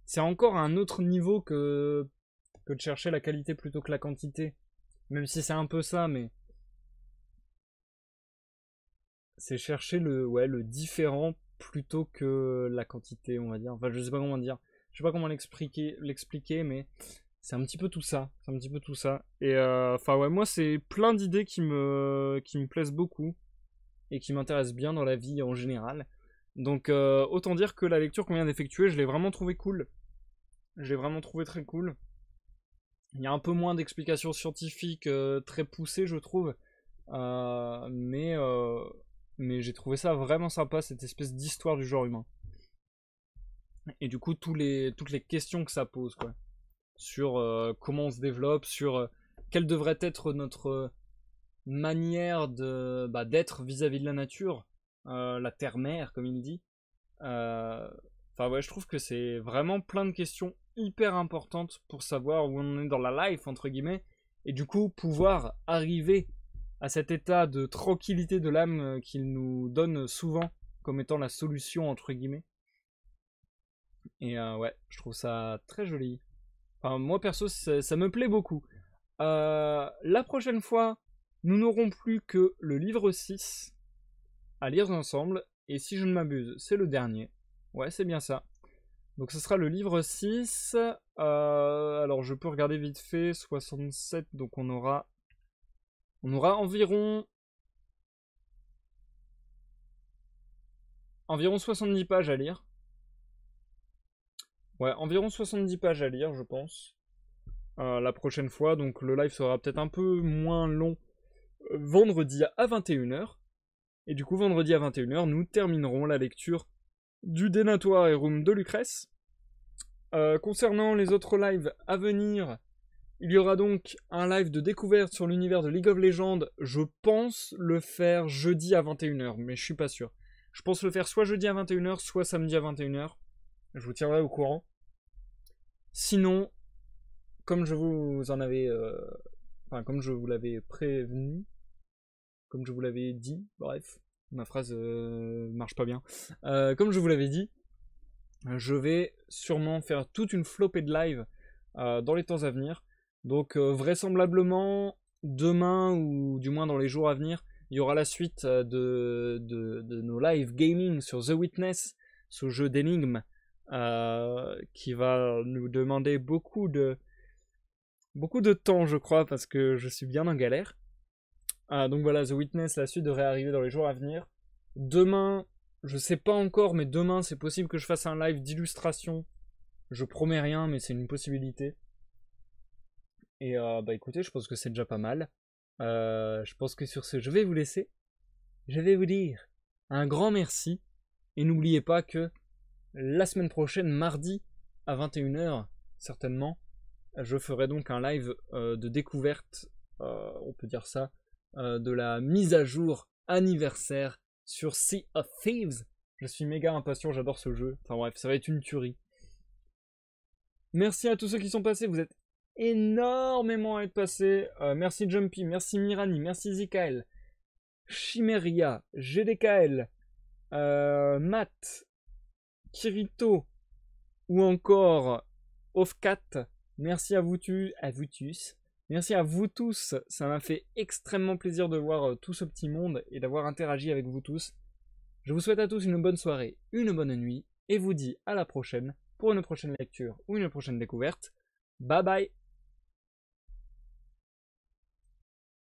Speaker 1: c'est encore un autre niveau que de chercher la qualité plutôt que la quantité. Même si c'est un peu ça, mais c'est chercher le différent plutôt que la quantité, on va dire. Enfin, je sais pas comment dire. Je sais pas comment l'expliquer, mais c'est un petit peu tout ça. C'est un petit peu tout ça. Et enfin ouais, moi c'est plein d'idées qui me plaisent beaucoup et qui m'intéressent bien dans la vie en général. Donc autant dire que la lecture qu'on vient d'effectuer, je l'ai vraiment trouvé cool. Je l'ai vraiment trouvé très cool. Il y a un peu moins d'explications scientifiques très poussées, je trouve. Mais j'ai trouvé ça vraiment sympa, cette espèce d'histoire du genre humain. Et du coup, toutes les questions que ça pose, quoi. Sur comment on se développe, sur quelle devrait être notre manière d'être vis-à-vis de la nature, la terre-mère, comme il dit. Enfin ouais, je trouve que c'est vraiment plein de questions hyper importantes pour savoir où on est dans la life, entre guillemets, et du coup pouvoir arriver à cet état de tranquillité de l'âme qu'il nous donne souvent comme étant la solution, entre guillemets. Et ouais, je trouve ça très joli. Enfin, moi perso, ça me plaît beaucoup. La prochaine fois, nous n'aurons plus que le livre 6 à lire ensemble, et si je ne m'abuse, c'est le dernier. Ouais, c'est bien ça. Donc ce sera le livre 6. Alors je peux regarder vite fait. 67, donc on aura environ 70 pages à lire. Ouais, environ 70 pages à lire, je pense. La prochaine fois, donc le live sera peut-être un peu moins long. Vendredi à 21h. Et du coup, vendredi à 21h, nous terminerons la lecture du Denatura Rerum de Lucrèce. Concernant les autres lives à venir, il y aura donc un live de découverte sur l'univers de League of Legends. Je pense le faire jeudi à 21h, mais je suis pas sûr. Je pense le faire soit jeudi à 21h, soit samedi à 21h. Je vous tiendrai au courant. Sinon, comme je vous en avais... comme je vous l'avais prévenu, comme je vous l'avais dit, bref, ma phrase marche pas bien. Comme je vous l'avais dit, je vais sûrement faire toute une flopée de live dans les temps à venir. Donc vraisemblablement, demain ou du moins dans les jours à venir, il y aura la suite de nos live gaming sur The Witness, ce jeu d'énigmes qui va nous demander beaucoup de temps, je crois, parce que je suis bien en galère. Donc voilà, The Witness, la suite devrait arriver dans les jours à venir. Demain, je sais pas encore, mais demain, c'est possible que je fasse un live d'illustration. Je promets rien, mais c'est une possibilité. Et écoutez, je pense que c'est déjà pas mal. Je pense que sur ce, je vais vous laisser. Je vais vous dire un grand merci. Et n'oubliez pas que la semaine prochaine, mardi, à 21h, certainement, je ferai donc un live de découverte, on peut dire ça, de la mise à jour anniversaire sur Sea of Thieves. Je suis méga impatient, j'adore ce jeu. Enfin bref, ça va être une tuerie. Merci à tous ceux qui sont passés, vous êtes énormément à être passés. Merci Jumpy, merci Mirani, merci Zikael, Chimeria, GDKL, Matt, Kirito, ou encore Ofcat. Merci à vous tous. Merci à vous tous. Ça m'a fait extrêmement plaisir de voir tout ce petit monde et d'avoir interagi avec vous tous. Je vous souhaite à tous une bonne soirée, une bonne nuit, et vous dis à la prochaine pour une prochaine lecture ou une prochaine découverte. Bye bye.